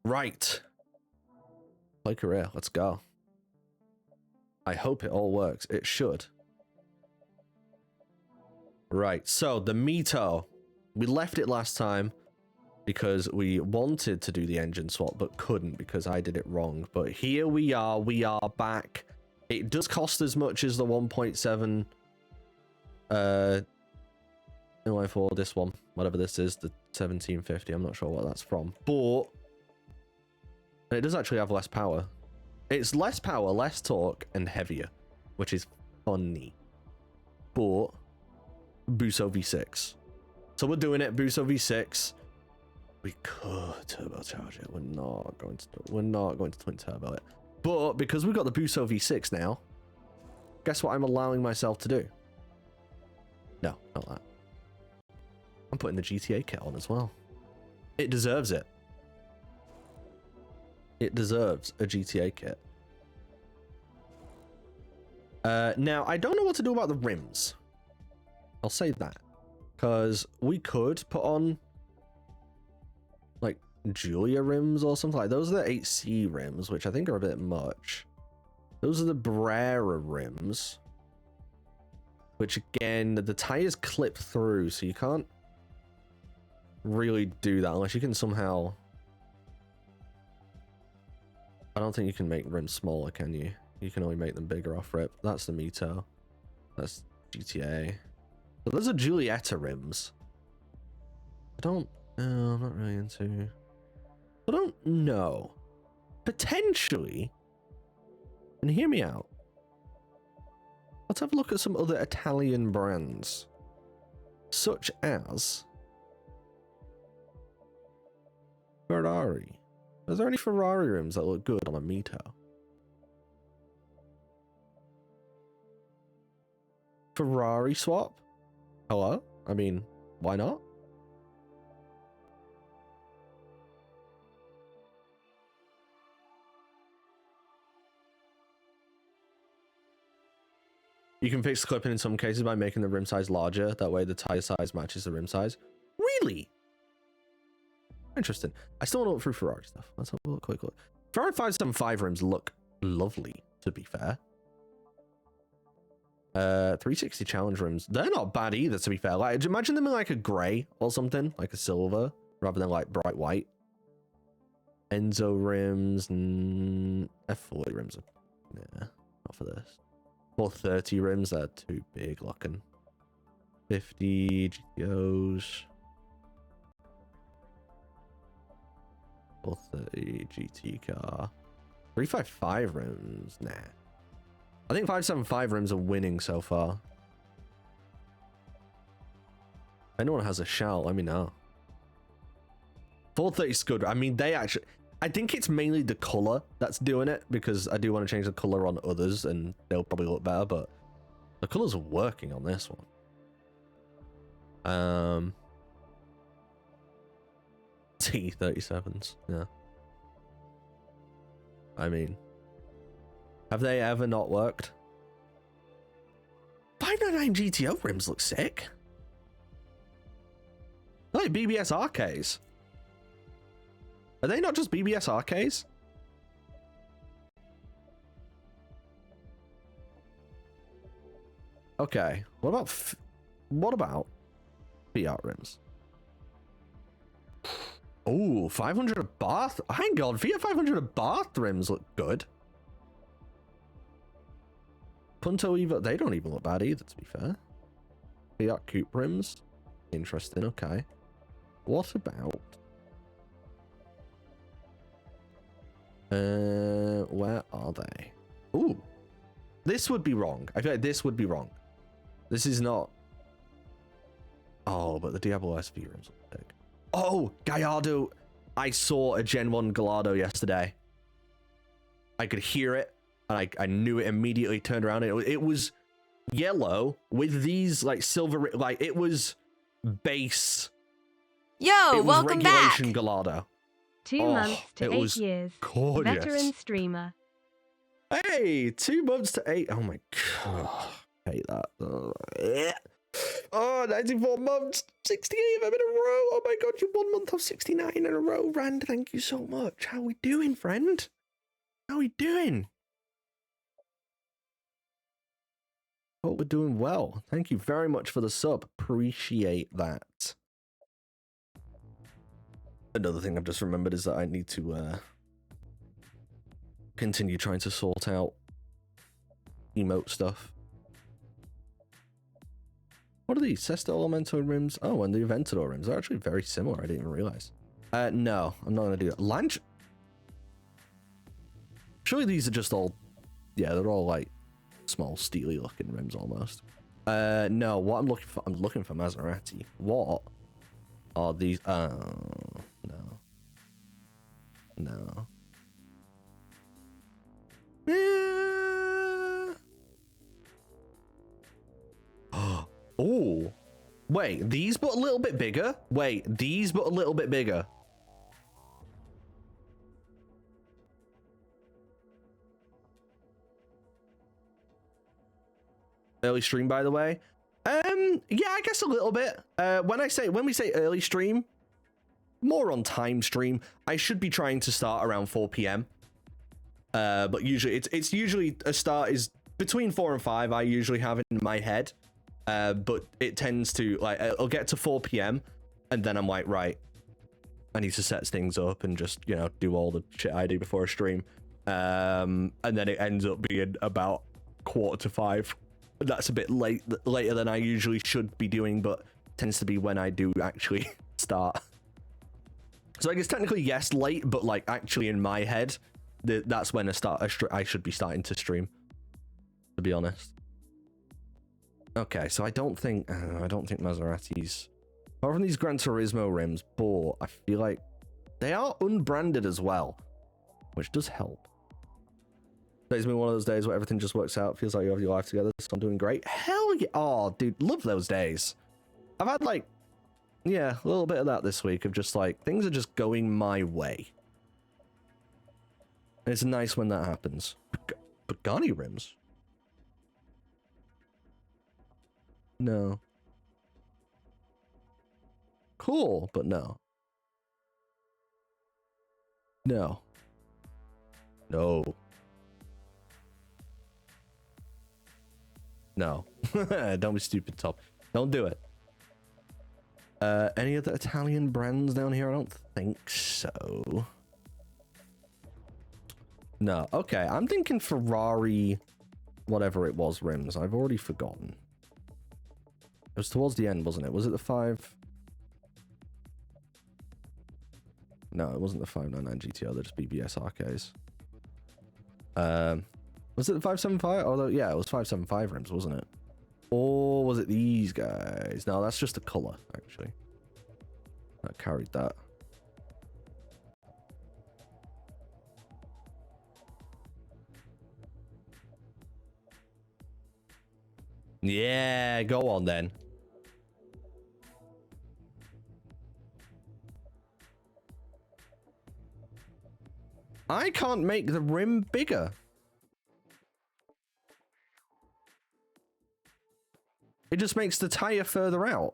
Right. Play career. Let's go. I hope it all works. It should. Right. So the Mito. We left it last time because we wanted to do the engine swap, but couldn't because I did it wrong. But here we are. We are back. It does cost as much as the 1.7 for this one, whatever this is, the 1750. I'm not sure what that's from, but it does actually have less power. It's less power, less torque, and heavier, which is funny. But Buso V6. So we're doing it. Buso V6. We could turbocharge it. We're not going to twin turbo it. But because we've got the Buso V6 now, guess what I'm allowing myself to do? No, not that. I'm putting the GTA kit on as well. It deserves it. It deserves a GTA kit. Now, I don't know what to do about the rims. I'll say that. Because we could put on, like, Julia rims or something. Like, those are the 8C rims, which I think are a bit much. Those are the Brera rims. Which, again, the tires clip through, so you can't really do that unless you can somehow... I don't think you can make rims smaller, can you? You can only make them bigger off rip. That's the Mito. That's GTA. But those are Giulietta rims. I'm not really into... I don't know. Potentially, and hear me out, let's have a look at some other Italian brands, such as Ferrari. Are there any Ferrari rims that look good on a Mito? Ferrari swap? Hello? I mean, why not? You can fix clipping in some cases by making the rim size larger. That way the tire size matches the rim size. Really? Interesting. I still want to look through Ferrari stuff. Let's have a quick look. Ferrari 575 rims look lovely, to be fair. 360 challenge rims. They're not bad either, to be fair. Like, imagine them in like a gray or something, like a silver, rather than like bright white. Enzo rims and F40 rims. Yeah, not for this. 430 rims, they're too big looking. 50 GTOs. 430 GT car. 355 rims, nah. I think 575 rims are winning so far. If anyone has a shout, let me know. 430 is good. I mean, they actually... I think it's mainly the color that's doing it, because I do want to change the color on others and they'll probably look better, but the colors are working on this one. T37s, yeah. I mean, have they ever not worked? 599 GTO rims look sick. They're like BBS RKs. Are they not just BBS RKs? Okay. What about Fiat rims? Oh, 500 of Bath. Hang on, Fiat 500 of Bath rims look good. Punto Evo, they don't even look bad either, to be fair. Fiat Coupe rims. Interesting, okay. What about... where are they? Ooh. This would be wrong. I feel like this would be wrong. This is not... Oh, but the Diablo SV rims look big. Oh, Gallardo. I saw a Gen 1 Gallardo yesterday. I could hear it, and I knew it immediately. Turned around. It was yellow with these, like, silver... Like, it was base... Yo, it was welcome regulation back. Gallardo. 2 months to 8 years. Gorgeous. Veteran streamer. Hey, 2 months to 8. Oh my god. I hate that. Oh, 94 months, 68 of them in a row. Oh my god, you're 1 month off 69 in a row, Rand. Thank you so much. How we doing, friend? How we doing? Hope we're doing well. Thank you very much for the sub. Appreciate that. Another thing I've just remembered is that I need to continue trying to sort out emote stuff. What are these? Sesto Elemento rims? Oh, and the Aventador rims are actually very similar. I didn't even realize. No, I'm not going to do that. Lanch? Surely these are just all... Yeah, they're all like small, steely looking rims almost. No, what I'm looking for Maserati. What are these? No. No. Oh, wait, these but a little bit bigger? Wait, these but a little bit bigger. Early stream, by the way. Yeah, I guess a little bit. When we say early stream, more on time stream. I should be trying to start around 4 p.m. But usually it's usually a start is between 4 and 5. I usually have it in my head. But it tends to like I'll get to 4 p.m. and then I'm like, right, I need to set things up and just, you know, do all the shit I do before a stream. And then it ends up being about 4:45. That's a bit later than I usually should be doing, but tends to be when I do actually start. So I guess technically yes, late, but like actually in my head, that's when I should be starting to stream, to be honest. Okay, so I don't think Maseratis, apart from these Gran Turismo rims, but I feel like they are unbranded as well, which does help. Today's been one of those days where everything just works out. Feels like you have your life together, so I'm doing great. Hell yeah. Oh, dude, love those days. I've had like, yeah, a little bit of that this week of just like, things are just going my way. And it's nice when that happens. Pagani rims? No. Cool, but no. No. No. No. Don't be stupid, Top. Don't do it. Any other Italian brands down here? I don't think so. No. Okay, I'm thinking Ferrari, whatever it was, rims. I've already forgotten. It was towards the end, wasn't it? Was it the 5? No, it wasn't the 599 GTO. They're just BBS RKs. Was it the 575? Although, yeah, it was 575 rims, wasn't it? Or was it these guys? No, that's just the color, actually. That carried that. Yeah, go on then. I can't make the rim bigger. It just makes the tire further out.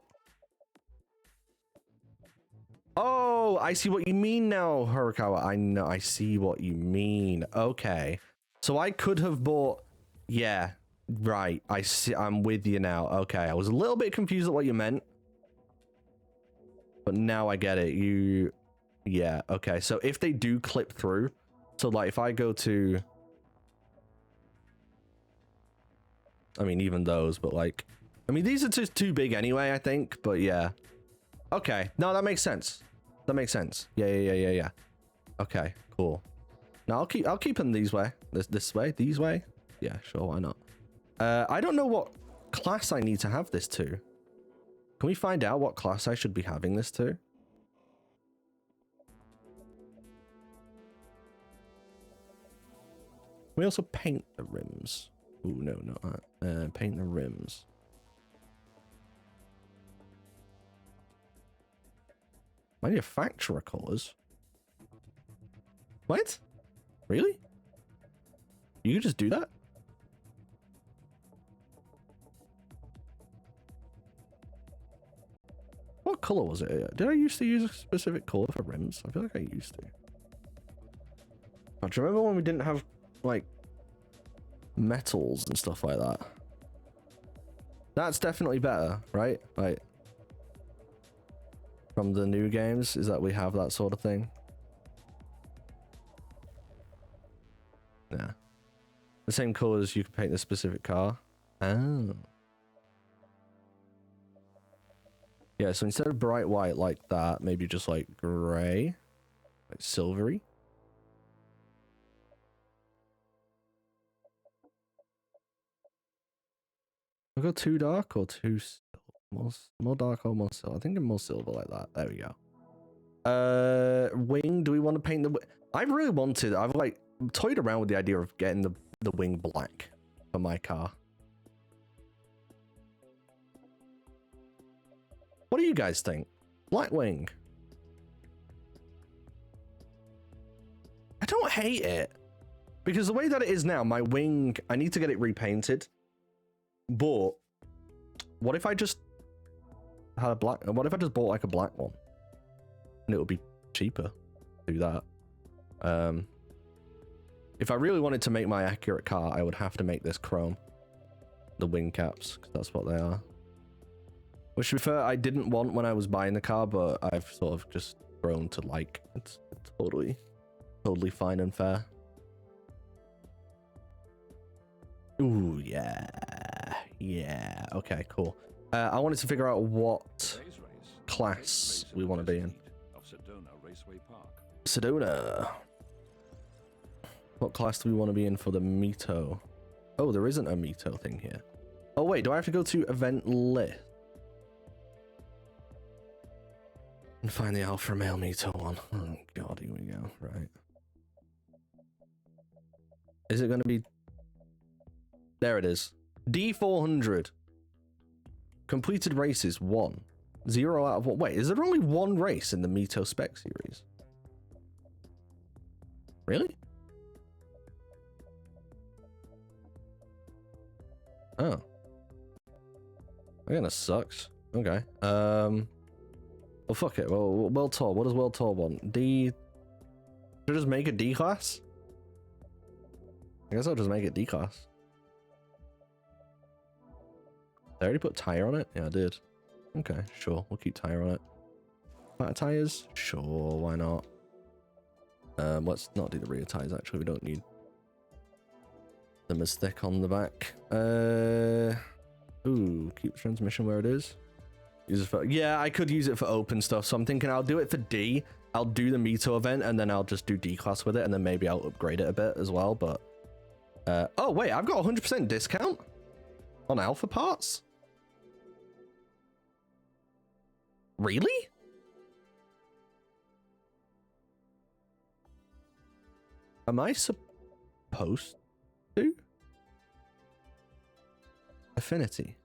Oh, I see what you mean now, Horikawa. I know, I see what you mean. Okay. So I could have bought... Yeah, right. I see. I'm with you now. Okay, I was a little bit confused at what you meant. But now I get it. Yeah, okay. So if they do clip through... So, like, if I go to... I mean, even those, but, like... I mean, these are just too big anyway, I think. But, yeah. Okay. No, that makes sense. That makes sense. Yeah. Okay, cool. Now, I'll keep them these way. This way? These way? Yeah, sure, why not? I don't know what class I need to have this to. Can we find out what class I should be having this to? We also paint the rims. Ooh, no, not that. Paint the rims. Manufacturer colors? What? Really? You could just do that? What color was it? Did I used to use a specific color for rims? I feel like I used to. Oh, do you remember when we didn't have, like, metals and stuff like that? That's definitely better, right? Like, from the new games, is that we have that sort of thing. Yeah. The same colors you can paint the specific car. Oh. Yeah, so instead of bright white like that, maybe just like gray, like silvery. We'll go too dark or too more dark or more silver. I think more silver like that. There we go. Wing. Do we want to paint the? I've really wanted. I've like toyed around with the idea of getting the wing black for my car. What do you guys think? Black wing. I don't hate it. Because the way that it is now, my wing, I need to get it repainted. But what if I just had a black, what if I just bought like a black one? And it would be cheaper to do that. If I really wanted to make my accurate car, I would have to make this chrome. The wing caps, because that's what they are. Which, to be fair, I didn't want when I was buying the car, but I've sort of just grown to like. It's totally fine and fair. Ooh, yeah. Yeah. Okay, cool. I wanted to figure out what class we want to be in. Sedona. What class do we want to be in for the Mito? Oh, there isn't a Mito thing here. Oh, wait, do I have to go to event list? And find the Alpha Male Mito one. Oh god, here we go. Right. Is it going to be... There it is. D400. Completed races 1. 0 out of 1. Wait, is there only one race in the Mito Spec series? Really? Oh. That kind of sucks. Okay. Well, fuck it. Well, World Tour. What does World Tour want? D... Should I just make it D class? I guess I'll just make it D class. Did I already put tire on it? Yeah, I did. Okay, sure. We'll keep tire on it. Back tires? Sure, why not? Let's not do the rear tires, actually. We don't need them as thick on the back. Ooh, keep the transmission where it is. Use it for, yeah, I could use it for open stuff, so I'm thinking I'll do it for D. I'll do the Mito event, and then I'll just do D class with it, and then maybe I'll upgrade it a bit as well, but... oh, wait, I've got 100% discount on alpha parts? Really? Am I supposed to? Affinity.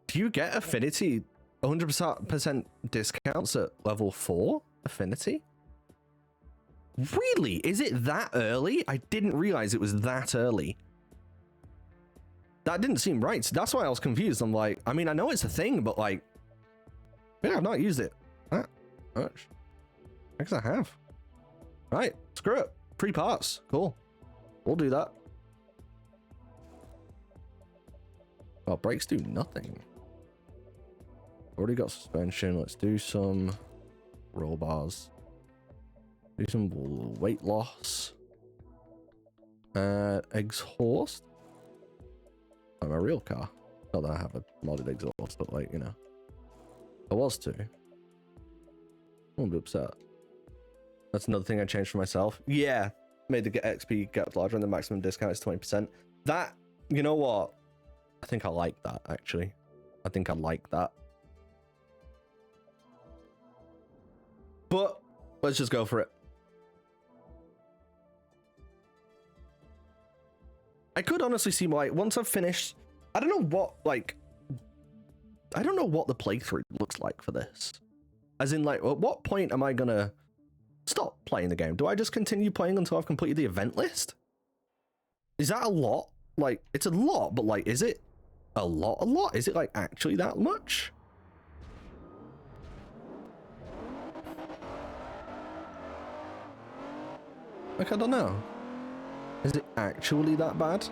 Do you get affinity 100% discounts at level 4 affinity? Really? Is it that early? I didn't realize it was that early. That didn't seem right. That's why I was confused. I'm like, I mean, I know it's a thing, but like, yeah, I've not used it that much. I guess I have. Right, screw it. Free parts. Cool. We'll do that. Oh, brakes do nothing. Already got suspension. Let's do some roll bars. Do some weight loss. Exhaust. I'm a real car. Not that I have a modded exhaust, but like, you know. I was to. I won't be upset. That's another thing I changed for myself. Yeah. Made the XP gap larger and the maximum discount is 20%. That, you know what? I think I like that, actually. I think I like that. But let's just go for it. I could honestly see why, once I've finished, I don't know what, like, I don't know what the playthrough looks like for this. As in, like, at what point am I gonna stop playing the game? Do I just continue playing until I've completed the event list? Is that a lot? like, it's a lot, but like, is it a lot? Is it like actually that much? Like, I don't know. Is it actually that bad?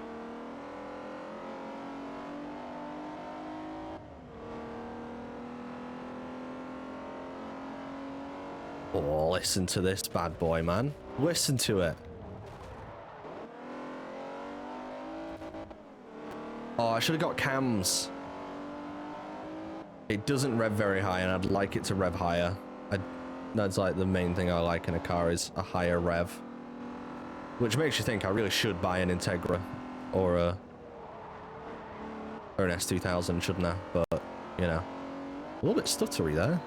Oh, listen to this bad boy, man. Listen to it. Oh, I should have got cams. It doesn't rev very high, and I'd like it to rev higher. That's like the main thing I like in a car, is a higher rev. Which makes you think I really should buy an Integra or an S2000, shouldn't I? But, you know, a little bit stuttery there.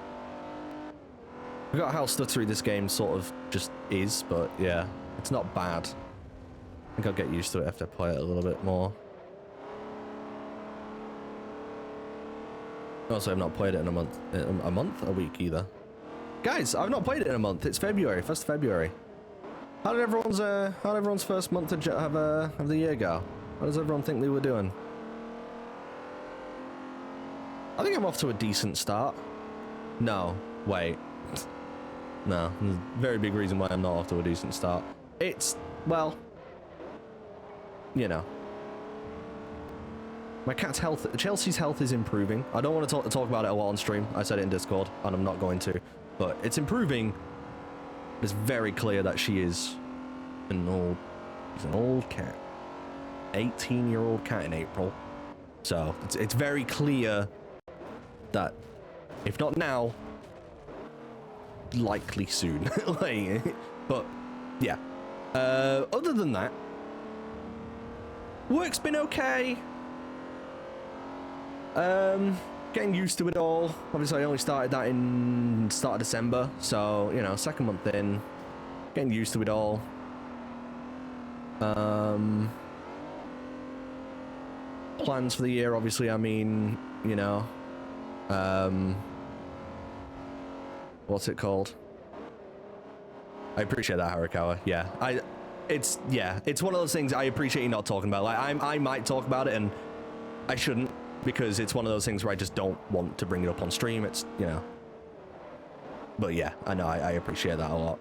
I forgot how stuttery this game sort of just is, but yeah, it's not bad. I think I'll get used to it after I play it a little bit more. Also, I've not played it in a week either. Guys, I've not played it in a month. It's February, 1st February. How did everyone's first month of the year go? How does everyone think they were doing? I think I'm off to a decent start. No, wait. No, there's a very big reason why I'm not off to a decent start. It's, well, you know. My cat's health, Chelsea's health is improving. I don't want to talk about it a lot on stream. I said it in Discord, and I'm not going to. But it's improving. It's very clear that she is she's an old cat. 18-year-old cat in April. So it's very clear that, if not now, likely soon. Like, but yeah. Other than that, work's been okay. Getting used to it all. Obviously, I only started that in start of December, so you know, second month in, getting used to it all. Plans for the year, obviously. I mean, you know, what's it called? I appreciate that, Harakawa. Yeah, it's one of those things I appreciate you not talking about. Like, I might talk about it, and I shouldn't, because it's one of those things where I just don't want to bring it up on stream. It's, you know. But yeah, I know, I appreciate that a lot.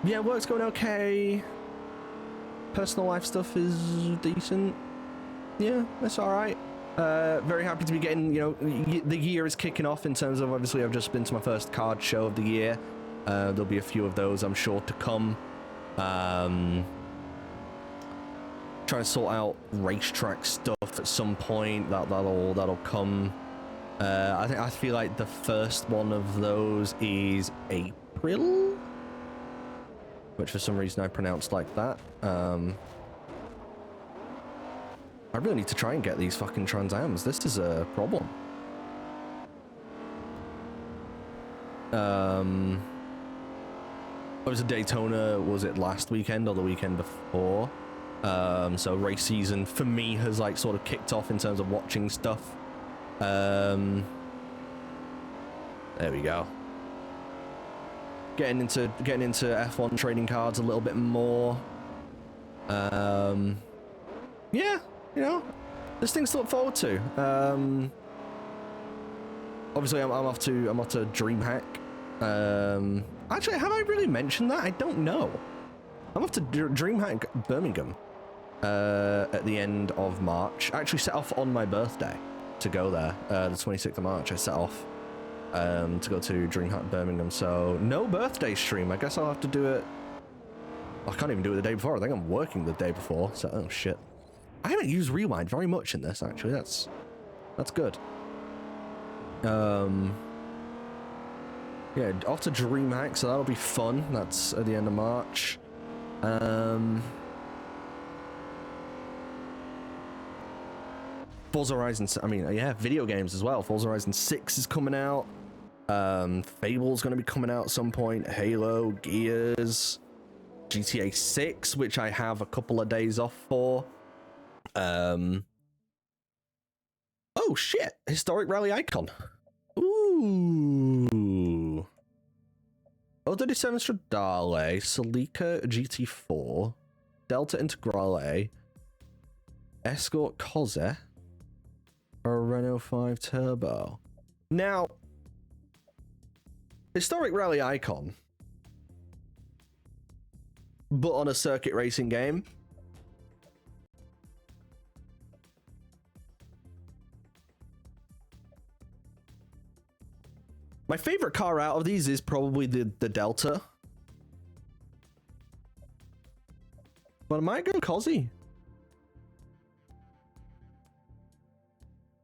Yeah, work's going okay. Personal life stuff is decent. Yeah, that's alright. Very happy to be getting, you know, the year is kicking off in terms of, obviously, I've just been to my first card show of the year. There'll be a few of those, I'm sure, to come. Trying to sort out racetrack stuff at some point. That'll come. I feel like the first one of those is April, which for some reason I pronounced like that. I really need to try and get these fucking Trans Ams. This is a problem. Obviously Daytona, was it last weekend or the weekend before? So race season for me has like sort of kicked off in terms of watching stuff. There we go. Getting into F1 trading cards a little bit more. Yeah, you know, there's things to look forward to. Obviously I'm off to DreamHack. Actually, have I really mentioned that? I don't know. I'm off to DreamHack Birmingham at the end of March. I actually set off on my birthday to go there. The 26th of March, I set off to go to DreamHack Birmingham. So no birthday stream. I guess I'll have to do it. I can't even do it the day before. I think I'm working the day before. So, oh shit. I haven't used Rewind very much in this, actually. That's good. Yeah, off to DreamHack, so that'll be fun. That's at the end of March. Forza Horizon, I mean, yeah, video games as well. Forza Horizon 6 is coming out. Fable's going to be coming out at some point. Halo, Gears, GTA 6, which I have a couple of days off for. Oh shit, Historic Rally Icon. Ooh. 37 Stradale, Celica GT4. Delta Integrale, Escort Cose, or a Renault 5 Turbo. Now, historic rally icon, but on a circuit racing game. My favorite car out of these is probably the Delta. But I might go Cosy.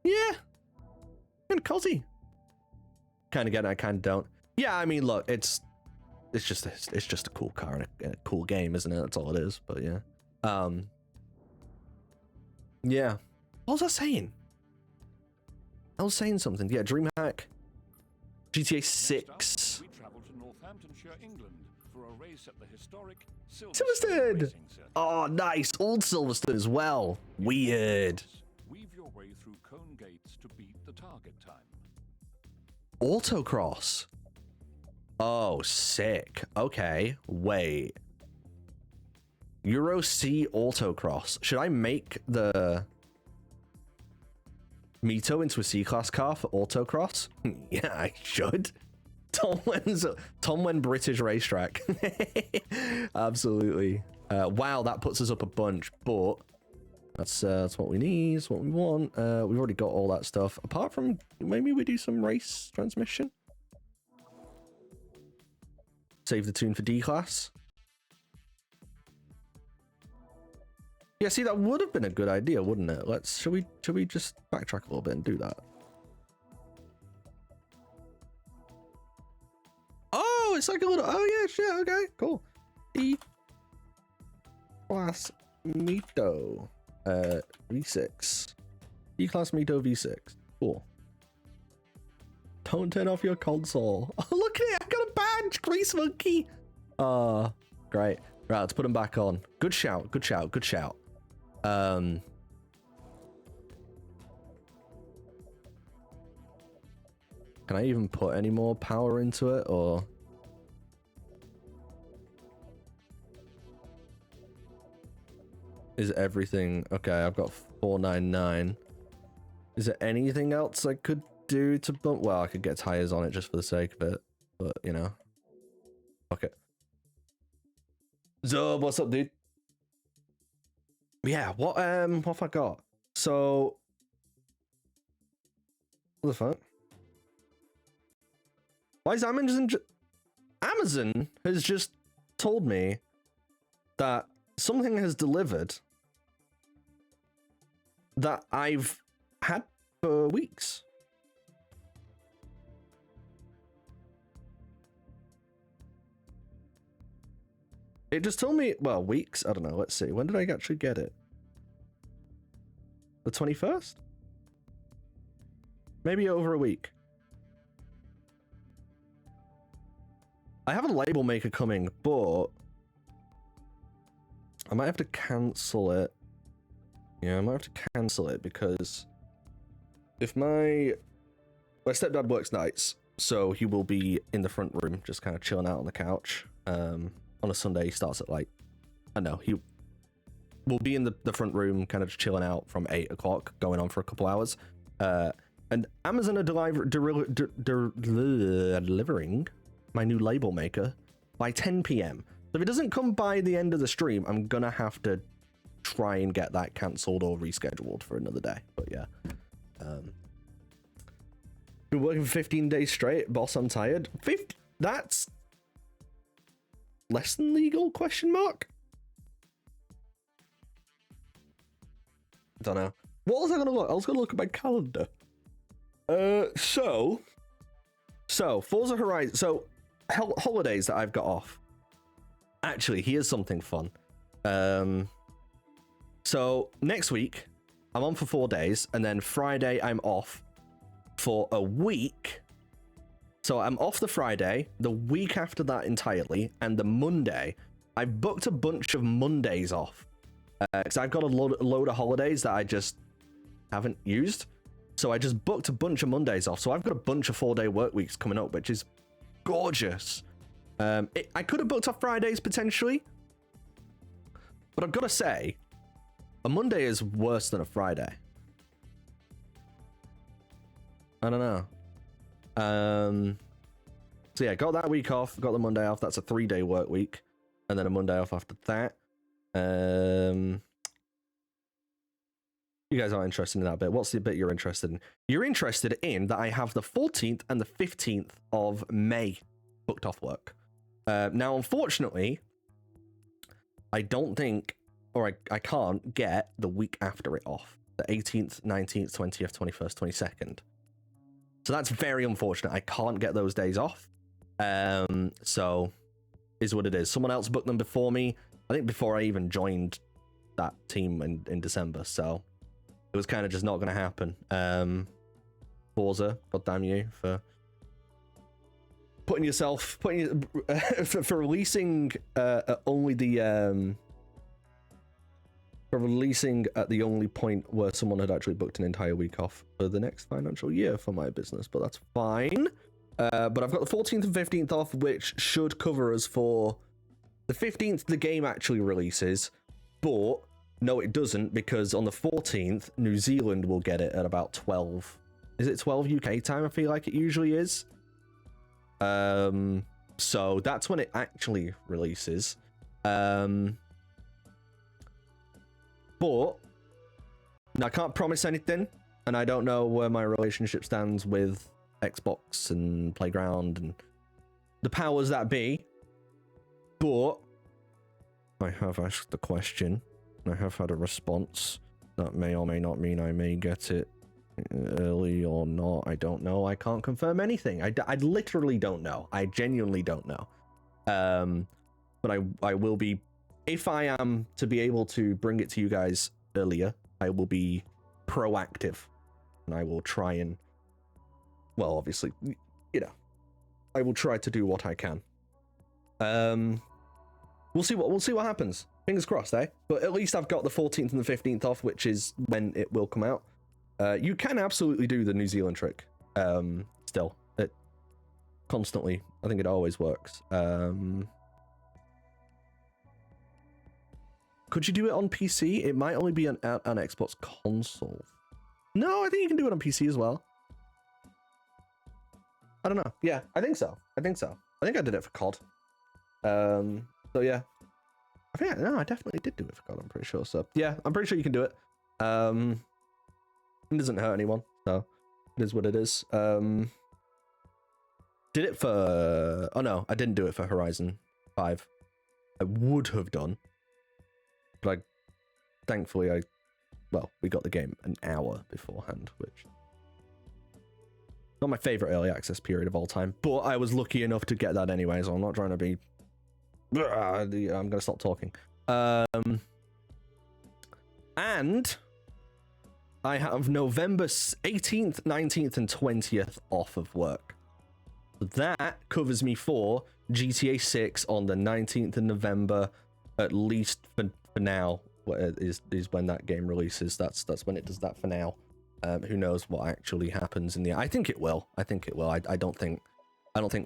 Yeah. And Cosy. Kind of get it, I kind of don't. Yeah, I mean, look, it's just a cool car and a cool game, isn't it? That's all it is. But yeah. Yeah. What was I saying? I was saying something. Yeah, DreamHack. GTA 6. We traveled to Northamptonshire, England for a race at the historic Silverstone. Oh, nice. Old Silverstone as well. Weird. Weave your way through cone gates to beat the target time. Autocross. Oh, sick. Okay, wait. Euro C Autocross. Should I make the Mito into a C-Class car for Autocross? Yeah, I should. Tom Wen British racetrack. Absolutely. Wow, that puts us up a bunch, but that's what we need, that's what we want. We've already got all that stuff. Apart from, maybe we do some race transmission. Save the tune for D-Class. Yeah, see, that would have been a good idea, wouldn't it? Should we just backtrack a little bit and do that? Oh, it's like a little, oh yeah, shit, okay, cool. E-Class Mito V6. E-Class Mito V6. Cool. Don't turn off your console. Oh, look at it, I got a badge, Grease Monkey. Great. Right, let's put them back on. Good shout, good shout, good shout. Can I even put any more power into it, or? Is everything okay? I've got 499. Is there anything else I could do to bump? Well, I could get tires on it just for the sake of it, but you know. Okay. Zob, what's up, dude? Yeah, what have I got? So, what the fuck? Why is Amazon has just told me that something has delivered that I've had for weeks. It just told me, well, weeks, I don't know, let's see. When did I actually get it? The 21st? Maybe over a week. I have a label maker coming, but I might have to cancel it. Yeah, I might have to cancel it because if my stepdad works nights, so he will be in the front room just kind of chilling out on the couch. On a Sunday, he starts at like, I know, he will be in the front room kind of just chilling out from 8 o'clock, going on for a couple hours. And Amazon are delivering my new label maker by 10 p.m. So if it doesn't come by the end of the stream, I'm gonna have to try and get that cancelled or rescheduled for another day. But yeah. Been working for 15 days straight. Boss, I'm tired. 50, that's less than legal, question mark? Don't know. What was I gonna look? I was gonna look at my calendar. So Forza Horizon, so holidays that I've got off. Actually, here's something fun. So next week I'm on for 4 days, and then Friday I'm off for a week. So I'm off the Friday, the week after that entirely, and the Monday. I've booked a bunch of Mondays off because I've got a load of holidays that I just haven't used. So I just booked a bunch of Mondays off. So I've got a bunch of 4-day work weeks coming up, which is gorgeous. I could have booked off Fridays potentially, But I've got to say, a Monday is worse than a Friday. I don't know. So yeah, got that week off, got the Monday off. That's a 3-day work week. And then a Monday off after that. You guys aren't interested in that bit. What's the bit you're interested in? You're interested in that I have the 14th and the 15th of May booked off work. Now, unfortunately, I don't think, or I can't get the week after it off. The 18th, 19th, 20th, 21st, 22nd. So that's very unfortunate. I can't get those days off. So, is what it is. Someone else booked them before me. I think before I even joined that team in December. So, it was kind of just not going to happen. Forza, goddamn you for for releasing only the for releasing at the only point where someone had actually booked an entire week off for the next financial year for my business, but that's fine. But I've got the 14th and 15th off, which should cover us for the 15th. The game actually releases, but no, it doesn't, because on the 14th, New Zealand will get it at about 12. Is it 12 UK time? I feel like it usually is. So that's when it actually releases. But I can't promise anything, and I don't know where my relationship stands with Xbox and Playground and the powers that be. But I have asked the question. I have had a response that may or may not mean I may get it early or not. I don't know. I can't confirm anything. I literally don't know. I genuinely don't know. But I will be, if I am to be able to bring it to you guys earlier, I will be proactive, and I will try and, well, obviously, you know, I will try to do what I can. We'll see what happens. Fingers crossed, eh? But at least I've got the 14th and the 15th off, which is when it will come out. You can absolutely do the New Zealand trick. Still, it constantly. I think it always works. Could you do it on PC? It might only be an Xbox console. No, I think you can do it on PC as well. I don't know. Yeah, I think so. I think I did it for COD. So yeah. I definitely did do it for COD, I'm pretty sure. So yeah, I'm pretty sure you can do it. It doesn't hurt anyone, so it is what it is. Did it for... Oh no, I didn't do it for Horizon 5. I would have done. But thankfully, we got the game an hour beforehand, which... Not my favorite early access period of all time, but I was lucky enough to get that anyway, so I'm not trying to be... I'm going to stop talking. And I have November 18th, 19th, and 20th off of work. That covers me for GTA 6 on the 19th of November, at least for now, is when that game releases. That's when it does that for now. Who knows what actually happens in the... I think it will. I don't think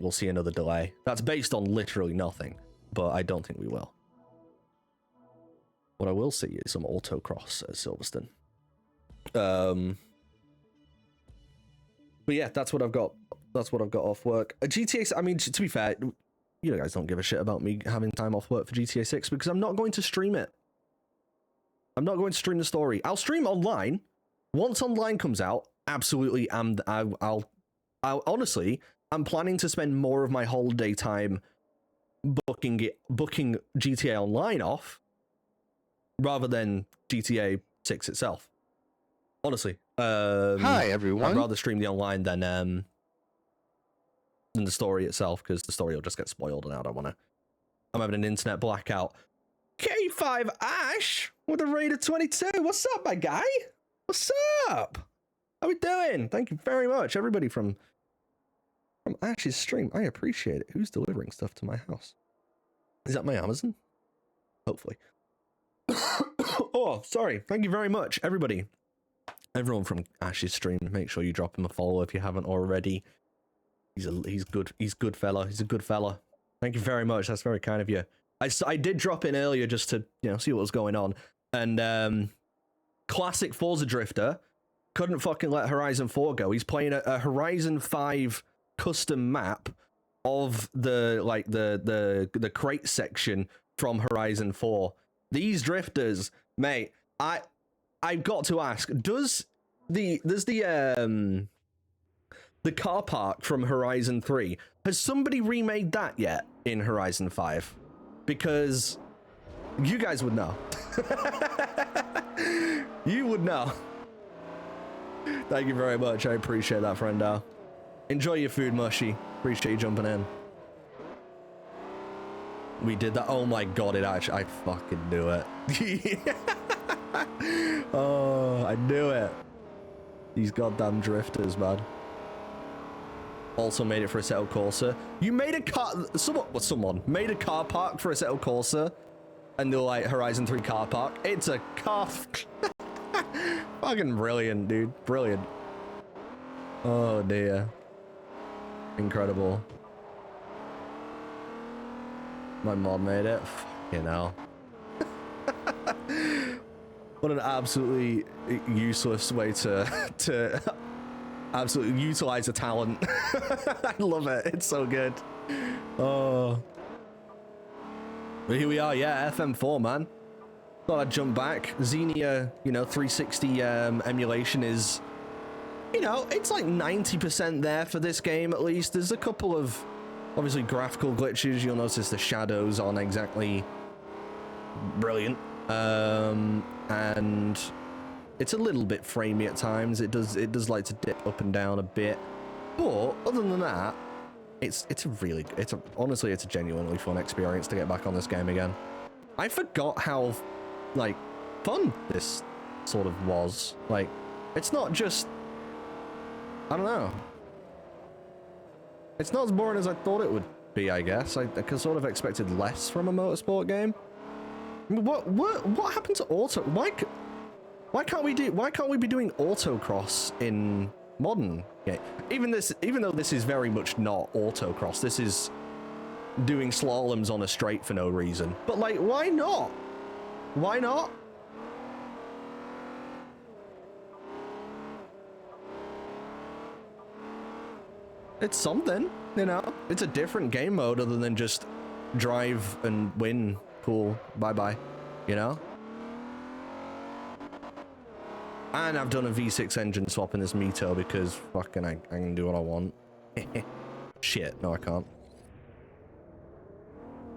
we'll see another delay. That's based on literally nothing, but I don't think we will. What I will see is some autocross at Silverstone. But yeah, that's what I've got. That's what I've got off work. GTA, I mean, to be fair, you guys don't give a shit about me having time off work for GTA 6 because I'm not going to stream it. I'm not going to stream the story. I'll stream online. Once online comes out, absolutely, I'll honestly, I'm planning to spend more of my holiday time booking GTA Online off rather than GTA 6 itself. Honestly. Hi, everyone. I'd rather stream the online than the story itself, because the story will just get spoiled, and I don't want to. I'm having an internet blackout. K5 Ash with a rate of 22. What's up, my guy? What's up? How we doing? Thank you very much, everybody from Ash's stream. I appreciate it. Who's delivering stuff to my house? Is that my Amazon? Hopefully. Oh, sorry. Thank you very much, everybody. Everyone from Ash's stream. Make sure you drop him a follow if you haven't already. He's good. He's good fella. He's a good fella. Thank you very much. That's very kind of you. I did drop in earlier just to, you know, see what was going on. And classic Forza drifter couldn't fucking let Horizon 4 go. He's playing a Horizon 5 custom map of the crate section from Horizon 4. These drifters, mate, I've got to ask, does the car park from Horizon 3, has somebody remade that yet in Horizon 5? Because you guys would know. You would know. Thank you very much. I appreciate that, friendo. Enjoy your food, Mushy. Appreciate you jumping in. We did that. Oh my god, it actually, I fucking knew it. Oh, I knew it. These goddamn drifters, man. Also made it for Assetto Corsa. You made a car, someone made a car park for Assetto Corsa, and they're like, Horizon 3 car park. It's a car. Fucking brilliant, dude. Brilliant. Oh dear. Incredible. My mod made it. Fucking hell. What an absolutely useless way to absolutely utilize a talent. I love it. It's so good. Oh. But here we are. Yeah, FM4, man. Thought I'd jump back. Xenia, you know, 360 emulation is, you know, it's like 90% there for this game at least. There's a couple of, obviously, graphical glitches. You'll notice the shadows aren't exactly brilliant. And it's a little bit framey at times. It does like to dip up and down a bit. But other than that, honestly, it's a genuinely fun experience to get back on this game again. I forgot how, like, fun this sort of was. Like, it's not just, I don't know. It's not as boring as I thought it would be, I guess. I sort of expected less from a motorsport game. What happened to auto? Why can't we be doing autocross in modern game? Even though this is very much not autocross, this is doing slaloms on a straight for no reason. But like, why not? Why not? It's something, you know? It's a different game mode other than just drive and win. Cool, bye-bye, you know? And I've done a V6 engine swap in this Mito because fucking I can do what I want. Shit, no I can't.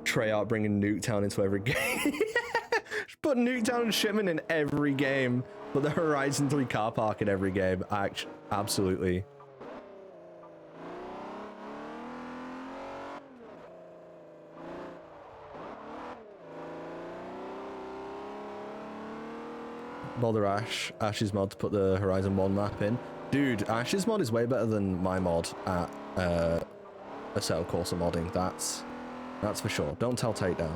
Treyarch bringing Nuketown into every game. Just put Nuketown and Shipment in every game, but the Horizon 3 car park in every game. Absolutely. Bother Ash's mod to put the Horizon 1 map in. Dude, Ash's mod is way better than my mod at Assetto Corsa modding. That's for sure. Don't tell Takedown.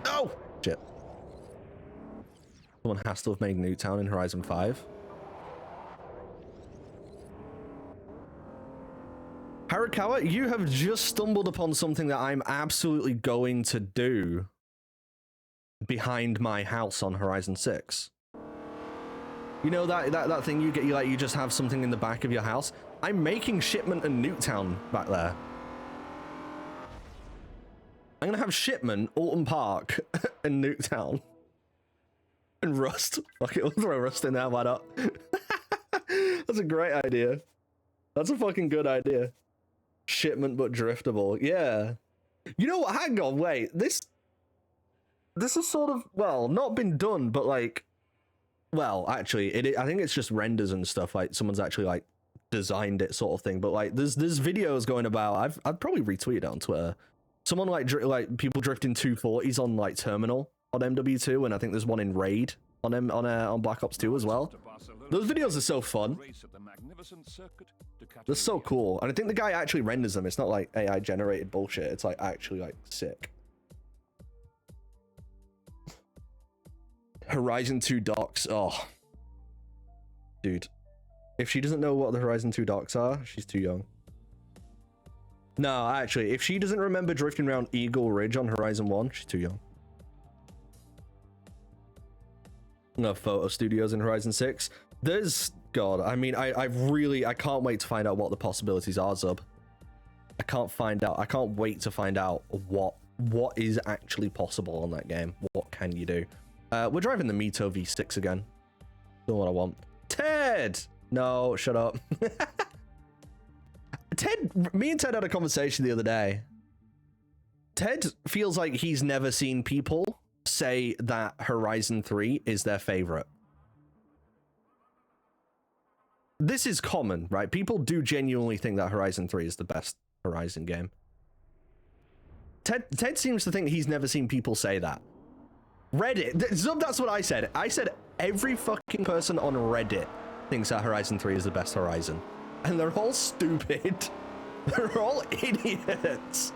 Oh! Shit. Someone has to have made Nuketown in Horizon 5. Harakawa, you have just stumbled upon something that I'm absolutely going to do behind my house on Horizon 6. You know that thing you just have something in the back of your house? I'm making Shipment and Nuketown back there. I'm gonna have Shipment, Alton Park, and Nuketown. And Rust. Fuck it, we'll throw Rust in there, why not? That's a great idea. That's a fucking good idea. Shipment but driftable. Yeah. You know what? Hang on, wait. This is sort of, well, not been done, but like, well, actually, I think it's just renders and stuff. Like someone's actually like designed it, sort of thing. But like, there's videos going about. I've probably retweeted it on Twitter. Someone like people drifting 240s on like Terminal on MW2, and I think there's one in Raid on Black Ops 2 as well. Those videos are so fun. They're so cool, and I think the guy actually renders them. It's not like AI generated bullshit. It's like actually like sick. Horizon 2 docks. Oh, dude, If she doesn't know what the Horizon 2 docks are, she's too young. No, actually, if she doesn't remember drifting around Eagle Ridge on Horizon 1, she's too young. No photo studios in Horizon 6. There's... God, I mean, I can't wait to find out what the possibilities are, Zub. I can't wait to find out what is actually possible on that game. What can you do? We're driving the Mito V6 again. Not what I want. Ted! No, shut up. Me and Ted had a conversation the other day. Ted feels like he's never seen people say that Horizon 3 is their favorite. This is common, right? People do genuinely think that Horizon 3 is the best Horizon game. Ted seems to think he's never seen people say that. Reddit, that's what I said. I said every fucking person on Reddit thinks that Horizon 3 is the best Horizon. And they're all stupid. They're all idiots.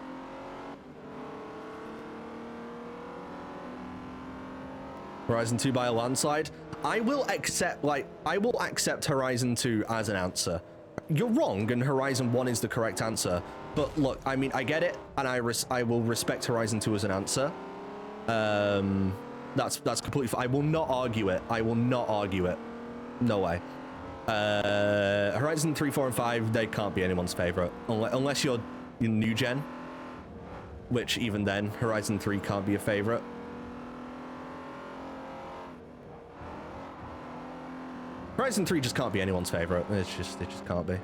Horizon 2 by a landslide. I will accept Horizon 2 as an answer. You're wrong, and Horizon 1 is the correct answer. But look, I mean, I get it, and I will respect Horizon 2 as an answer. That's completely fine. I will not argue it. I will not argue it. No way. Horizon 3, 4, and 5, they can't be anyone's favorite. Unless you're new gen. Which, even then, Horizon 3 can't be a favorite. Horizon 3 just can't be anyone's favorite. It just can't be.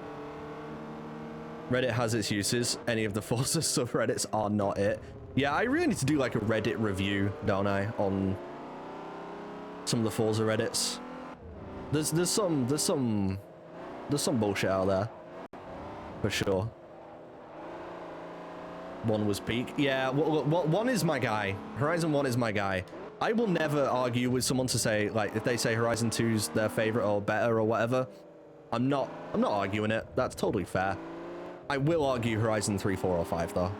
Reddit has its uses. Any of the Forza subreddits are not it. Yeah, I really need to do like a Reddit review, don't I, on some of the Forza Reddits. There's some bullshit out there, for sure. One was peak. Yeah, one is my guy. Horizon 1 is my guy. I will never argue with someone to say, like, if they say Horizon 2's their favorite or better or whatever, I'm not arguing it. That's totally fair. I will argue Horizon 3, 4, or 5 though.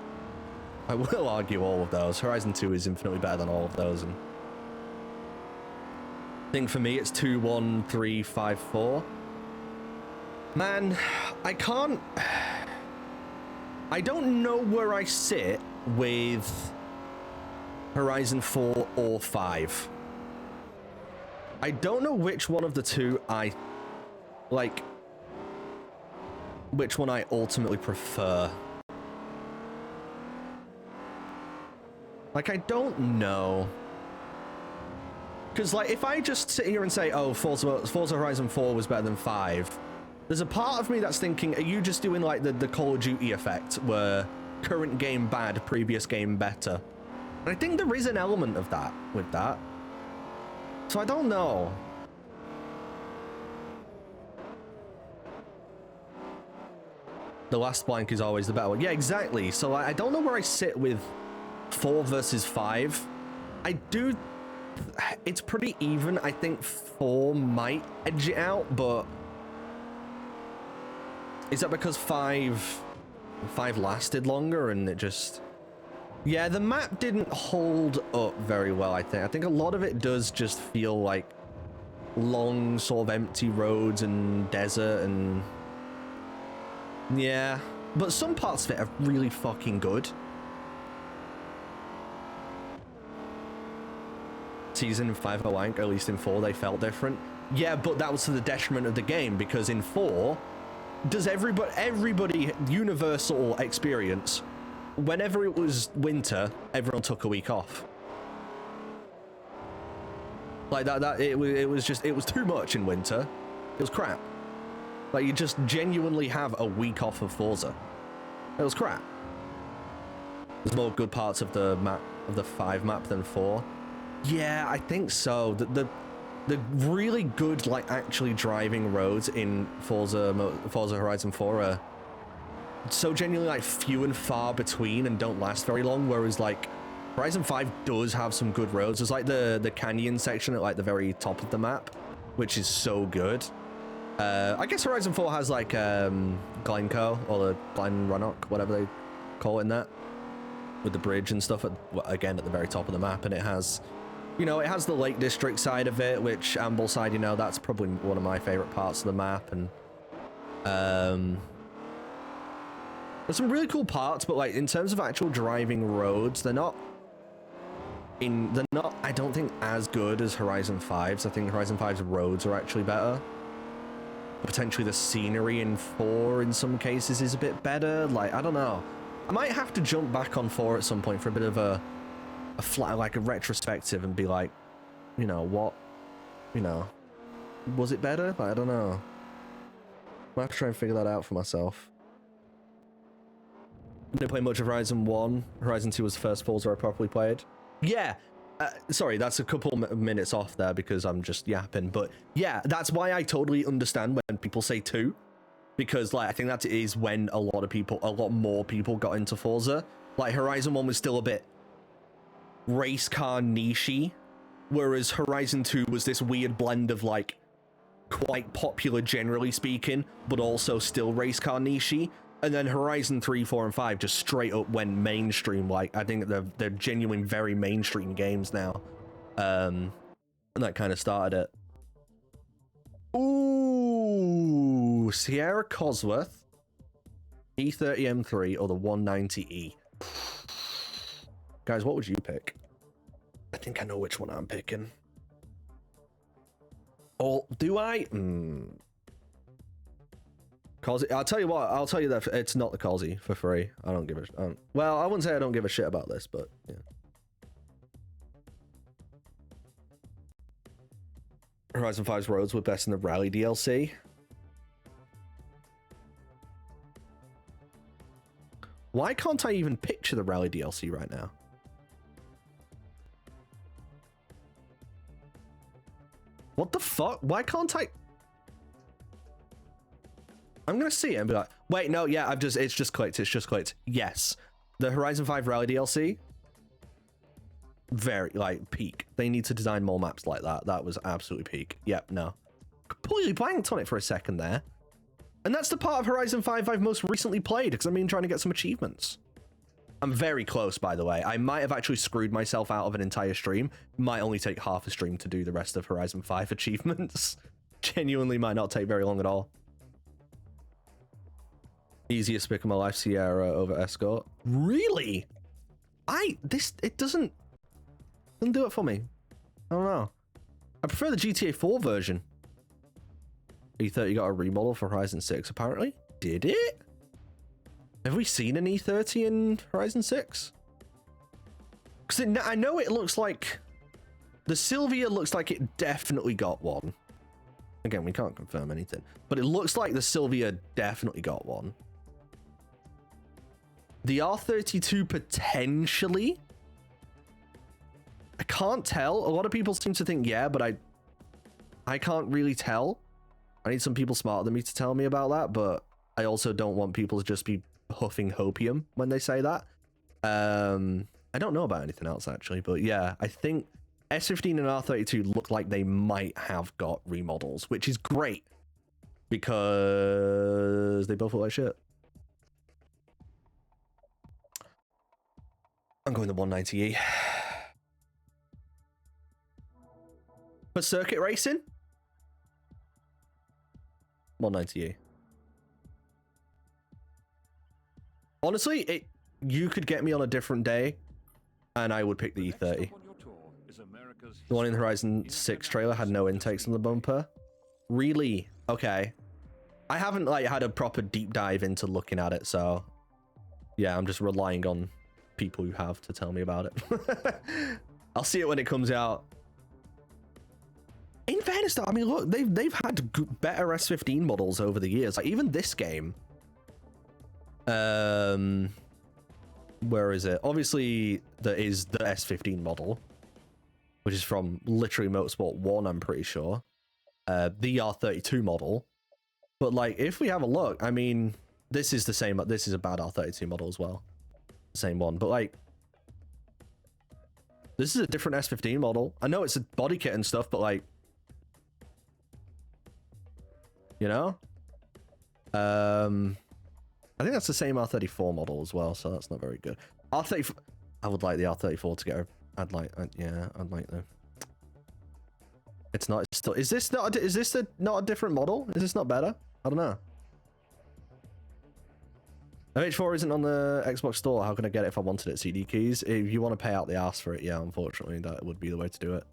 I will argue all of those. Horizon 2 is infinitely better than all of those, and I think for me it's 2, 1, 3, 5, 4. Man, I don't know where I sit with Horizon 4 or 5. I don't know which one of the two which one I ultimately prefer. Like, I don't know. Because, like, if I just sit here and say, oh, Forza Horizon 4 was better than 5, there's a part of me that's thinking, are you just doing, like, the Call of Duty effect, where current game bad, previous game better? And I think there is an element of that with that. So I don't know. The last blank is always the better one. Yeah, exactly. So I don't know where I sit with 4 versus 5. It's pretty even. I think 4 might edge it out, but is that because 5 lasted longer and it just... Yeah, the map didn't hold up very well, I think. I think a lot of it does just feel like long, sort of empty roads and desert and... Yeah, but some parts of it are really fucking good. Season in 5 Wank, at least in 4 they felt different. Yeah, but that was to the detriment of the game, because in 4, does everybody universal experience, whenever it was winter, everyone took a week off. Like it was too much in winter. It was crap. Like, you just genuinely have a week off of Forza. It was crap. There's more good parts of the map, of the 5 map than 4. Yeah, I think so. The really good, like, actually driving roads in Forza Horizon 4 are so genuinely, like, few and far between and don't last very long, whereas, like, Horizon 5 does have some good roads. There's, like, the canyon section at, like, the very top of the map, which is so good. I guess Horizon 4 has, like, Glencoe, or the Glen Rannoch, whatever they call it in that, with the bridge and stuff, again, at the very top of the map, and it has... You know, it has the Lake District side of it, which Ambleside, you know, that's probably one of my favorite parts of the map, and There's some really cool parts, but like in terms of actual driving roads, they're not, I don't think, as good as Horizon 5's. I think Horizon 5's roads are actually better. Potentially the scenery in 4 in some cases is a bit better. Like, I don't know. I might have to jump back on 4 at some point for a bit of a flat, like a retrospective, and be like, you know, what, you know, was it better? Like, I don't know. I have to try and figure that out for myself. Didn't play much of Horizon 1. Horizon 2 was the first Forza I properly played. Yeah. Sorry, that's a couple minutes off there because I'm just yapping. But yeah, that's why I totally understand when people say 2. Because like, I think that is when a lot more people got into Forza. Like Horizon 1 was still a bit race car niche-y, whereas Horizon 2 was this weird blend of like quite popular generally speaking, but also still race car niche-y. And then Horizon 3, 4, and 5 just straight up went mainstream. Like, I think they're genuine, very mainstream games now. And that kind of started it. Ooh, Sierra Cosworth, E30 M3, or the 190E. Guys, what would you pick? I think I know which one I'm picking. Or do I? Causey, I'll tell you what, I'll tell you that it's not the Causey for free. I don't give a well, I wouldn't say I don't give a shit about this, but yeah. Horizon 5's roads were best in the Rally DLC. Why can't I even picture the Rally DLC right now? What the fuck? Why can't I? I'm gonna see it and be like, wait, no, yeah, it's just clicked. Yes. The Horizon 5 Rally DLC, very, like, peak. They need to design more maps like that. That was absolutely peak. Yep, no. Completely blanked on it for a second there. And that's the part of Horizon 5 I've most recently played, because I've been trying to get some achievements. I'm very close, by the way. I might have actually screwed myself out of an entire stream. Might only take half a stream to do the rest of Horizon 5 achievements. Genuinely might not take very long at all. Easiest pick of my life, Sierra over Escort. Really? It doesn't do it for me. I don't know. I prefer the GTA 4 version. E30 got a remodel for Horizon 6, apparently. Did it? Have we seen an E30 in Horizon 6? Because I know it looks like... The Sylvia looks like it definitely got one. Again, we can't confirm anything. But it looks like the Sylvia definitely got one. The R32 potentially? I can't tell. A lot of people seem to think yeah, but I can't really tell. I need some people smarter than me to tell me about that, but I also don't want people to just be huffing hopium when they say that. I don't know about anything else actually, but yeah, I think S15 and R32 look like they might have got remodels, which is great because they both look like shit. I'm going the 190E. For circuit racing? 190E. Honestly, you could get me on a different day, and I would pick the E30. The one in the Horizon 6 trailer had no intakes on the bumper. Really? Okay. I haven't like had a proper deep dive into looking at it, so yeah, I'm just relying on people who have to tell me about it. I'll see it when it comes out. In fairness, though, I mean, look, they've had better S15 models over the years. Like even this game. Where is it? Obviously, there is the S15 model, which is from literally Motorsport 1, I'm pretty sure. The R32 model. But like, if we have a look, I mean, this is the same. This is a bad R32 model as well. Same one, but like, this is a different S15 model. I know it's a body kit and stuff, but like, you know, I think that's the same R34 model as well, so that's not very good. R34, I would like the R34 to get. I'd like the. It's not. It's still. Is this not? Is this not a different model? Is this not better? I don't know. MH4 isn't on the Xbox store. How can I get it if I wanted it? CD keys. If you want to pay out the ass for it, yeah, unfortunately, that would be the way to do it.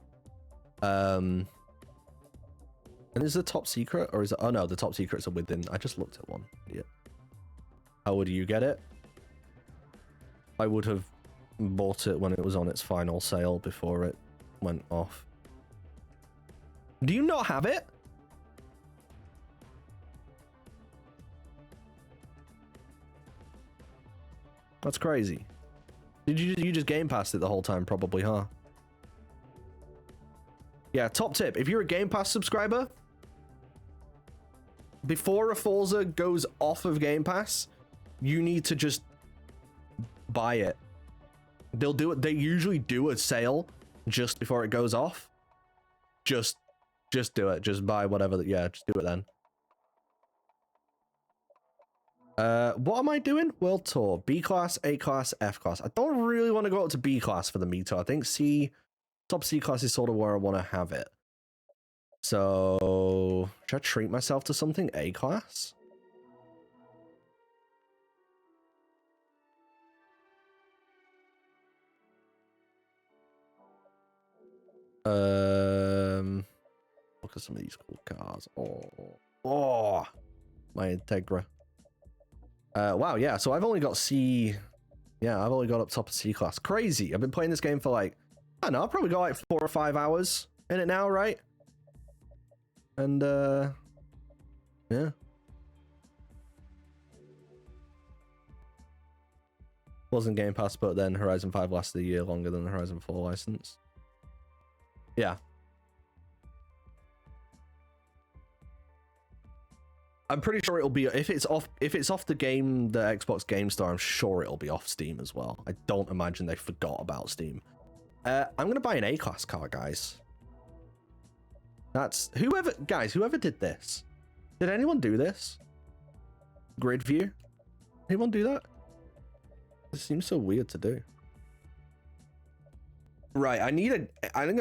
And is the top secret, or is it? Oh no, the top secrets are within. I just looked at one. Yeah. How would you get it? I would have bought it when it was on its final sale before it went off. Do you not have it? That's crazy. Did you just Game Pass it the whole time? Probably, huh? Yeah, top tip. If you're a Game Pass subscriber, before a Forza goes off of Game Pass, you need to just buy it. They'll do it. They usually do a sale just before it goes off. Just do it. Just buy whatever. Yeah, just do it then. What am I doing? World Tour. B class, A class, F class. I don't really want to go up to B class for the Mito. I think top C class is sort of where I want to have it. So, should I treat myself to something A class? Look at some of these cool cars. Oh, my Integra. Wow, yeah, so I've only got C. Yeah, I've only got up top of C class. Crazy. I've been playing this game for like, I don't know, I've probably got like 4 or 5 hours in it now, right? And, yeah. Wasn't Game Pass, but then Horizon 5 lasted a year longer than the Horizon 4 license. Yeah. I'm pretty sure it'll be, if it's off the Xbox Game Store, I'm sure it'll be off Steam as well. I don't imagine they forgot about Steam. I'm gonna buy an A-class car, guys. That's whoever did this. Did anyone do this? Grid view? Anyone do that? This seems so weird to do. Right, I think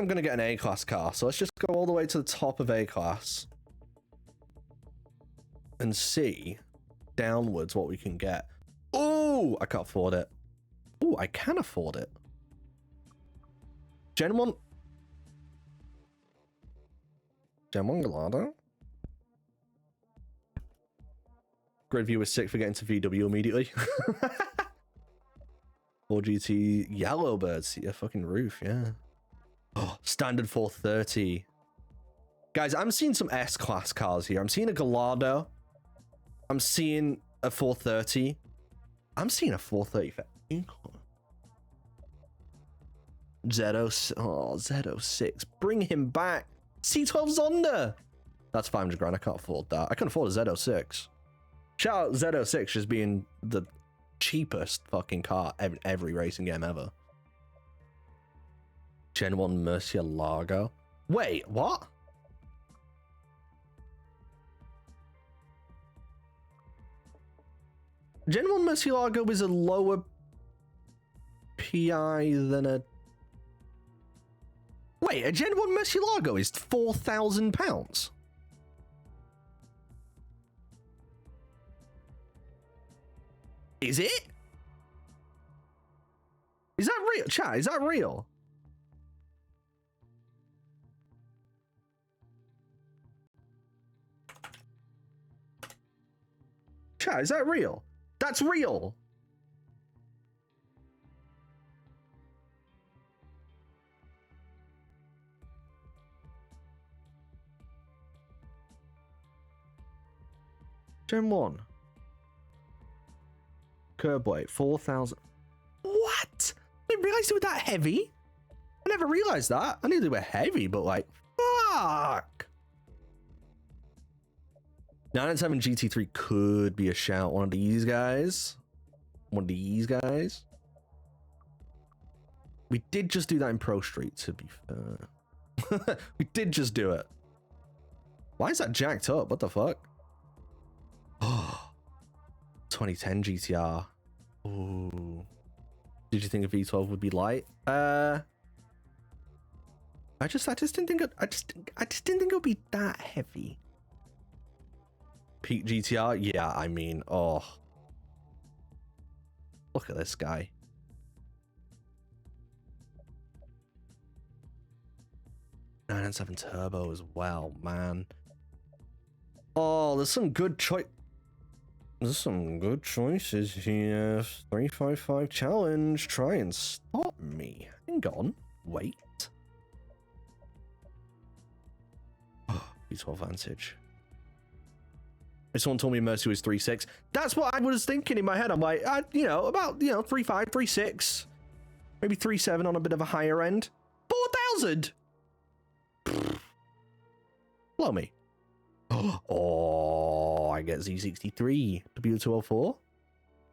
I'm gonna get an A-class car. So let's just go all the way to the top of A-class and see downwards what we can get. Oh, I can't afford it. Oh, I can afford it. Gen 1 Gallardo. Grid view was sick for getting to VW immediately. 4GT Yellowbird, see a fucking roof, yeah. Oh, standard 430. Guys, I'm seeing some S-class cars here. I'm seeing a Gallardo. I'm seeing a 430. I'm seeing a 430 for Incon. Z06. Bring him back. C12 Zonda. That's 500 grand. I can't afford that. I can afford a Z06. Shout out Z06 just being the cheapest fucking car in every racing game ever. Gen 1 Murcielago. Wait, what? Gen 1 Murcielago is a lower PI than a... Wait, a Gen 1 Murcielago is £4,000? Is it? Is that real? Chat, is that real? Chat, is that real? That's real. Gen 1. Curb weight, 4,000. What? I didn't realize they were that heavy. I never realized that. I knew they were heavy, but like, fuck. 997 GT3 could be a shout. One of these guys. One of these guys. We did just do that in Pro Street, to be fair. We did just do it. Why is that jacked up? What the fuck? Oh. 2010 GTR. Ooh. Did you think a V12 would be light? I just didn't think I just didn't think it would be that heavy. Peak GTR, yeah, I mean, oh. Look at this guy. Nine and 7 turbo as well, man. Oh, there's some good choice. There's some good choices here. 355 challenge. Try and stop me. Hang on. Wait. V12 Vantage. If someone told me Mercy was 3.6, that's what I was thinking in my head. I'm like, about 3.5, 3.6, maybe 3.7 on a bit of a higher end. 4,000. Blow me. Oh, I get Z63 W204.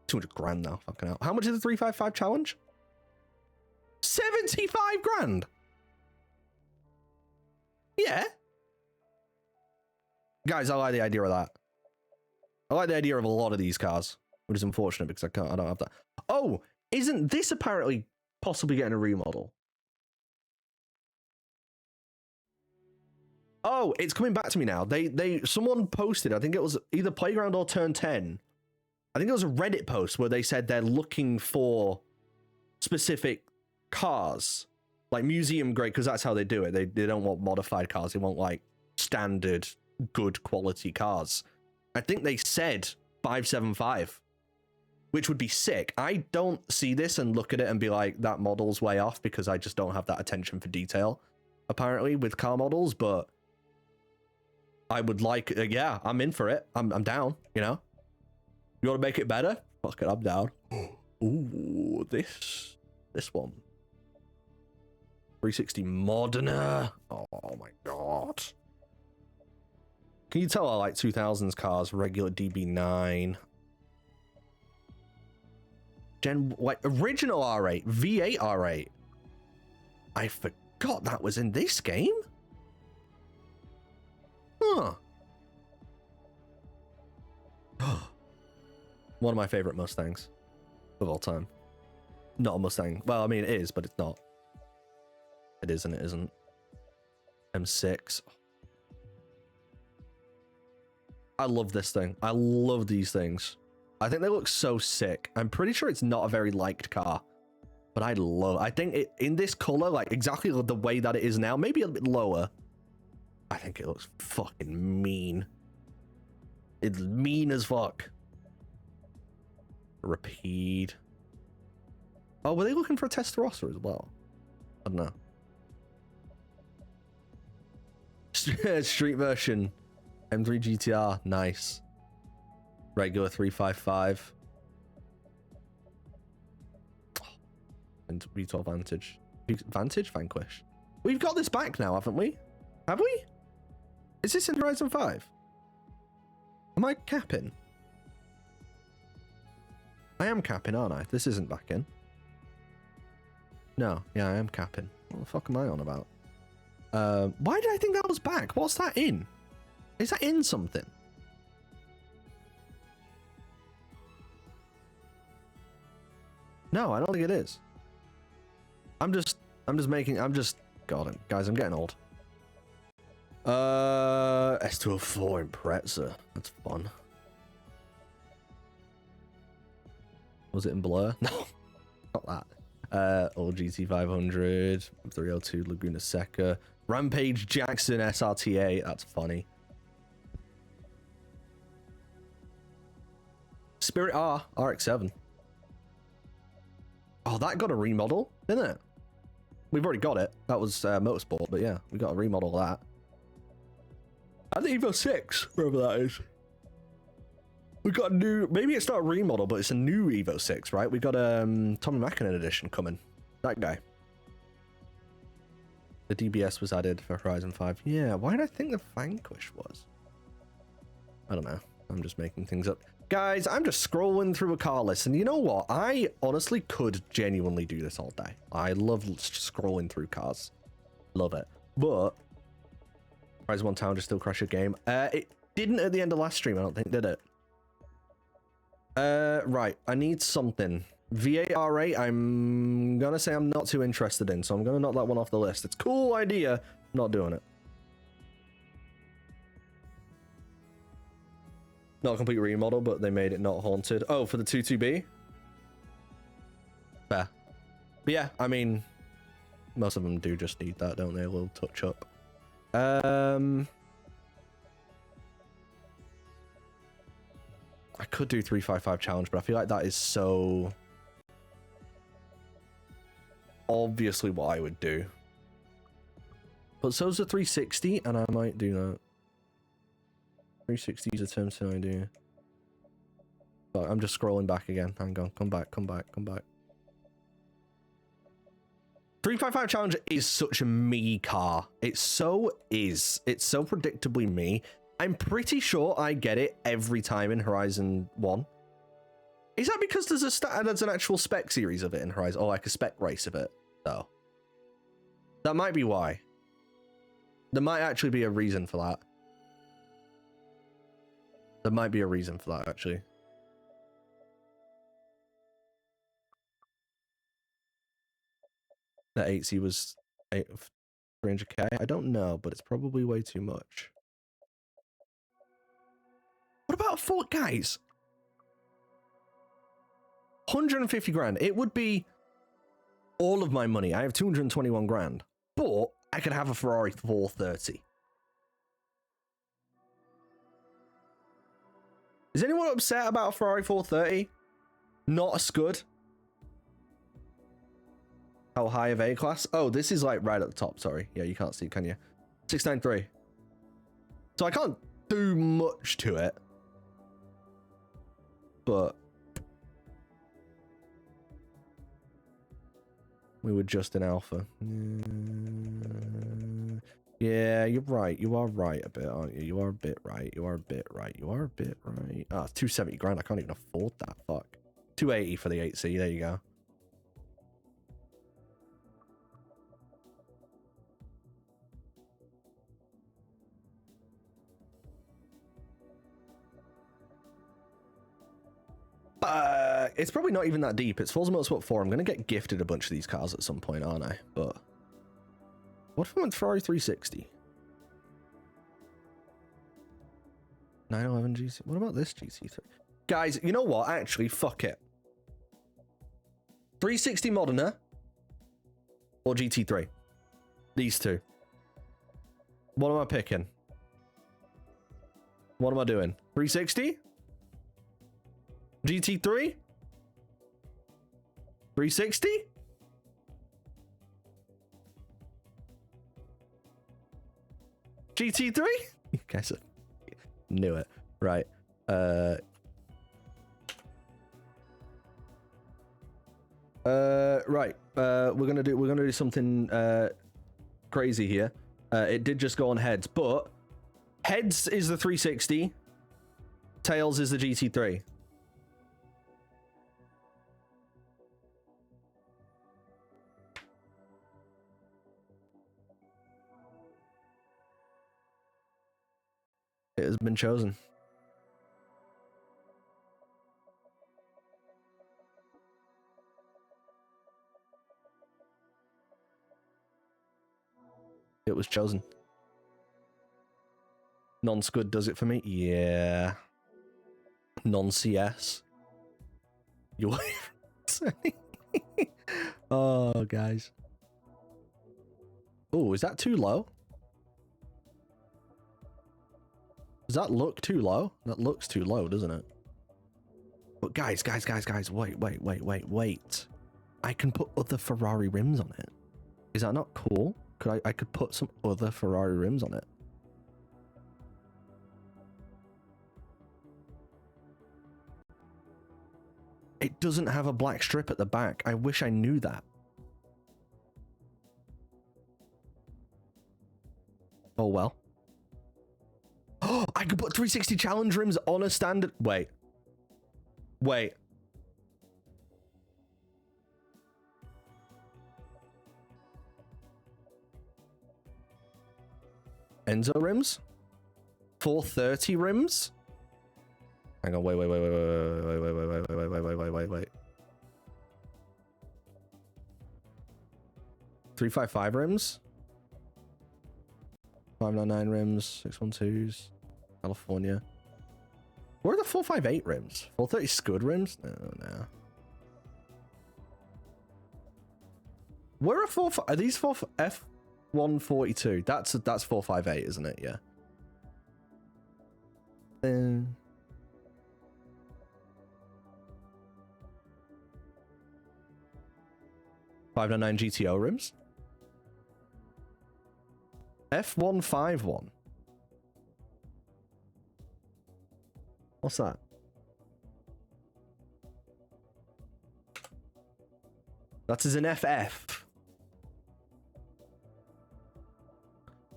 200 grand now. Fucking hell. How much is the 355 challenge? 75 grand. Yeah. Guys, I like the idea of that. I like the idea of a lot of these cars, which is unfortunate because I don't have that. Oh, isn't this apparently possibly getting a remodel? Oh, it's coming back to me now. Someone posted, I think it was either Playground or Turn 10. I think it was a Reddit post where they said they're looking for specific cars, like museum grade, because that's how they do it. They don't want modified cars. They want like standard, good quality cars. I think they said 575, which would be sick. I don't see this and look at it and be like, that model's way off, because I just don't have that attention for detail, apparently, with car models, but I would like, yeah, I'm in for it. I'm down, you know? You want to make it better? Fuck it, I'm down. Ooh, this one. 360 Moderna. Oh my god. Can you tell I like 2000s cars? Regular DB9. Original R8, V8 R8. I forgot that was in this game. Huh. One of my favorite Mustangs of all time. Not a Mustang. Well, I mean, it is, but it's not. It is and it isn't. M6. I love this thing. I love these things. I think they look so sick. I'm pretty sure it's not a very liked car, but I think it in this color, like exactly the way that it is now, maybe a bit lower. I think it looks fucking mean. It's mean as fuck. Repeat. Oh, were they looking for a Testarossa as well? I don't know. Street version. M3 GTR, nice. Regular 355. And V12 Vantage. Vantage? Vanquish. We've got this back now, haven't we? Have we? Is this in Horizon 5? Am I capping? I am capping, aren't I? This isn't back in. No, yeah, I am capping. What the fuck am I on about? Why did I think that was back? What's that in? Is that in something? No, I don't think it is. God, guys, I'm getting old. S204 Impreza. That's fun. Was it in Blur? No, not that. Old GT500, 302 Laguna Seca, Rampage Jackson SRT8. That's funny. Spirit R, RX-7. Oh, that got a remodel, didn't it? We've already got it. That was Motorsport, but yeah, we got a remodel of that. And the Evo 6, wherever that is. We got a new, maybe it's not a remodel, but it's a new Evo 6, right? We got a Tommy Mackinnon edition coming. That guy. The DBS was added for Horizon 5. Yeah, why did I think the Vanquish was? I don't know. I'm just making things up. Guys, I'm just scrolling through a car list, and you know what? I honestly could genuinely do this all day. I love scrolling through cars. Love it. But Horizon 1 Town just still crash a game. It didn't at the end of last stream, I don't think, did it? Right, I need something. V8 R8, I'm gonna say I'm not too interested in, so I'm gonna knock that one off the list. It's a cool idea, not doing it. Not a complete remodel, but they made it not haunted. Oh, for the 22B? Fair. But yeah, I mean, most of them do just need that, don't they? A little touch up. I could do 355 challenge, but I feel like that is so obviously what I would do. But so's a 360, and I might do that. 360 is a term to idea. But I'm just scrolling back again. Hang on, come back. 355 challenge is such a me car. It so is. It's so predictably me. I'm pretty sure I get it every time in Horizon 1. Is that because there's an actual spec series of it in Horizon? Or like a spec race of it, though? That might be why. There might actually be a reason for that. There might be a reason for that, actually. That 8C was 300k? I don't know, but it's probably way too much. What about a Ford, guys? 150 grand. It would be all of my money. I have 221 grand, but I could have a Ferrari 430. Is anyone upset about a Ferrari 430? Not a Scud? How high of A class? Oh, this is like right at the top. Sorry. Yeah, you can't see, can you? 693. So I can't do much to it. But we were just in alpha. Yeah, you're right. You are right a bit, aren't you? You are a bit right. You are a bit right. You are a bit right. Ah, it's 270 grand. I can't even afford that. Fuck. 280 for the 8C. There you go. It's probably not even that deep. It's Forza Motorsport 4. I'm going to get gifted a bunch of these cars at some point, aren't I? But what if I went Ferrari 360? 911 GC. What about this GC3? Guys, you know what? Actually, fuck it. 360 Modena or GT3? These two. What am I picking? What am I doing? 360? GT3? 360? GT3? You guys knew it. Right. Right. We're gonna do something crazy here. It did just go on heads, but heads is the 360, tails is the GT3. It has been chosen. It was chosen. Non-Scud does it for me? Yeah. Non-CS. You Oh, guys. Oh, is that too low? Does that look too low? That looks too low, doesn't it? But guys, wait. I can put other Ferrari rims on it. Is that not cool? I could put some other Ferrari rims on it. It doesn't have a black strip at the back. I wish I knew that. Oh well. Oh, I could put 360 challenge rims on a standard. Wait. Enzo rims? 430 rims? Hang on, wait. 355 rims? 599 rims, 612s, California. Where are the 458 rims? 430 Scud rims? No. We're a 4. Are these for F142? That's 458, isn't it? Yeah. 599 GTO rims. F151. What's that? That is an FF.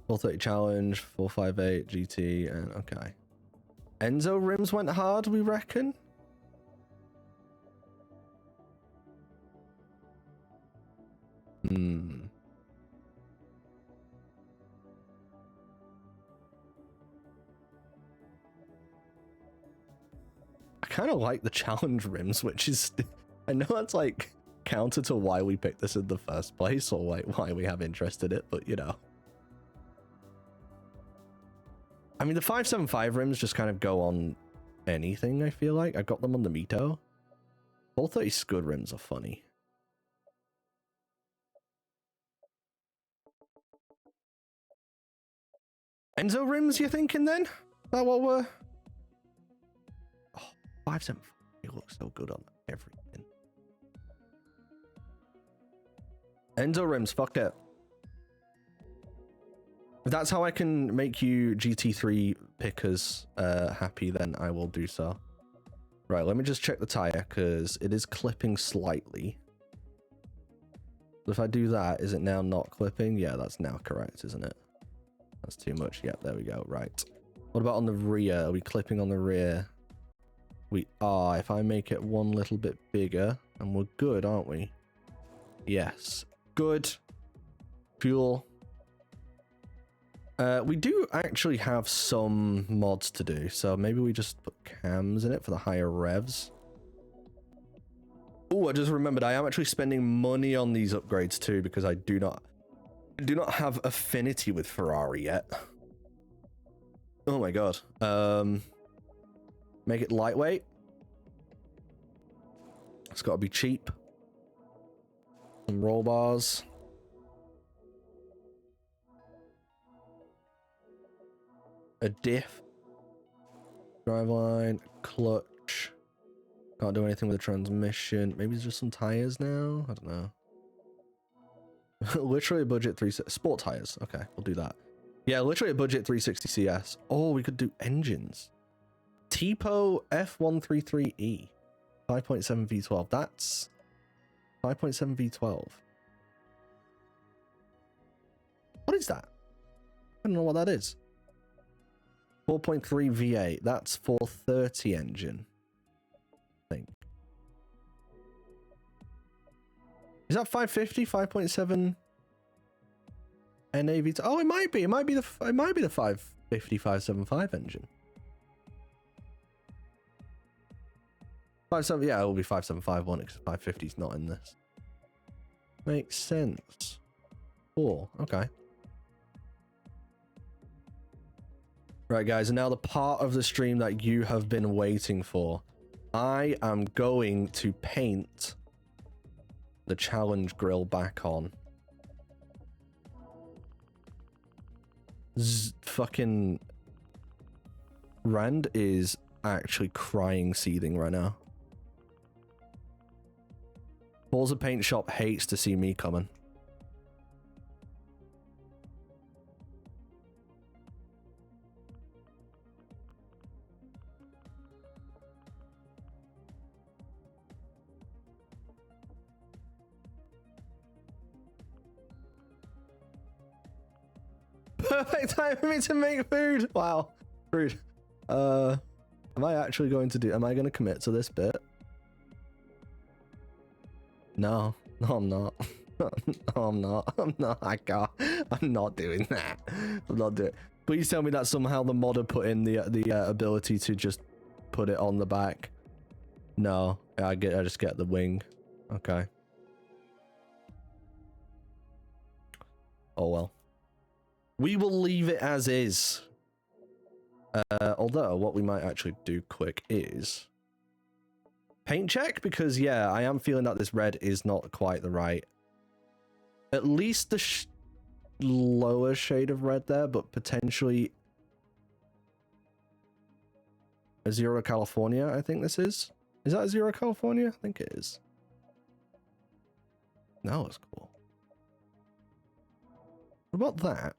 430 Challenge, 458 GT, and okay. Enzo rims went hard, we reckon? I kind of like the challenge rims, which is... I know that's like counter to why we picked this in the first place, or like why we have interest in it, but you know. I mean, the 575 rims just kind of go on anything, I feel like. I got them on the Mito. 430 Scud rims are funny. Enzo rims, you thinking then? Is that what we're... Oh, 575. It looks so good on everything. Enzo rims, fuck it. If that's how I can make you GT3 pickers happy, then I will do so. Right, let me just check the tire, because it is clipping slightly. If I do that, is it now not clipping? Yeah, that's now correct, isn't it? That's too much. Yep, there we go. Right. What about on the rear? Are we clipping on the rear? We are. If I make it one little bit bigger, and we're good, aren't we? Yes. Good. Fuel. We do actually have some mods to do, so maybe we just put cams in it for the higher revs. Oh, I just remembered I am actually spending money on these upgrades too, because I do not have affinity with Ferrari yet. Oh my god. Make it lightweight. It's got to be cheap. Some roll bars. A diff. Driveline. Clutch. Can't do anything with the transmission. Maybe it's just some tires now? I don't know. Literally a budget 360 sport tires. Okay, we'll do that. Yeah, literally a budget 360 CS. Oh, we could do engines. Tipo F133E 5.7 V12. That's 5.7 V12. What is that? I don't know what that is. 4.3 V8. That's 430 engine. I think. Is that 550? 5.7 NAV? Oh, it might be. It might be the 550 575 engine. 57. Yeah, it will be 575 one because 550 is not in this. Makes sense. Cool. Okay. Right, guys, and now the part of the stream that you have been waiting for. I am going to paint the challenge grill back on. Fucking Rand is actually crying, seething right now. Forza Paint Shop hates to see me coming. Perfect time for me to make food. Wow, rude. Am I actually going to do? Am I going to commit to this bit? No, I'm not. No, I'm not. I can't. I'm not doing that. I'm not doing it. Please tell me that somehow the modder put in the ability to just put it on the back. No, I just get the wing. Okay. Oh well. We will leave it as is. Although, what we might actually do quick is paint check, because yeah, I am feeling that this red is not quite the right at least the lower shade of red there, but potentially a Zero California, I think this is. Is that a Zero California? I think it is. That was cool. What about that?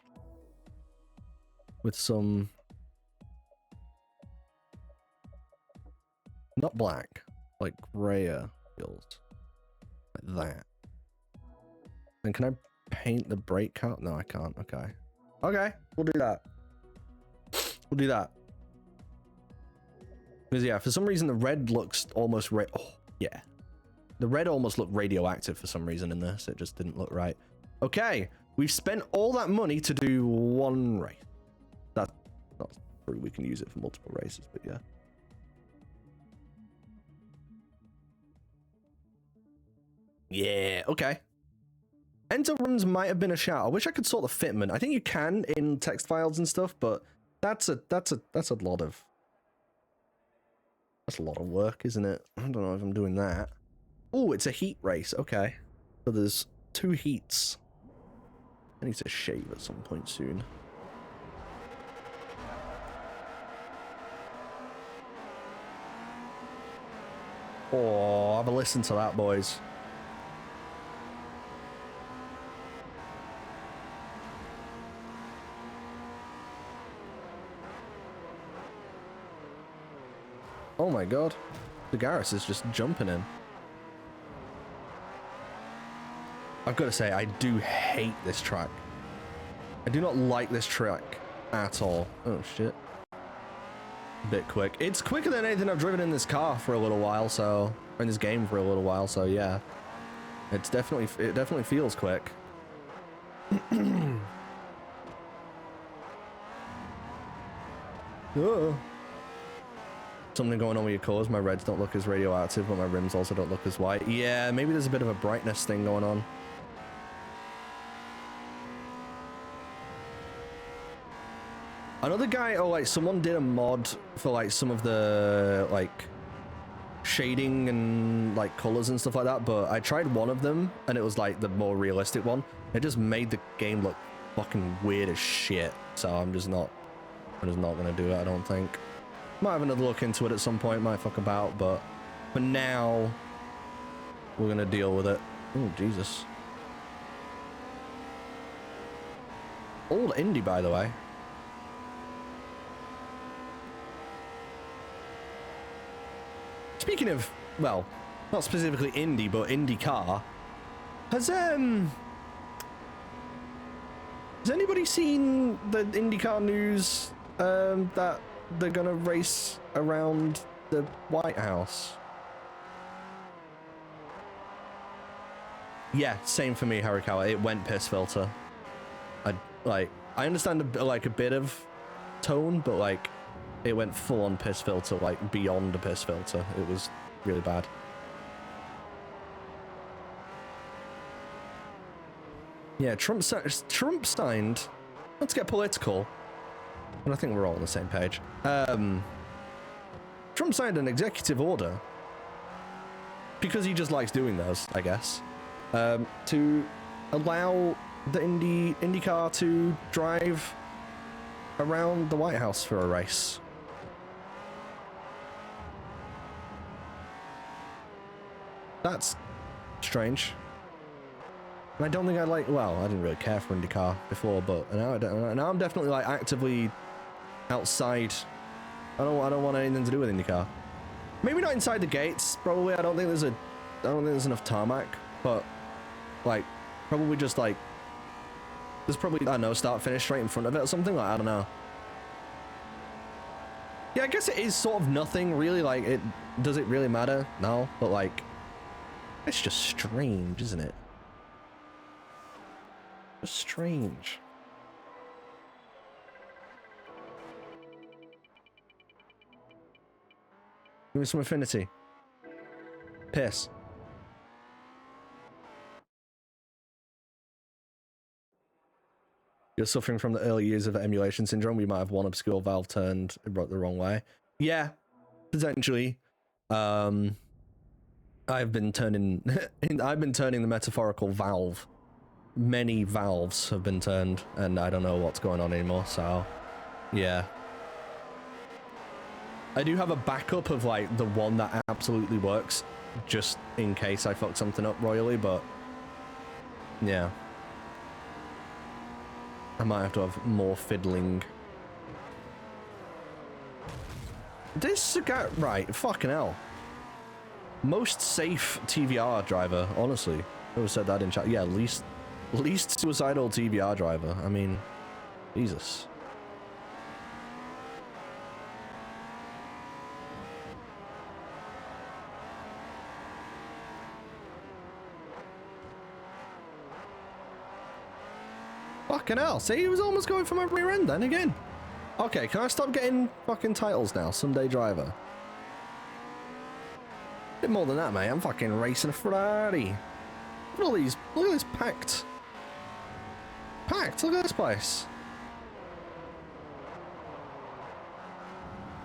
With some... not black, like grayer wheels. Like that. And can I paint the brake cut? No, I can't. Okay. Okay, we'll do that. We'll do that. Because yeah, for some reason the red looks almost oh, yeah. The red almost looked radioactive for some reason in this. It just didn't look right. Okay, we've spent all that money to do one race. That's not true. We can use it for multiple races, but yeah. Yeah, okay. Enter runs might have been a shout. I wish I could sort the fitment. I think you can in text files and stuff, but that's a lot of work, isn't it? I don't know if I'm doing that. Oh, it's a heat race. Okay. So there's 2 heats. I need to shave at some point soon. Oh, have a listen to that, boys. Oh my god. The Garrus is just jumping in. I've got to say, I do hate this track. I do not like this track at all. Oh shit. Bit quick. It's quicker than anything I've driven in this car for a little while, so... in this game for a little while, so yeah. It definitely feels quick. Oh. Something going on with your cores. My reds don't look as radioactive, but my rims also don't look as white. Yeah, maybe there's a bit of a brightness thing going on. Another guy, oh, like, someone did a mod for, like, some of the, like, shading and, like, colors and stuff like that, but I tried one of them, and it was, like, the more realistic one. It just made the game look fucking weird as shit, so I'm just not gonna do it, I don't think. Might have another look into it at some point, might fuck about, but for now, we're gonna deal with it. Oh, Jesus. Old Indy, by the way. Speaking of, well, not specifically Indy, but IndyCar, has anybody seen the IndyCar news that they're gonna race around the White House? Yeah, same for me, Harikawa. It went piss filter. I understand a bit of tone, but like it went full on piss filter, like beyond a piss filter. It was really bad. Yeah, Trump signed. Let's get political. And I think we're all on the same page. Trump signed an executive order because he just likes doing those, I guess, to allow the IndyCar to drive around the White House for a race. That's strange. And I don't think I like, well, I didn't really care for IndyCar before, but now I don't, now I'm definitely like actively outside. I don't want anything to do with IndyCar. Maybe not inside the gates, probably. I don't think there's enough tarmac, but like probably just like there's probably, I don't know, start finish straight in front of it or something, like I don't know. Yeah, I guess it is sort of nothing really, like does it really matter? No, but like it's just strange, isn't it? Just strange. Give me some affinity. Piss. You're suffering from the early years of emulation syndrome. We might have one obscure valve turned the wrong way. Yeah, potentially. I've been turning the metaphorical valve many valves have been turned, and I don't know what's going on anymore, so yeah. I do have a backup of like the one that absolutely works, just in case I fuck something up royally, but yeah. I might have to have more fiddling. This guy, right, fucking hell. Most safe TVR driver, honestly. Whoever said that in chat? Yeah, least suicidal TVR driver. I mean, Jesus. Fucking hell. See, he was almost going for my rear end then again. Okay, can I stop getting fucking titles now? Sunday driver. Bit more than that, mate. I'm fucking racing a Ferrari. Look at all these. Look at this packed. Packed. Look at this place.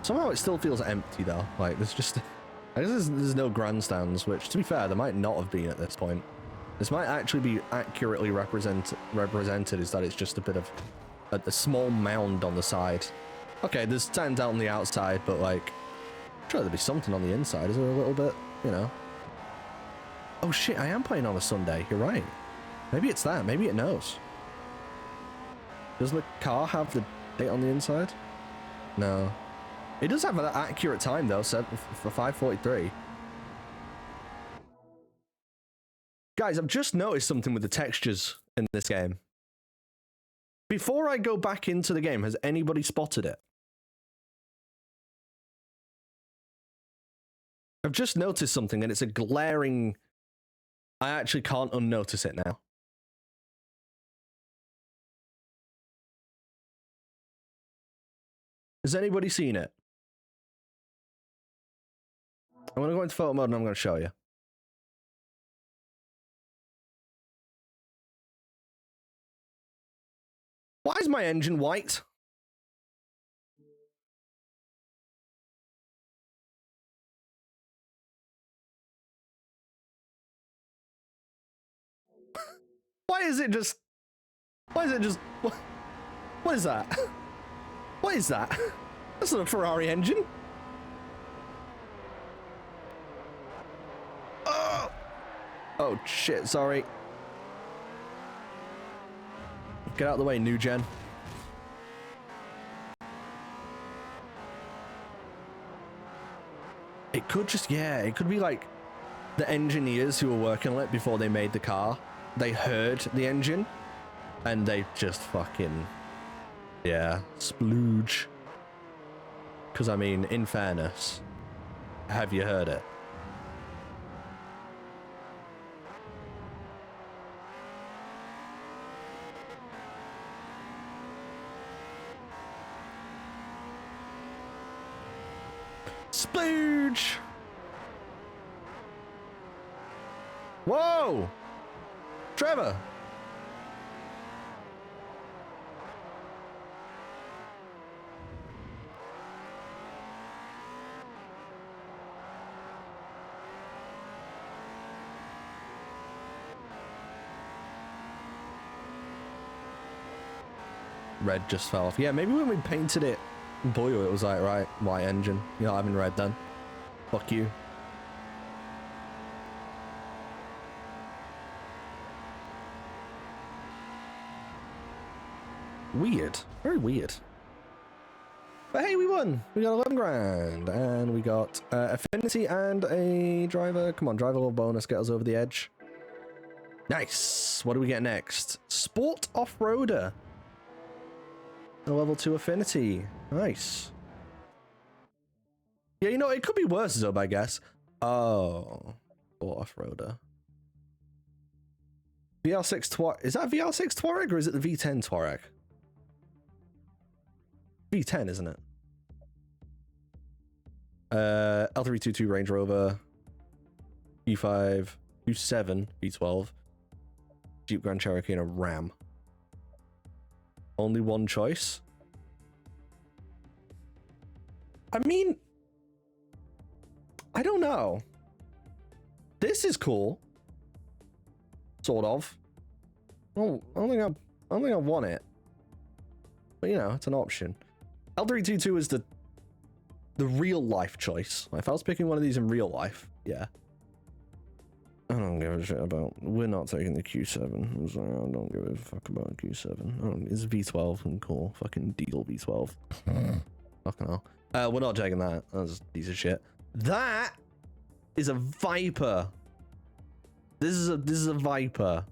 Somehow it still feels empty though. Like there's just, I guess there's no grandstands. Which, to be fair, there might not have been at this point. This might actually be accurately represented. Is that it's just a bit of a small mound on the side. Okay, there's stands out on the outside, but like, I'm sure there'd be something on the inside. Is there a little bit, you know? Oh shit, I am playing on a Sunday. You're right. Maybe it's that. Maybe it knows. Does the car have the date on the inside? No. It does have an accurate time though, set for 5:43. Guys, I've just noticed something with the textures in this game. Before I go back into the game, has anybody spotted it? I've just noticed something and it's a glaring... I actually can't unnotice it now. Has anybody seen it? I'm going to go into photo mode and I'm going to show you. Why is my engine white? Why is it just... What is that? What is that? That's not a Ferrari engine. Oh, oh shit, sorry. Get out of the way, new gen. It could just, yeah, it could be like the engineers who were working on it before they made the car. They heard the engine and they just fucking, yeah, splooge. Because, I mean, in fairness, have you heard it? Splooge! Whoa! Trevor! Red just fell off. Yeah, maybe when we painted it blue, it was like, right, white engine. You're not having red then. Fuck you. Weird. Very weird. But hey, we won! We got 11 grand. And we got affinity and a driver. Come on, driver level bonus. Get us over the edge. Nice! What do we get next? Sport off-roader. A level 2 affinity. Nice. Yeah, you know, it could be worse, Zub, I guess. Oh. Sport off-roader. VR6 Touareg. Is that VR6 Touareg or is it the V10 Touareg? V10, isn't it? L322 Range Rover. E5. U7. V12. Jeep Grand Cherokee and a Ram. Only one choice? I mean, I don't know. This is cool. Sort of. Oh, I don't think I want it. But you know, it's an option. L322 is the real life choice. If I was picking one of these in real life, yeah. I don't give a shit about. We're not taking the Q7. I'm sorry, I don't give a fuck about Q7. It's V12 and cool. Fucking diesel V12. Fucking hell. We're not taking that. That's a piece of shit. That is a Viper. This is a Viper.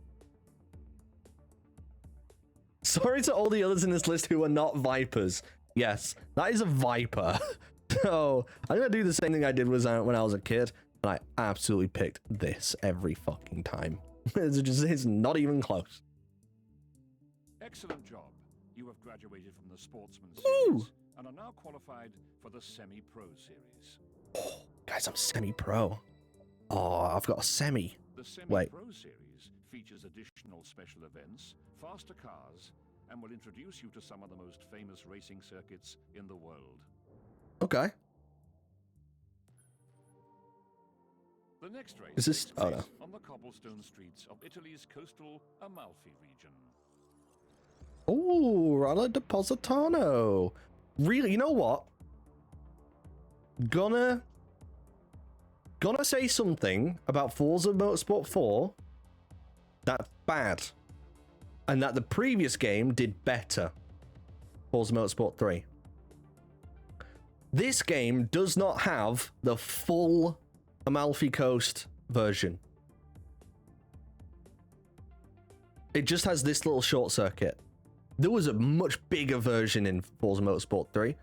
Sorry to all the others in this list who are not Vipers. Yes, that is a Viper. So I'm gonna do the same thing I did when I was a kid, and I absolutely picked this every fucking time. It's not even close. Excellent job. You have graduated from the Sportsman Series and are now qualified for the Semi-Pro Series. Oh, guys, I'm semi-pro. Oh, I've got a semi. The Semi-Pro Series features additional special events, faster cars, and will introduce you to some of the most famous racing circuits in the world. Okay. The next race Is this takes place no. on the cobblestone streets of Italy's coastal Amalfi region. Oh, Ralla Depositano. Really, you know what? Gonna say something about Forza Motorsport 4 that's bad. And that the previous game did better. Forza Motorsport 3. This game does not have the full Amalfi Coast version. It just has this little short circuit. There was a much bigger version in Forza Motorsport 3,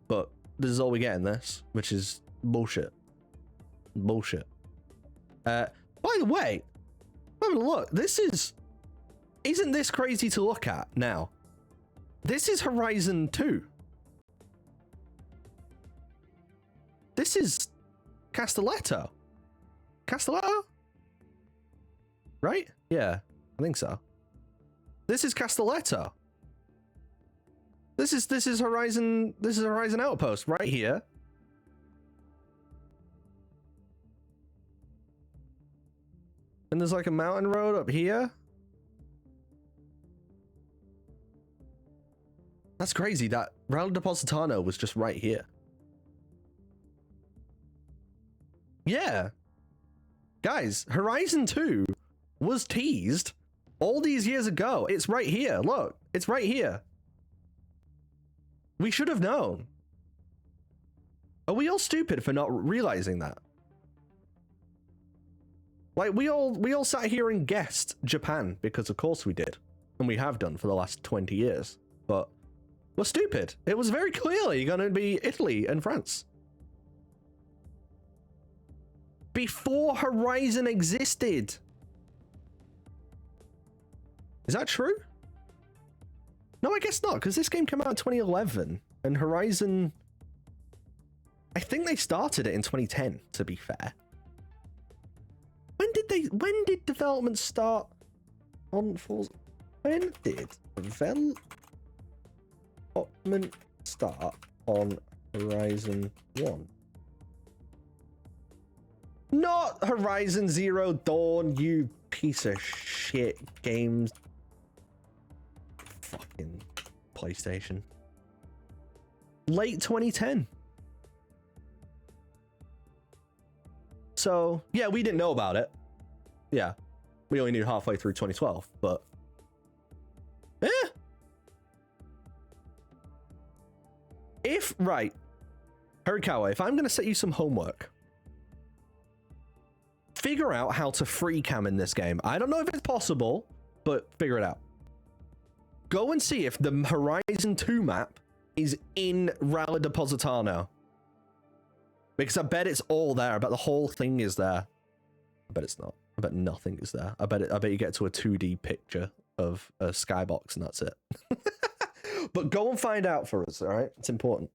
but this is all we get in this, which is bullshit. Bullshit. By the way, have a look. Isn't this crazy to look at now? This is Horizon 2. This is Castelletto. Castelletto? Right? Yeah, I think so. This is Castelletto. This is Horizon Outpost right here. And there's like a mountain road up here. That's crazy that Rally Depositano was just right here. Yeah. Guys, Horizon 2 was teased all these years ago. It's right here. Look, it's right here. We should have known. Are we all stupid for not realizing that? Like, we all sat here and guessed Japan, because of course we did. And we have done for the last 20 years. But we're stupid. It was very clearly going to be Italy and France. Before Horizon existed. Is that true? No, I guess not, because this game came out in 2011. And Horizon... I think they started it in 2010, to be fair. When did development start on Forza? When did development start on Horizon 1? Not Horizon Zero Dawn, you piece of shit games. Fucking PlayStation. Late 2010. So, yeah, we didn't know about it. Yeah. We only knew halfway through 2012, but... Right. Harikawa, if I'm going to set you some homework, figure out how to free cam in this game. I don't know if it's possible, but figure it out. Go and see if the Horizon 2 map is in Rally Depositano. Because I bet it's all there. I bet the whole thing is there. I bet it's not. I bet nothing is there. I bet you get to a 2D picture of a skybox and that's it. But go and find out for us, all right? It's important.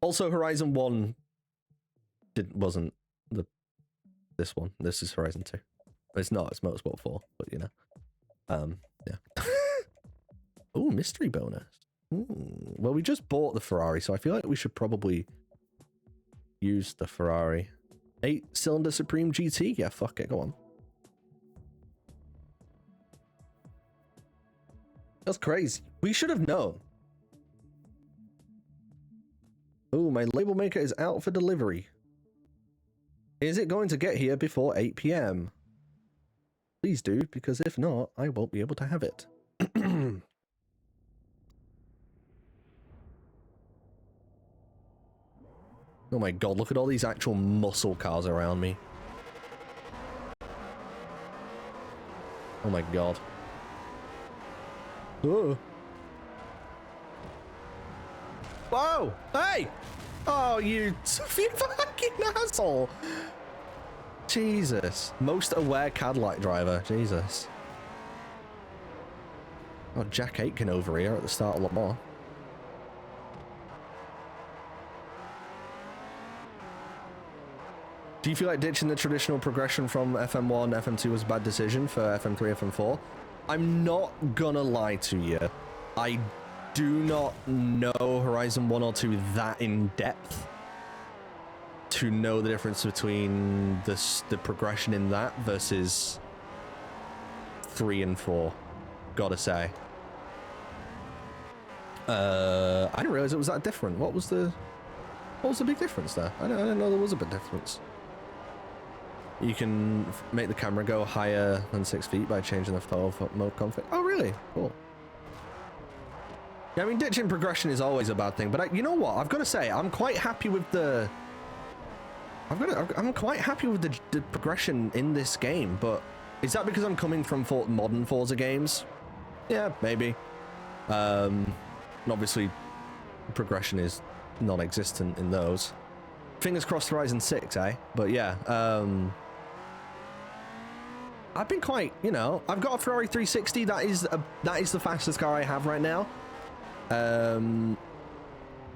Also, Horizon 1 wasn't this one. This is Horizon 2. It's not. It's Motorsport 4, but you know. Yeah. Oh, mystery bonus. Ooh. Well, we just bought the Ferrari, so I feel like we should probably use the Ferrari. 8-cylinder Supreme GT? Yeah, fuck it, go on. That's crazy. We should have known. Oh, my label maker is out for delivery. Is it going to get here before 8 p.m? Please do, because if not, I won't be able to have it. Oh my god, look at all these actual muscle cars around me. Oh my god. Oh. Whoa! Hey! Oh, you fucking asshole! Jesus. Most aware Cadillac driver. Jesus. Oh, Jack Aitken over here at the start of Le Mans. Do you feel like ditching the traditional progression from FM1, FM2 was a bad decision for FM3, FM4? I'm not gonna lie to you. I do not know Horizon 1 or 2 that in depth to know the difference between the progression in that versus 3 and 4. Gotta say. I didn't realize it was that different. What was the big difference there? I didn't know there was a big difference. You can make the camera go higher than 6 feet by changing the photo mode config. Oh, really? Cool. Yeah, I mean, ditching progression is always a bad thing, but you know what? I've got to say, I'm quite happy with the... I'm quite happy with the progression in this game, but is that because I'm coming from modern Forza games? Yeah, maybe. And obviously, progression is non-existent in those. Fingers crossed Horizon 6, eh? But yeah, I've been quite, you know, I've got a Ferrari 360. That is the fastest car I have right now. I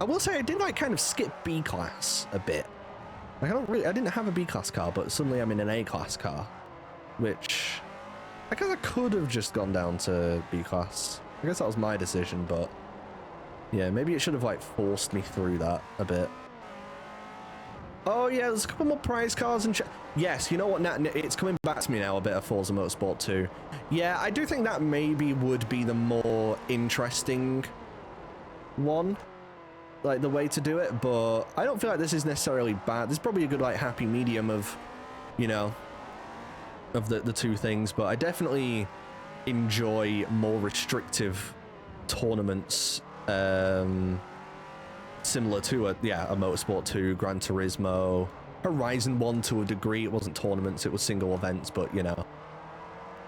will say I did like kind of skip B class a bit. Like I didn't have a B class car, but suddenly I'm in an A class car, which I guess I could have just gone down to B class. I guess that was my decision, but yeah, maybe it should have like forced me through that a bit. Oh yeah, there's a couple more prize cars and yes, you know what, Nat, it's coming back to me now a bit of Forza Motorsport 2. Yeah, I do think that maybe would be the more interesting one, like the way to do it, but I don't feel like this is necessarily bad. There's probably a good like happy medium of, you know, of the two things, but I definitely enjoy more restrictive tournaments, similar to a Motorsport 2, Gran Turismo, Horizon 1 to a degree. It wasn't tournaments, it was single events, but you know,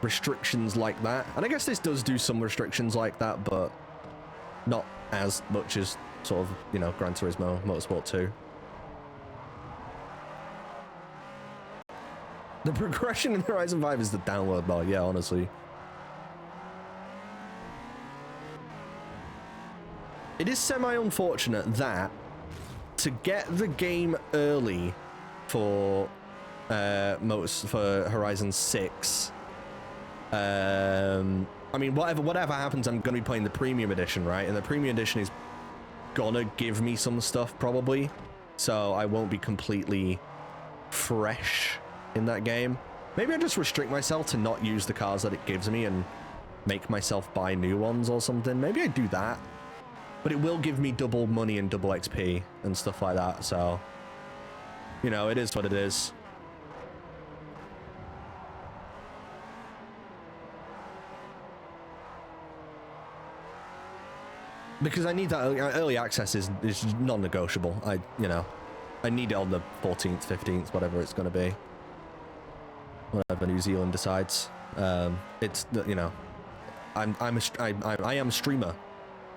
restrictions like that. And I guess this does do some restrictions like that, but not as much as sort of, you know, Gran Turismo, Motorsport 2. The progression in Horizon 5 is the download bar, yeah, honestly. It is semi-unfortunate that to get the game early for Horizon 6, I mean, whatever happens, I'm going to be playing the Premium Edition, right? And the Premium Edition is gonna give me some stuff, probably. So I won't be completely fresh in that game. Maybe I just restrict myself to not use the cars that it gives me and make myself buy new ones or something. Maybe I do that. But it will give me double money and double XP and stuff like that, so... You know, it is what it is. Because I need that early access is non-negotiable. You know, I need it on the 14th, 15th, whatever it's going to be. Whatever New Zealand decides. It's, you know, I am a streamer.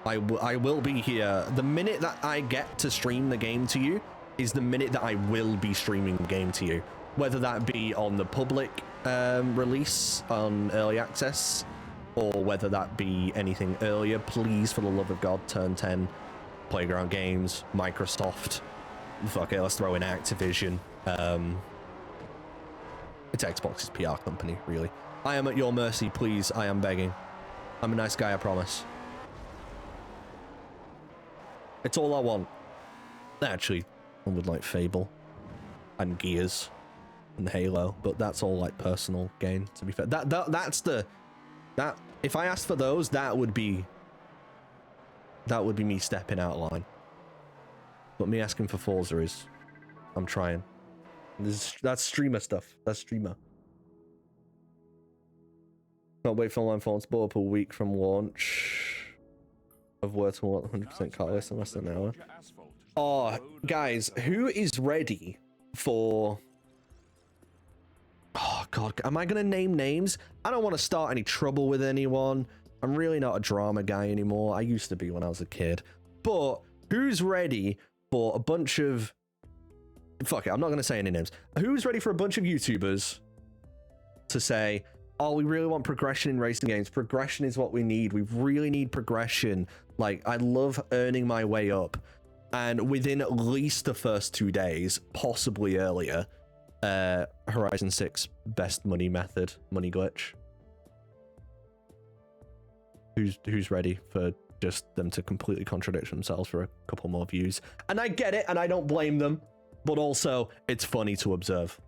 I will be here. The minute that I get to stream the game to you is the minute that I will be streaming the game to you. Whether that be on the public release on early access, or whether that be anything earlier. Please, for the love of God, turn 10, Playground Games, Microsoft. Fuck it, let's throw in Activision. It's Xbox's PR company, really. I am at your mercy, please. I am begging. I'm a nice guy, I promise. It's all I want. Actually, I would like Fable. and Gears and Halo, but that's all like personal gain, to be fair. That's if I asked for those, that would be me stepping out of line. But me asking for Forza is, I'm trying. That's streamer stuff. That's streamer. Can't wait for online phones bought up a week from launch. I've worked on 100% car list in less than an hour. Oh, guys, who is ready for... Oh, God, am I going to name names? I don't want to start any trouble with anyone. I'm really not a drama guy anymore. I used to be when I was a kid. But who's ready for a bunch of... Fuck it, I'm not going to say any names. Who's ready for a bunch of YouTubers to say, oh, we really want progression in racing games. Progression is what we need. We really need progression. Like, I love earning my way up. And within at least the first 2 days, possibly earlier, Horizon 6 best money method, money glitch. Who's ready for just them to completely contradict themselves for a couple more views? And I get it, and I don't blame them, but also it's funny to observe.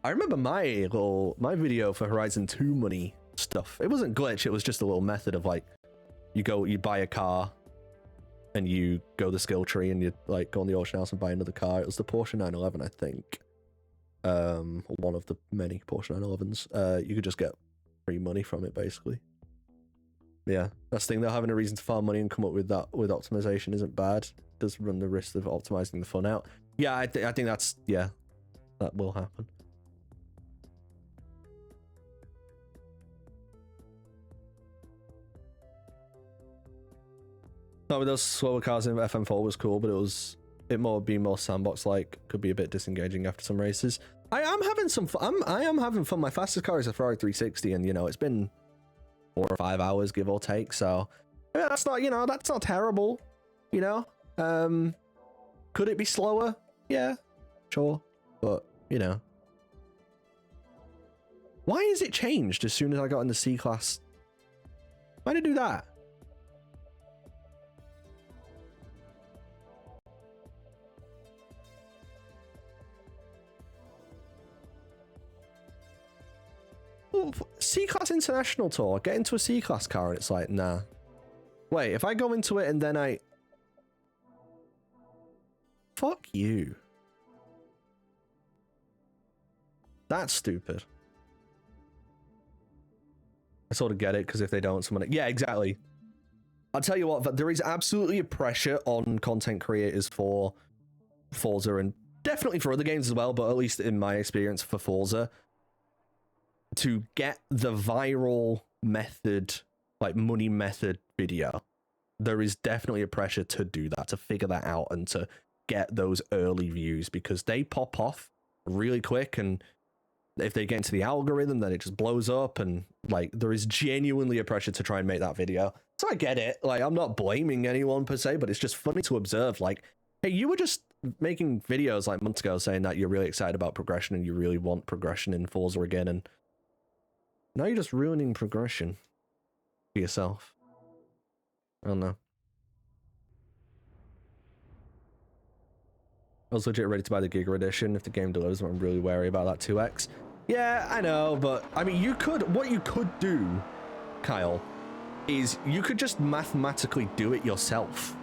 I remember my video for Horizon 2 money stuff. It wasn't glitch, it was just a little method of like, you buy a car and you go the skill tree and you like go on the auction house and buy another car. It was the Porsche 911, I think. One of the many Porsche 911s. You could just get free money from it, basically. Yeah, that's the thing. They're having a reason to farm money and come up with that with optimization isn't bad. It does run the risk of optimizing the fun out. Yeah, I think that's, yeah, that will happen. No, with those slower cars in FM4 was cool, but it more be more sandbox like, could be a bit disengaging after some races. I am having some fun. I am having fun. My fastest car is a Ferrari 360, and you know it's been 4 or 5 hours, give or take. So yeah, that's not, you know, that's not terrible. You know, could it be slower? Yeah, sure, but you know, why is it changed as soon as I got in the C class? Why did it do that? C-Class International Tour, get into a C-Class car and it's like, nah. Wait, if I go into it and then I... Fuck you. That's stupid. I sort of get it, because if they don't, someone... Yeah, exactly. I'll tell you what, there is absolutely a pressure on content creators for Forza, and definitely for other games as well, but at least in my experience for Forza, to get the viral method, like money method video. There is definitely a pressure to do that, to figure that out and to get those early views, because they pop off really quick, and if they get into the algorithm, then it just blows up, and like there is genuinely a pressure to try and make that video. So I get it. Like, I'm not blaming anyone per se, but it's just funny to observe, like, hey, you were just making videos like months ago saying that you're really excited about progression and you really want progression in Forza again, and now you're just ruining progression for yourself. I don't know. I was legit ready to buy the Giga Edition if the game delivers, but I'm really wary about that 2x. Yeah, I know, but I mean, what you could do, Kyle, is you could just mathematically do it yourself.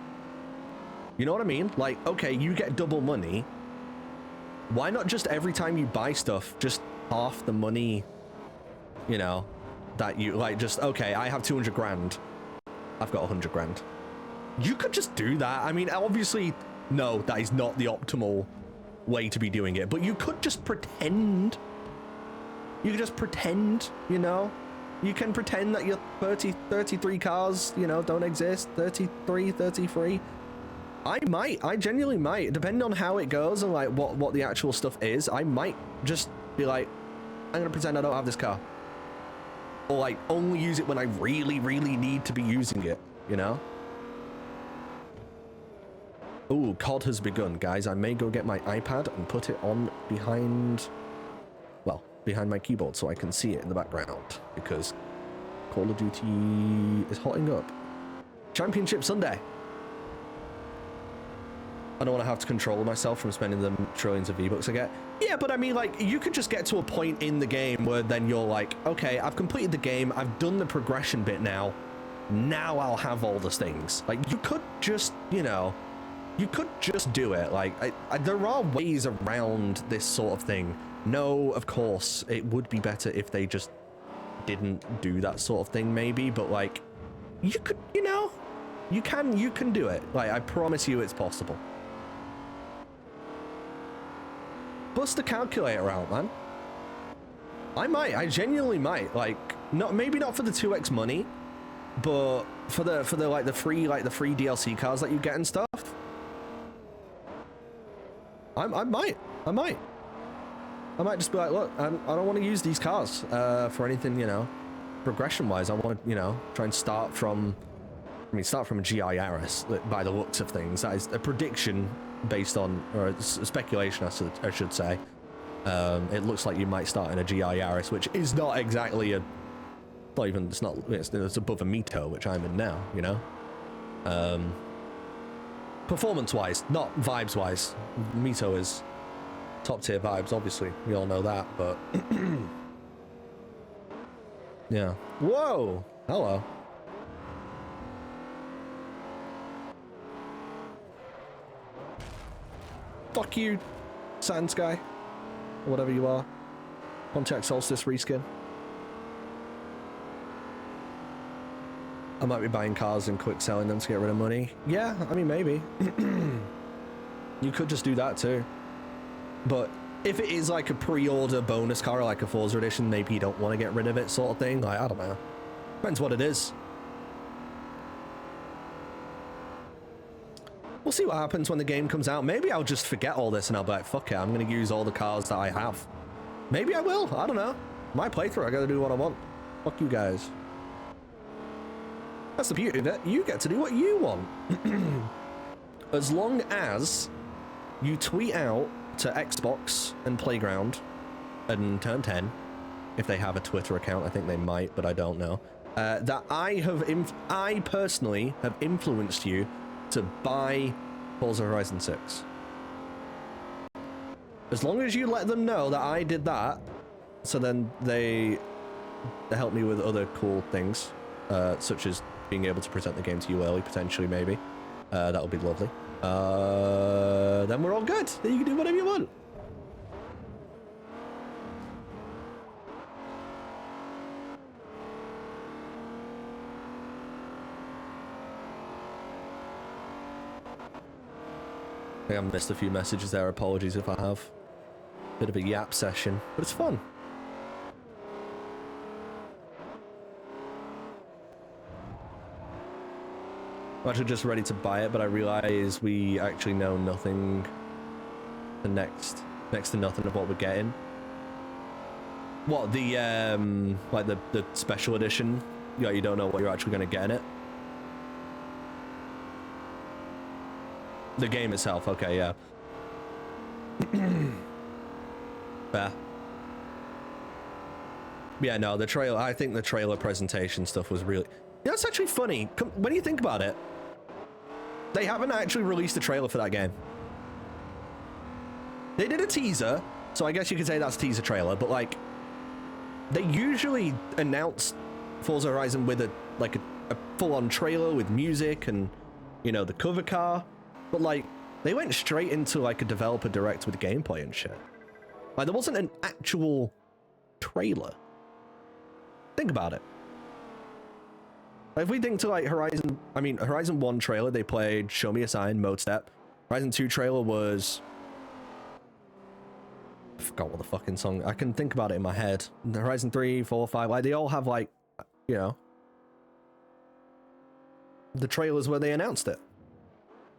You know what I mean? Like, okay, you get double money. Why not just every time you buy stuff, just half the money, you know, that you, like, just, okay, I have 200 grand. I've got 100 grand. You could just do that. I mean, obviously, no, that is not the optimal way to be doing it, but you could just pretend. You could just pretend, you know? You can pretend that your 33 cars, you know, don't exist. 33. I genuinely might, depending on how it goes and like what the actual stuff is, I might just be like, I'm gonna pretend I don't have this car. Or like only use it when I really, really need to be using it, you know? Ooh, COD has begun, guys. I may go get my iPad and put it on behind my keyboard so I can see it in the background, because Call of Duty is hotting up. Championship Sunday. I don't want to have to control myself from spending the trillions of V-Bucks I get. Yeah, but I mean, like, you could just get to a point in the game where then you're like, okay, I've completed the game, I've done the progression bit now I'll have all those things. Like, you could just, you know, you could just do it. Like, there are ways around this sort of thing. No, of course, it would be better if they just didn't do that sort of thing, maybe, but, like, you could, you know, you can do it. Like, I promise you it's possible. Bust the calculator out, man. I genuinely might. Like, maybe not for the 2x money, but for the free DLC cars that you get and stuff. I might just be like, look, I don't want to use these cars for anything, you know, progression wise. I want to, you know, try and start from a GI Yaris by the looks of things. That is a prediction based on, or a speculation, I should say. It looks like you might start in a GI Yaris, which is not exactly it's above a Mito, which I'm in now, you know? Performance-wise, not vibes-wise. Mito is top-tier vibes, obviously. We all know that, but... yeah. Whoa! Hello. Fuck you, Sand Sky. Or whatever you are. Pontiac Solstice reskin. I might be buying cars and quick selling them to get rid of money. Yeah, I mean, maybe. You could just do that too. But if it is like a pre-order bonus car, like a Forza edition, maybe you don't want to get rid of it sort of thing. Like, I don't know. Depends what it is. We'll see what happens when the game comes out. Maybe I'll just forget all this and I'll be like, fuck it, I'm going to use all the cars that I have. Maybe I will. I don't know. My playthrough, I got to do what I want. Fuck you guys. That's the beauty of it. You get to do what you want. As long as you tweet out to Xbox and Playground and Turn 10, if they have a Twitter account, I think they might, but I don't know, that I personally have influenced you to buy Forza Horizon 6. As long as you let them know that I did that, so then they help me with other cool things, such as being able to present the game to you early, potentially, maybe. That would be lovely. Then we're all good. Then you can do whatever you want. I think I've missed a few messages there. Apologies if I have. Bit of a yap session, but it's fun. I'm actually just ready to buy it, but I realize we actually know nothing. The next to nothing of what we're getting. What, the like the special edition? Yeah, you don't know what you're actually going to get in it. The game itself, okay, yeah. Fair. Yeah, no, the trailer, I think the trailer presentation stuff was really... Yeah, it's actually funny. When you think about it, they haven't actually released a trailer for that game. They did a teaser, so I guess you could say that's a teaser trailer, but like, they usually announce Forza Horizon with a full-on trailer with music and, you know, the cover car. But, like, they went straight into, like, a developer direct with gameplay and shit. Like, there wasn't an actual trailer. Think about it. Like, if we think to, like, Horizon 1 trailer, they played Show Me a Sign, Mode Step. Horizon 2 trailer was... I forgot what the fucking song... I can think about it in my head. Horizon 3, 4, 5, like, they all have, like, you know... the trailers where they announced it.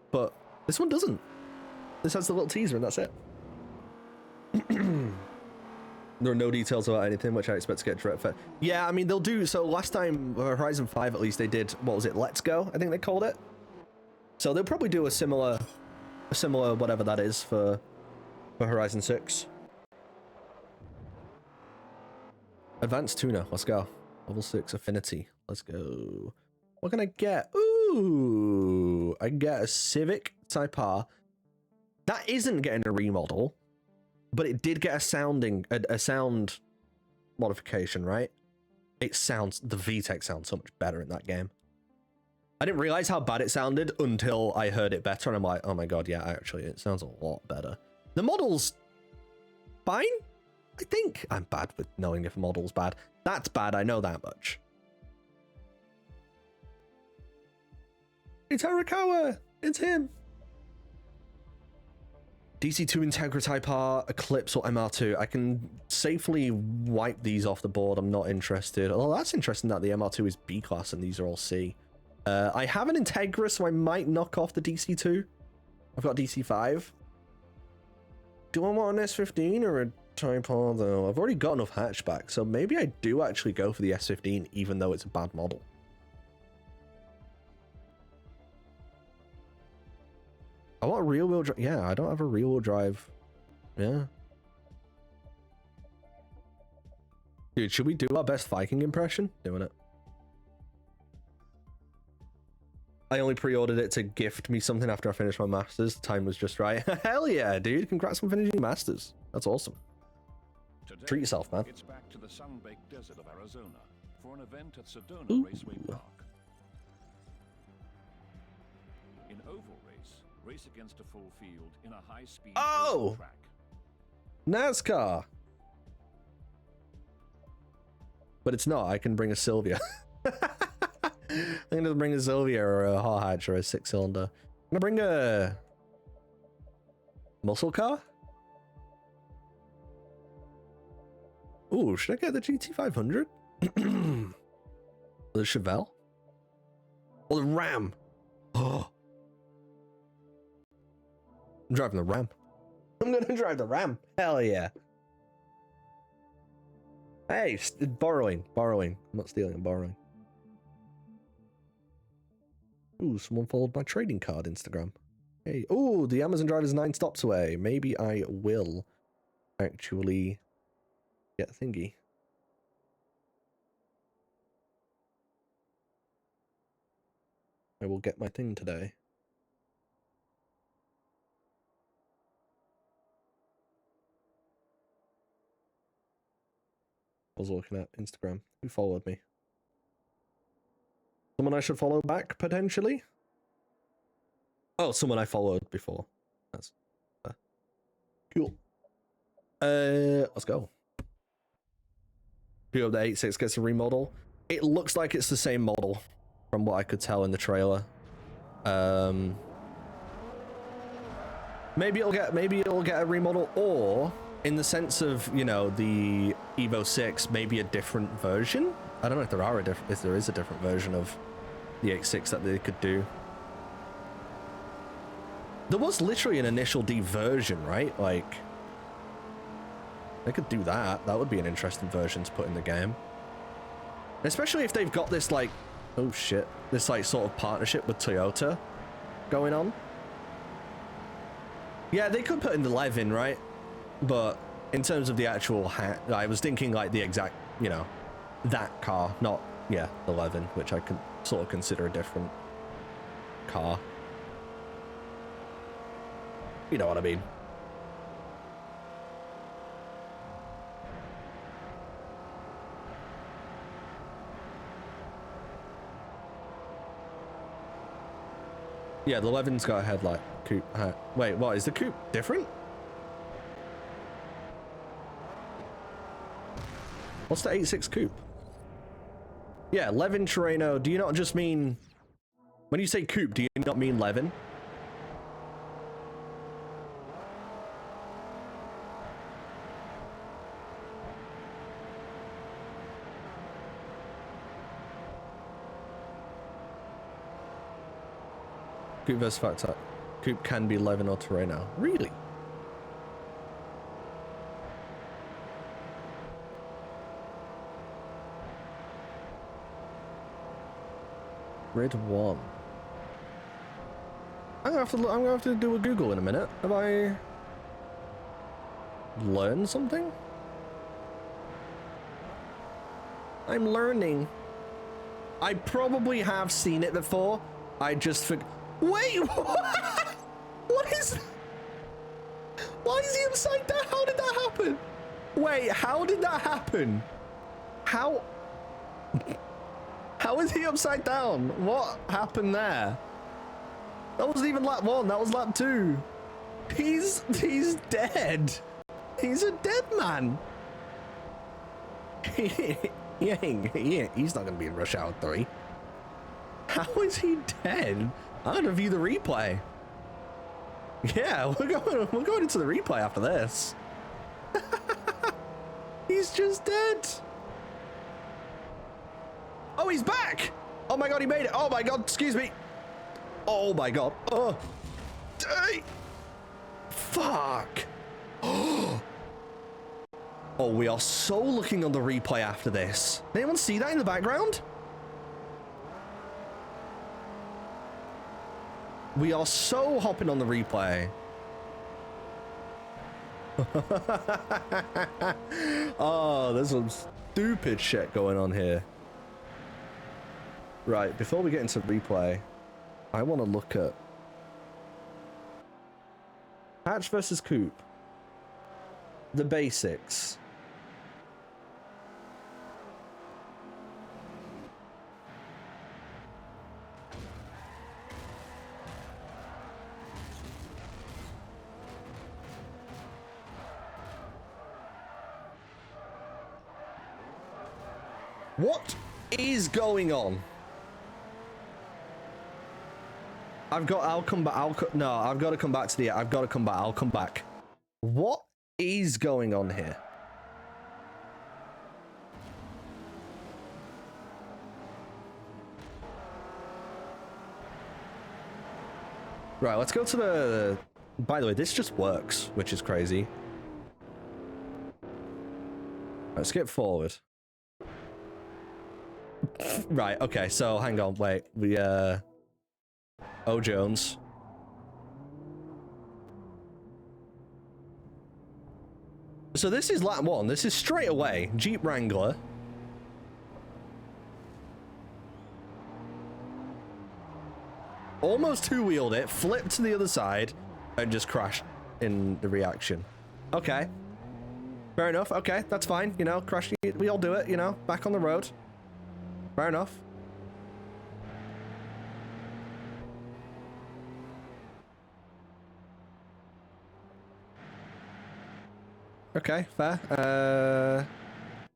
But this one doesn't. This has the little teaser and that's it. There are no details about anything, which I expect to get direct fed. Yeah, I mean, they'll do... So last time, Horizon 5 at least, they did... What was it? Let's Go, I think they called it. So they'll probably do a similar whatever that is for Horizon 6. Advanced Tuner, let's go. Level 6 Affinity, let's go. What can I get? Ooh, I get a Civic Type R, That isn't getting a remodel, but it did get a sound modification, right? The VTEC sounds so much better in that game. I didn't realize how bad it sounded until I heard it better, and I'm like, oh my god, yeah, actually, it sounds a lot better. The model's fine, I think. I'm bad with knowing if a model's bad. That's bad, I know that much. It's Arakawa! It's him! DC2 Integra Type R, Eclipse, or MR2. I can safely wipe these off the board. I'm not interested. Oh, that's interesting that the MR2 is B class and these are all C. I have an Integra, so I might knock off the DC2. I've got DC5. Do I want an S15 or a Type R, though? I've already got enough hatchback, so maybe I do actually go for the S15, even though it's a bad model. I want a rear-wheel drive. Yeah, I don't have a rear-wheel drive. Yeah. Dude, should we do our best Viking impression? Doing it. I only pre-ordered it to gift me something after I finished my Masters. The time was just right. Hell yeah, dude. Congrats on finishing your Masters. That's awesome. Today, treat yourself, man. It's back to the sun-baked desert of Arizona for an event at Sedona Ooh. Raceway Park. In oval race against a full field in a high-speed oval track. NASCAR. But it's not. I can bring a Sylvia. I'm gonna bring a Sylvia or a hot hatch or a 6-cylinder. I'm gonna bring a muscle car. Ooh, should I get the GT500? The Chevelle? Or the Ram? Oh. I'm driving the Ram. I'm gonna drive the Ram. Hell yeah. Hey, borrowing. I'm not stealing, I'm borrowing. Ooh, someone followed my trading card Instagram. Hey, ooh, the Amazon driver's 9 stops away. Maybe I will actually get thingy. I will get my thing today. I was looking at Instagram. Who followed me? Someone I should follow back, potentially? Oh, someone I followed before. That's cool. Let's go. P of the 86 gets a remodel. It looks like it's the same model from what I could tell in the trailer. Maybe it'll get a remodel, or in the sense of, you know, the Evo 6, maybe a different version. I don't know if there is a different version of the 86 that they could do. There was literally an initial D version, right? Like, they could do that. That would be an interesting version to put in the game. Especially if they've got this, like, oh shit, this, like, sort of partnership with Toyota going on. Yeah, they could put in the Levin, right? But in terms of the actual I was thinking, like, the exact, you know, that car, not, yeah, the Levin, which I could sort of consider a different car. You know what I mean? Yeah, the Levin's got a headlight. Coupe. Wait, what? Is the coupe different? What's the 86 coupe? Yeah, Levin Terreno. Do you not just mean... When you say coupe, do you not mean Levin? Coupe versus Factor. Coupe can be Levin or Terreno. Really? Grid 1. I'm gonna have to do a Google in a minute. Have I learned something? I'm learning. I probably have seen it before. I just Wait, what? What is... Why is he upside down? How did that happen? Wait, how did that happen? How is he upside down? What happened there? That wasn't even lap 1, that was lap 2. He's dead. He's a dead man. He's not gonna be in Rush Hour 3. How is he dead? I'm gonna view the replay. Yeah, we're going into the replay after this. He's just dead. Oh, he's back. Oh my god, he made it. Oh my god, excuse me. Oh my god. Oh. Fuck. Oh, we are so looking on the replay after this. Did anyone see that in the background? We are so hopping on the replay. Oh, there's some stupid shit going on here. Right, before we get into replay, I want to look at Hatch versus Coupe. The basics. What is going on? I've got to come back to the, I'll come back. What is going on here? Right, let's go to the, by the way, this just works, which is crazy. Let's skip forward. Right, okay, so hang on, wait, we, O Jones. So this is lap 1, this is straight away, Jeep Wrangler. Almost two-wheeled it, flipped to the other side, and just crashed in the reaction. Okay. Fair enough, okay, that's fine, you know, crashing, we all do it, you know, back on the road. Fair enough. Okay, fair.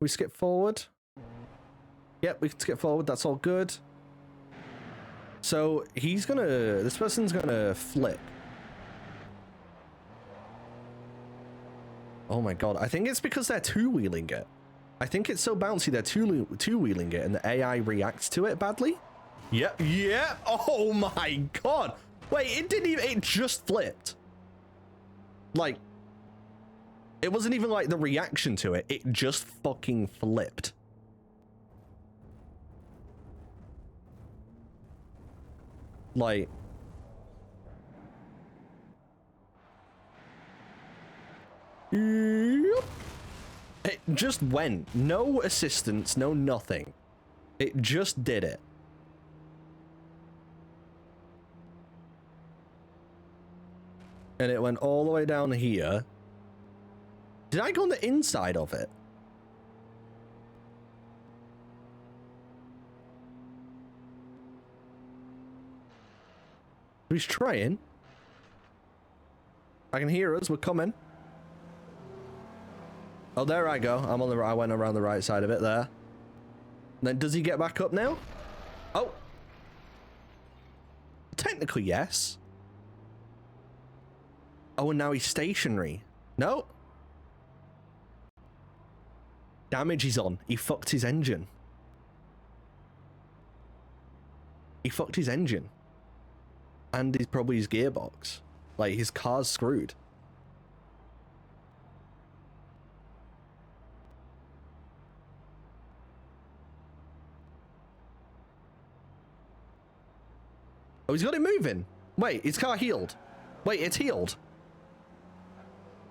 We skip forward. Yep, we can skip forward, that's all good. So, this person's gonna flip. Oh my god, I think it's because they're two-wheeling it. I think it's so bouncy they're two-wheeling it and the AI reacts to it badly. Yep, yep. Oh my god. Wait, it just flipped. Like, it wasn't even like the reaction to it. It just fucking flipped. Like, yep. It just went. No assistance, no nothing. It just did it. And it went all the way down here. Did I go on the inside of it? He's trying. I can hear us. We're coming. Oh, there I go. I'm on the. I went around the right side of it there. Then does he get back up now? Oh. Technically, yes. Oh, and now he's stationary. No. Damage is on. He fucked his engine. He fucked his engine. And he's probably his gearbox. Like, his car's screwed. Oh, he's got it moving. Wait, his car healed. Wait, it's healed.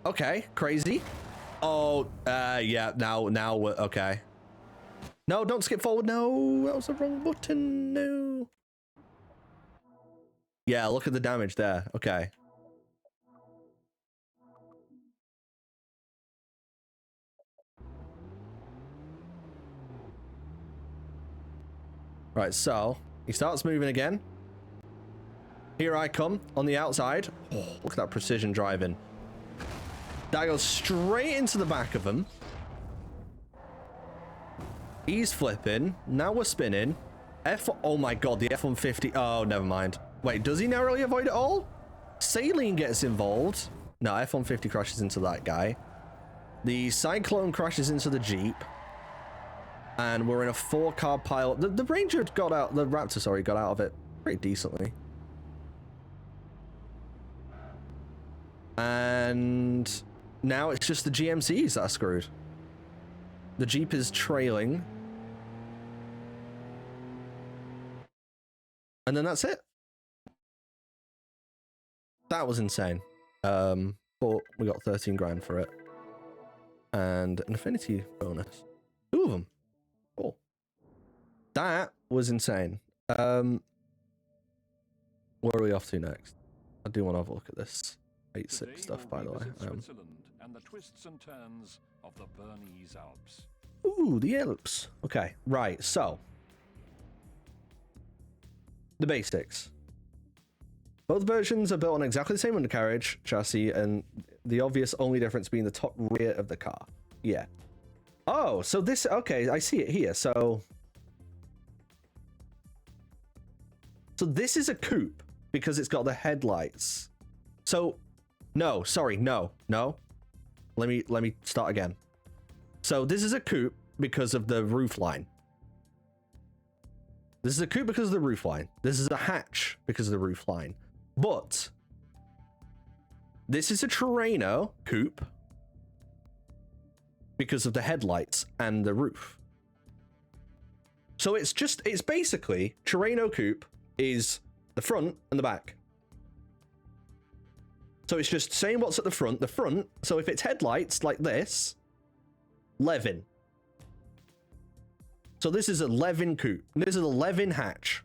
Okay, crazy. Oh, yeah, now we're okay. No, don't skip forward. No, that was the wrong button. No. Yeah, look at the damage there. Okay. Right, so he starts moving again. Here I come on the outside. Oh, look at that precision driving. That goes straight into the back of him. He's flipping. Now we're spinning. Oh my god, the F-150. Oh, never mind. Wait, does he narrowly avoid it all? Saline gets involved. No, F-150 crashes into that guy. The Cyclone crashes into the Jeep. And we're in a 4-car pile. The Ranger got out, the Raptor, sorry, got out of it pretty decently. And now it's just the GMCs that are screwed. The Jeep is trailing. And then that's it. That was insane. But we got 13 grand for it. And an affinity bonus. 2 of them. Cool. That was insane. Where are we off to next? I do want to have a look at this 86 stuff, by the way. And the twists and turns of the Bernese Alps. Ooh, the Alps. Okay, right, so. The basics. Both versions are built on exactly the same undercarriage chassis, and the obvious only difference being the top rear of the car. Yeah. Oh, so this, okay, I see it here. So this is a coupe because it's got the headlights. So, no, sorry, no. Let me start again. So this is a coupe because of the roof line. This is a coupe because of the roof line. This is a hatch because of the roof line. But this is a Terreno coupe because of the headlights and the roof. So it's basically Terreno coupe is the front and the back. So it's just saying what's at the front. So if it's headlights like this, Levin. So this is a Levin coupe. This is a Levin hatch.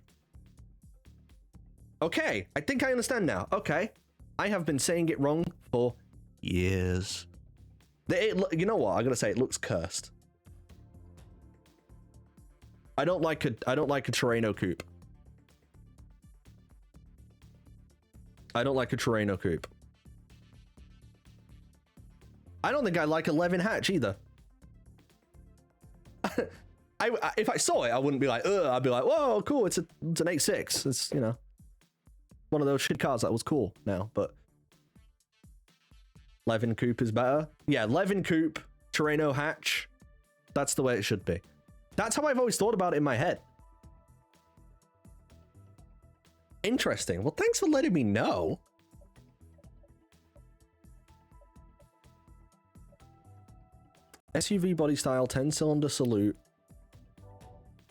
Okay, I think I understand now. Okay, I have been saying it wrong for years. You know what? I'm gonna say it looks cursed. I don't like a Terreno coupe. I don't like a Terreno coupe. I don't think I like a Levin hatch either. If I saw it, I wouldn't be like, ugh. I'd be like, whoa, cool. It's an 8.6. It's, you know, one of those shit cars that was cool now, but Levin coupe is better. Yeah, Levin coupe, Terreno hatch. That's the way it should be. That's how I've always thought about it in my head. Interesting. Well, thanks for letting me know. SUV body style, 10-cylinder salute,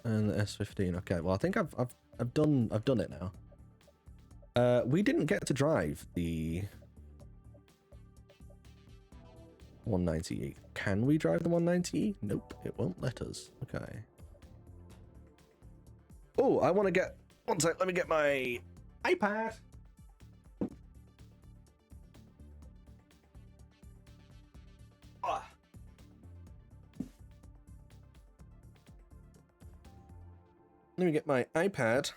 and the S15. Okay, well, I think I've done it now. We didn't get to drive the 190E. Can we drive the 190E? Nope, it won't let us. Okay. Oh, I want to get... One sec, let me get my iPad. Let me get my iPad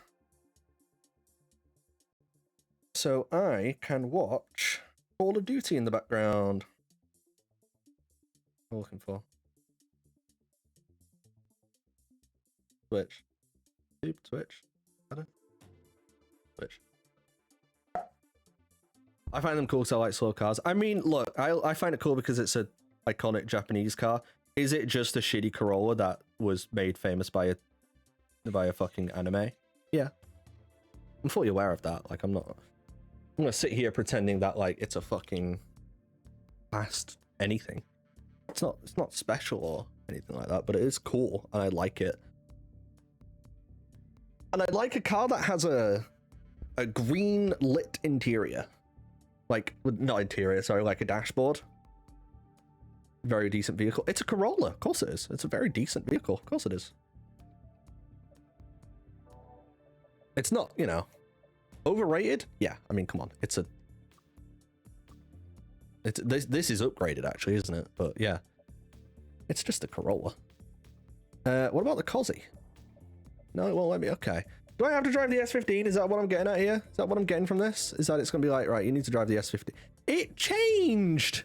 so I can watch Call of Duty in the background. What am I looking for? Switch. Switch. Switch. I find them cool because I like slow cars. I mean, look, I find it cool because it's an iconic Japanese car. Is it just a shitty Corolla that was made famous by a fucking anime? Yeah. I'm fully aware of that. Like, I'm gonna sit here pretending that, like, it's a fucking past anything. It's not special or anything like that, but it is cool and I like it. And I like a car that has a green lit interior. Like, not interior, sorry, like a dashboard. Very decent vehicle. It's a Corolla, of course it is. It's a very decent vehicle, of course it is. It's not, you know, overrated. Yeah, I mean, come on. This is upgraded, actually, isn't it? But yeah, it's just a Corolla. What about the Cozzy? No, it won't let me. Okay. Do I have to drive the S15? Is that what I'm getting at here? Is that what I'm getting from this? Is that it's going to be like, right, you need to drive the S15. It changed!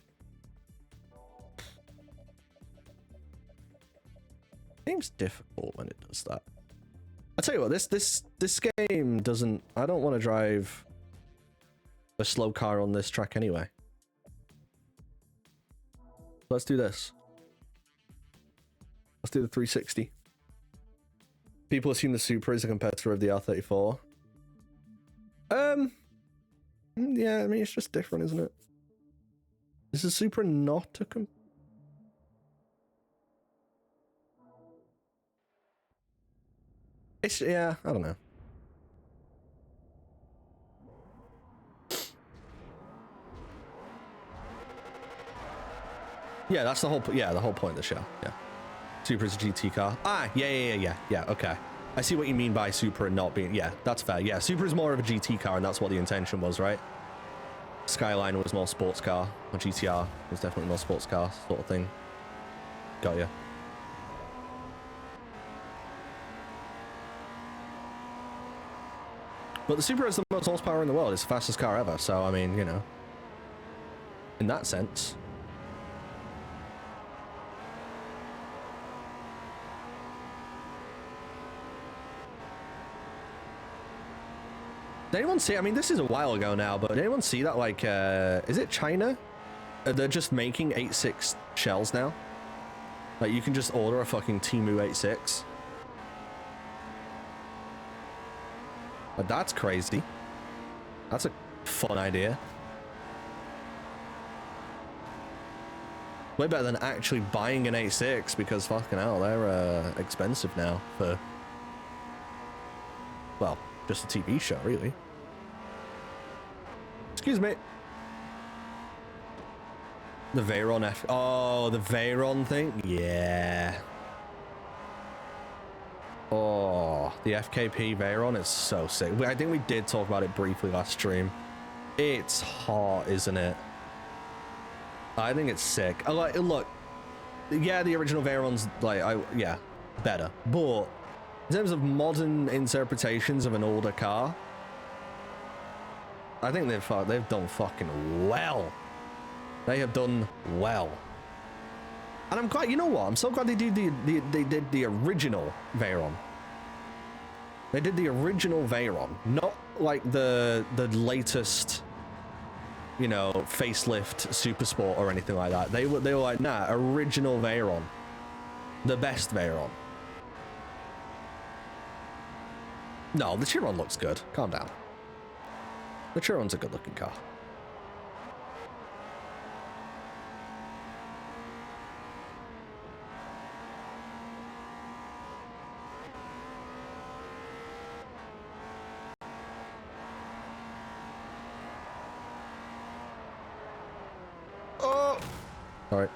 Seems difficult when it does that. I tell you what, this game doesn't... I don't want to drive a slow car on this track anyway. Let's do this. Let's do the 360. People assume the Supra is a competitor of the R34. Yeah, I mean, it's just different, isn't it? Is the Supra not a It's, yeah, I don't know. Yeah, that's the whole, the whole point of the show, yeah. Supra's a GT car. Ah, yeah, okay. I see what you mean by Supra not being, yeah, that's fair. Yeah, Supra's more of a GT car, and that's what the intention was, right? Skyline was more sports car, or GTR was definitely more sports car sort of thing. Got ya. But the Supra is the most horsepower in the world. It's the fastest car ever, so I mean, you know, in that sense. Did anyone see, I mean, this is a while ago now, but did anyone see that, like, is it China? They're just making 8.6 shells now. Like, you can just order a fucking Temu 8.6. But that's crazy. That's a fun idea. Way better than actually buying an 8.6, because fucking hell, they're expensive now for, well, just a TV show, really. Excuse me. The Veyron F... Oh, the Veyron thing? Yeah. Oh, the FKP Veyron is so sick. I think we did talk about it briefly last stream. It's hot, isn't it? I think it's sick. Look, yeah, the original Veyron's, like, yeah, better. But in terms of modern interpretations of an older car, I think they've done fucking well. They have done well. And I'm glad, you know what? I'm so glad they did the original Veyron. They did the original Veyron, not like the latest, you know, facelift Super Sport or anything like that. They were like, nah, original Veyron. The best Veyron. No, the Chiron looks good. Calm down. The Chiron's a good looking car. Oh! Alright.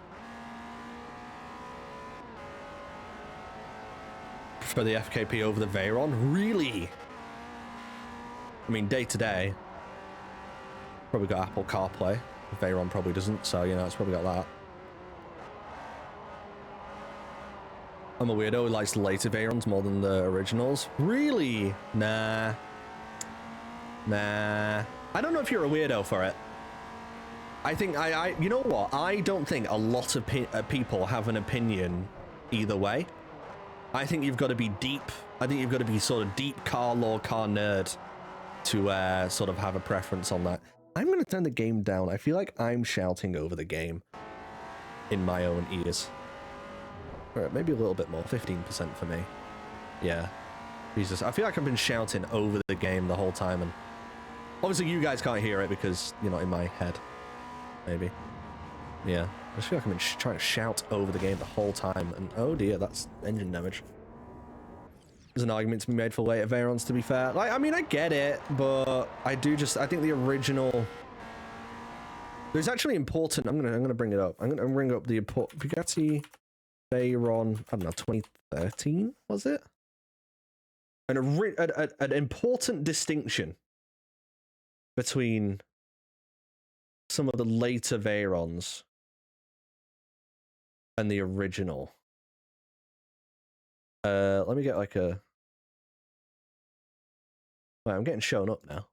Prefer the FKP over the Veyron? Really? I mean, day to day, probably got Apple CarPlay. Veyron probably doesn't, so, you know, it's probably got that. I'm a weirdo who likes the later Veyrons more than the originals. Really? Nah. Nah. I don't know if you're a weirdo for it. I think, you know what? I don't think a lot of people have an opinion either way. I think you've got to be deep. I think you've got to be sort of deep car lore, car nerd to sort of have a preference on that. I'm going to turn the game down. I feel like I'm shouting over the game in my own ears. All right, maybe a little bit more, 15% for me. Yeah. Jesus, I feel like I've been shouting over the game the whole time, and obviously you guys can't hear it because you're not in my head. Maybe. Yeah. I just feel like I've been trying to shout over the game the whole time, and oh dear, that's engine damage. There's an argument to be made for later Veyrons, to be fair. Like, I mean, I get it, but I think the original... There's actually important... I'm gonna bring it up. I'm gonna bring up the Bugatti Veyron, I don't know, 2013, was it? An important distinction between some of the later Veyrons and the original. Let me get like a Wait, I'm getting shown up now.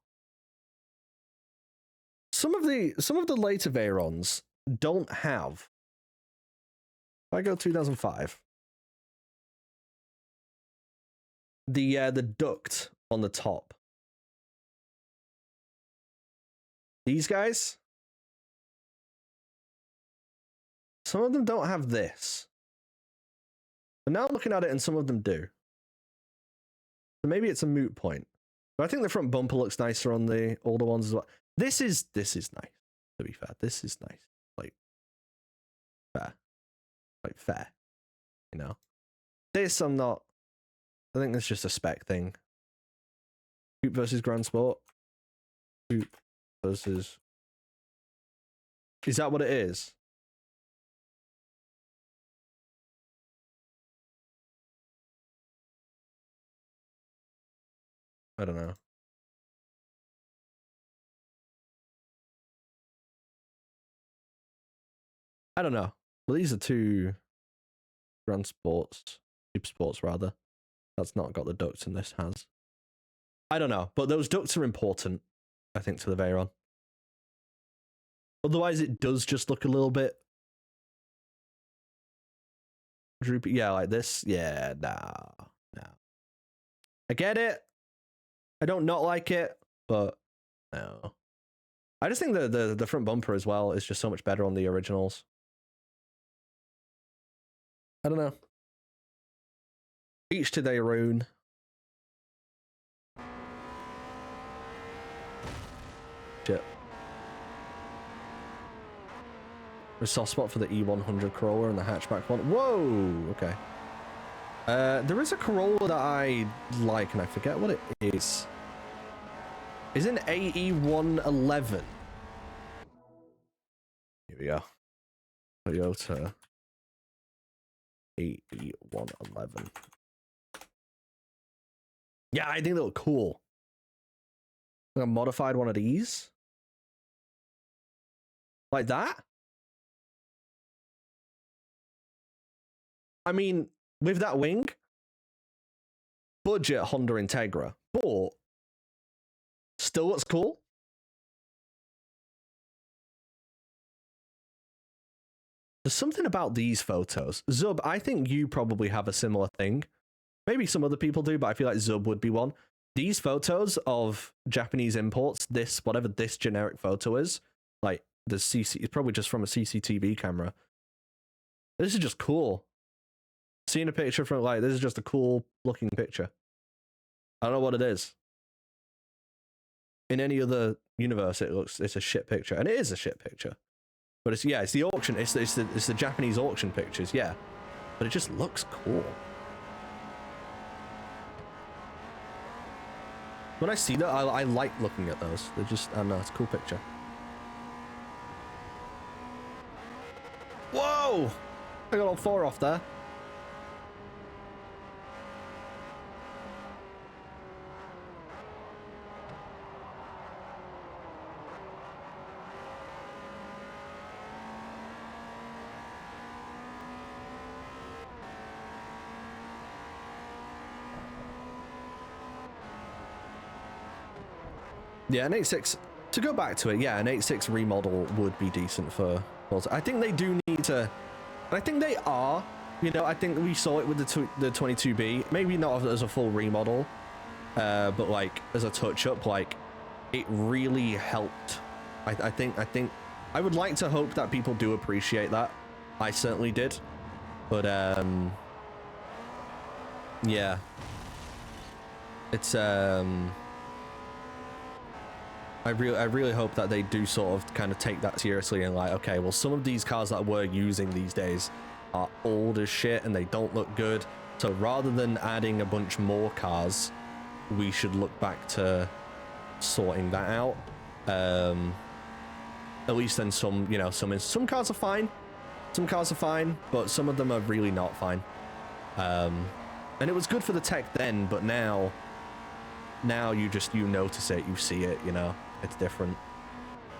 Some of the later Veyrons don't have. If I go 2005, the duct on the top. These guys, some of them don't have this. But now I'm looking at it and some of them do. So maybe it's a moot point. But I think the front bumper looks nicer on the older ones as well. This is nice, to be fair. This is nice. Like, fair. Like, fair. You know? This, I'm not. I think that's just a spec thing. Coupe versus Grand Sport. Coupe versus. Is that what it is? I don't know. I don't know. Well, these are two Grand Sports, Super Sports rather. That's not got the ducts and this has. I don't know, but those ducts are important, I think, to the Veyron. Otherwise, it does just look a little bit droopy. Yeah, like this. Yeah, no. I get it. I don't not like it, but no. I just think the front bumper as well is just so much better on the originals. I don't know. Each to their own. Shit. A soft spot for the E100 Corolla and the hatchback one. Whoa! Okay. There is a Corolla that I like, and I forget what it is. Is it an AE111? Here we are. Toyota AE111. Yeah, I think they look cool. Like a modified one of these. Like that? I mean, with that wing, budget Honda Integra, but still looks cool. There's something about these photos. Zub, I think you probably have a similar thing. Maybe some other people do, but I feel like Zub would be one. These photos of Japanese imports, this, whatever this generic photo is, like the CC, it's probably just from a CCTV camera. This is just cool. Seeing a picture from, like, this is just a cool looking picture. I don't know what it is. In any other universe, it's a shit picture, and it is a shit picture. But it's the auction. It's the Japanese auction pictures, yeah. But it just looks cool. When I see that, I like looking at those. They're just, I don't know, it's a cool picture. Whoa! I got all four off there. Yeah, an 8.6, to go back to it, yeah, an 8.6 remodel would be decent for Forza. I think they do need to, and I think they are, you know, I think we saw it with the 22B, maybe not as a full remodel, but like as a touch-up, like it really helped. I think I would like to hope that people do appreciate that. I certainly did, but yeah, it's I really hope that they do sort of kind of take that seriously and like, okay, well, some of these cars that we're using these days are old as shit and they don't look good. So rather than adding a bunch more cars, we should look back to sorting that out. At least then some, you know, some cars are fine. Some cars are fine, but some of them are really not fine. And it was good for the tech then, but now you notice it, you see it, you know. It's different.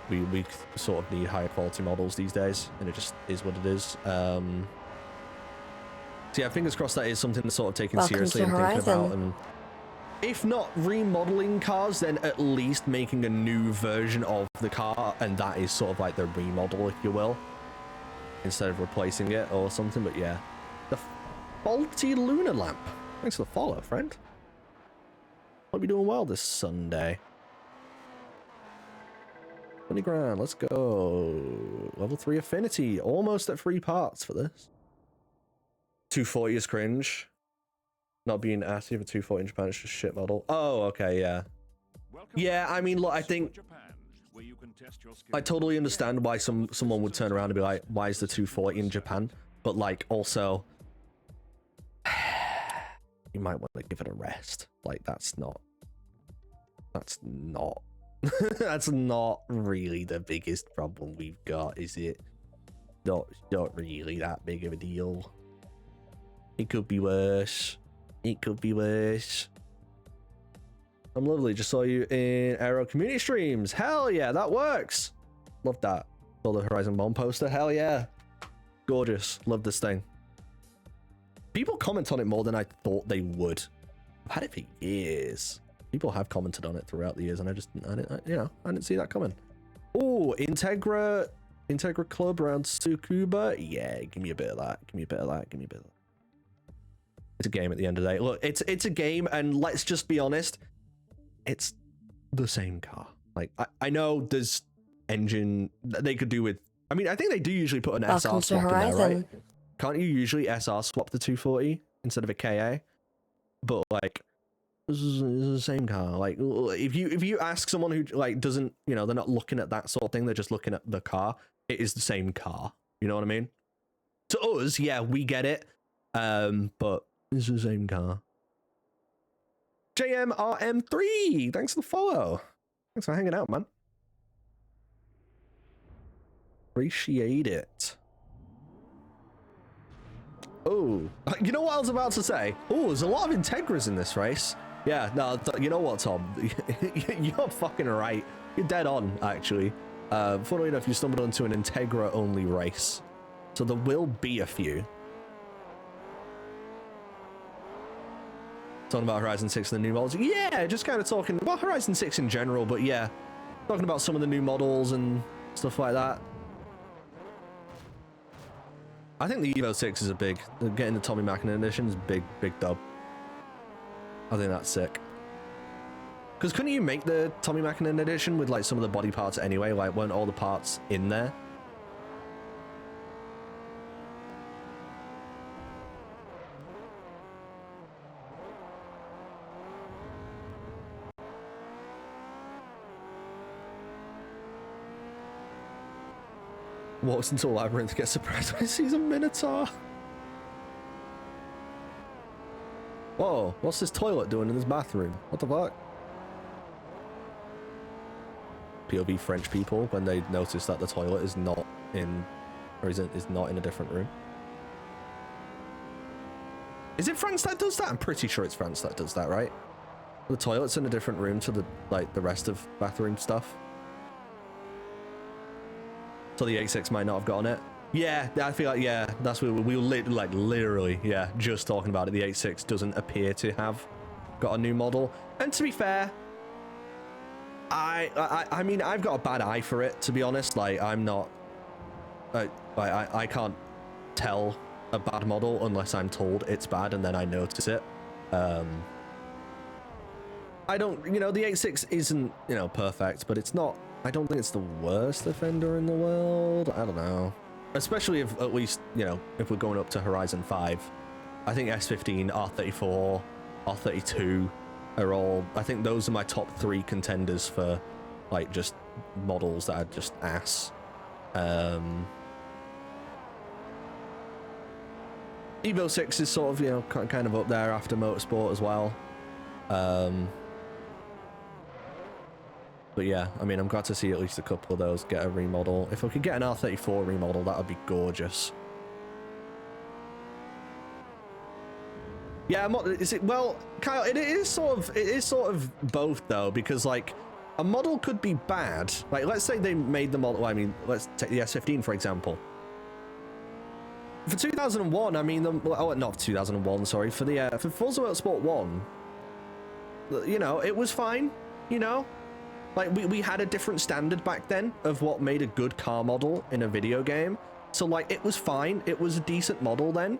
We sort of need higher quality models these days, and it just is what it is. So yeah, fingers crossed that is something that's sort of taken seriously and thinking about. And if not remodeling cars, then at least making a new version of the car, and that is sort of like the remodel, if you will, instead of replacing it or something. But yeah, the faulty lunar lamp. Thanks for the follow, friend. Hope you're doing well this Sunday. 20 grand, let's go. Level 3 affinity, almost at 3 parts for this. 240 is cringe. Not being asked if a 240 in Japan is just shit model. Oh, okay, yeah. Yeah, I mean, look, I think I totally understand why someone would turn around and be like, why is the 240 in Japan? But like, also, you might want to give it a rest. Like, that's not that's not really the biggest problem we've got, is it? Not really that big of a deal. It could be worse. It could be worse. I'm lovely. Just saw you in Aero community streams. Hell yeah, that works. Love that. Saw the Horizon Bomb poster. Hell yeah. Gorgeous. Love this thing. People comment on it more than I thought they would. I've had it for years. People have commented on it throughout the years, and I didn't see that coming. Oh, Integra Club around Tsukuba. Yeah, give me a bit of that. Give me a bit of that. Give me a bit of that. It's a game at the end of the day. Look, it's a game, and let's just be honest. It's the same car. Like, I know there's engine that they could do with. I mean, I think they do usually put an SR swap in there, right? Can't you usually SR swap the 240 instead of a KA? But like, this is the same car. Like, if you ask someone who like doesn't, they're not looking at that sort of thing. They're just looking at the car. It is the same car. You know what I mean? To us, yeah, we get it. But it's the same car. JMRM3, thanks for the follow. Thanks for hanging out, man. Appreciate it. Oh, you know what I was about to say? Oh, there's a lot of Integras in this race. Yeah, no, you know what, Tom? You're fucking right. You're dead on, actually. Funnily enough, you stumbled onto an Integra-only race. So there will be a few. Talking about Horizon 6 and the new models. Yeah, just kind of talking about Horizon 6 in general, but yeah. Talking about some of the new models and stuff like that. I think the Evo 6 is getting the Tommy Mackinnon edition is big dub. I think that's sick. Because couldn't you make the Tommy Mackinnon edition with like some of the body parts anyway? Like, weren't all the parts in there? Walks into a labyrinth, gets surprised when he sees a Minotaur. Whoa, what's this toilet doing in this bathroom? What the fuck? POV French people when they notice that the toilet is not in, or is not in a different room. Is it France that does that? I'm pretty sure it's France that does that, right? The toilet's in a different room to the rest of bathroom stuff. So the 86 might not have gotten it. Yeah, I feel like, yeah, that's what we were literally, yeah, just talking about it. The 86 doesn't appear to have got a new model. And to be fair, I mean, I've got a bad eye for it, to be honest. Like, I'm not, I can't tell a bad model unless I'm told it's bad and then I notice it. I don't, the 86 isn't, perfect, but it's not, I don't think it's the worst offender in the world. I don't know. Especially if, at least, if we're going up to Horizon 5. I think S15, R34, R32 are all, I think those are my top 3 contenders for, like, just models that are just ass. Evo 6 is sort of, kind of up there after Motorsport as well. But yeah, I mean, I'm glad to see at least a couple of those get a remodel. If we could get an R34 remodel, that would be gorgeous. Yeah, well, Kyle, it is sort of both though, because like a model could be bad. Like, let's say they made the model. I mean, let's take the S15 for example. For 2001, I mean, not 2001. Sorry, for Forza Motorsport 1. you know, it was fine, you know? Like, we had a different standard back then of what made a good car model in a video game. So, like, it was fine. It was a decent model then.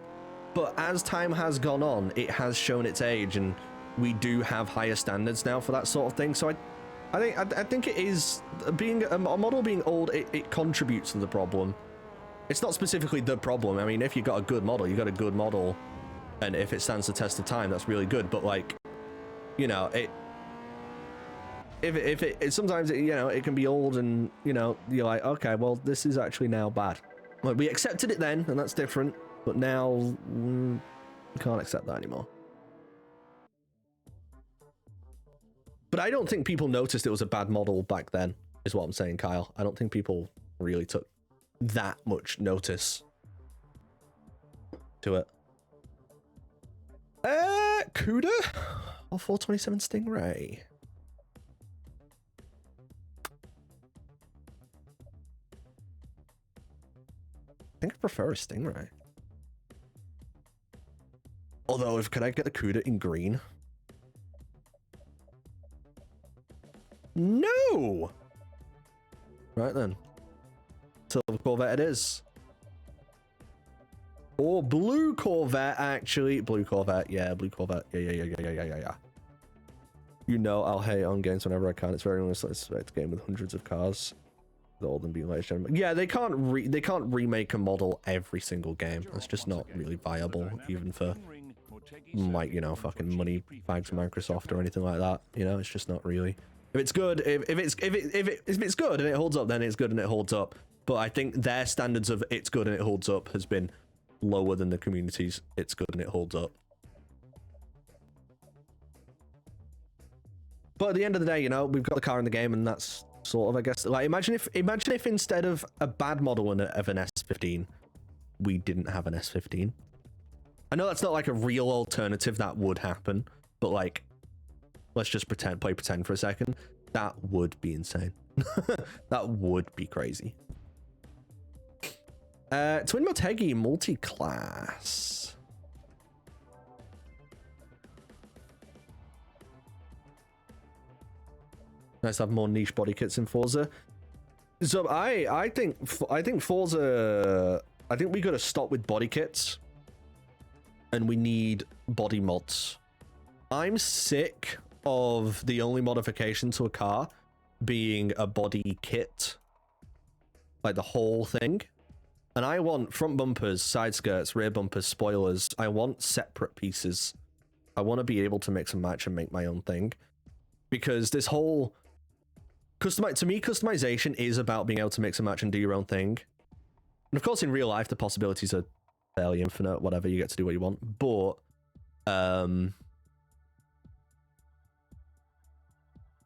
But as time has gone on, it has shown its age, and we do have higher standards now for that sort of thing. So I think it is, being a model being old, it contributes to the problem. It's not specifically the problem. I mean, if you got a good model, you got a good model, and if it stands the test of time, that's really good. But, like, you know, if it sometimes it, you know, it can be old, and, you know, you're like, okay, well, this is actually now bad. Like, we accepted it then, and that's different, but now we can't accept that anymore. But I don't think people noticed it was a bad model back then, is what I'm saying, Kyle. I don't think people really took that much notice to it. Cuda or 427 Stingray? I think I prefer a Stingray. Although, could I get the Cuda in green? No! Right then. Silver Corvette it is. Or blue Corvette, actually. Blue Corvette, yeah, blue Corvette. Yeah. You know I'll hate on games whenever I can. It's very honest. Let's expect a game with hundreds of cars. With all of them being latest gen. Yeah, they can't remake a model every single game. That's just not really viable, even for, like, you know, fucking money bags from Microsoft or anything like that. You know, it's just not really. If it's good, if it's good and it holds up, then it's good and it holds up. But I think their standards of it's good and it holds up has been lower than the community's it's good and it holds up. But at the end of the day, you know, we've got the car in the game, and that's sort of, I guess, like, imagine if instead of a bad model of an S15, we didn't have an S15. I know that's not like a real alternative that would happen, but, like, let's just play pretend for a second. That would be insane. That would be crazy. Twin Motegi multi-class. Nice to have more niche body kits in Forza. So I think Forza, I think we gotta stop with body kits, and we need body mods. I'm sick of the only modification to a car being a body kit, like the whole thing. And I want front bumpers, side skirts, rear bumpers, spoilers. I want separate pieces. I want to be able to mix and match and make my own thing, because this whole to me, customization is about being able to mix and match and do your own thing. And of course, in real life, the possibilities are fairly infinite. Whatever, you get to do what you want. But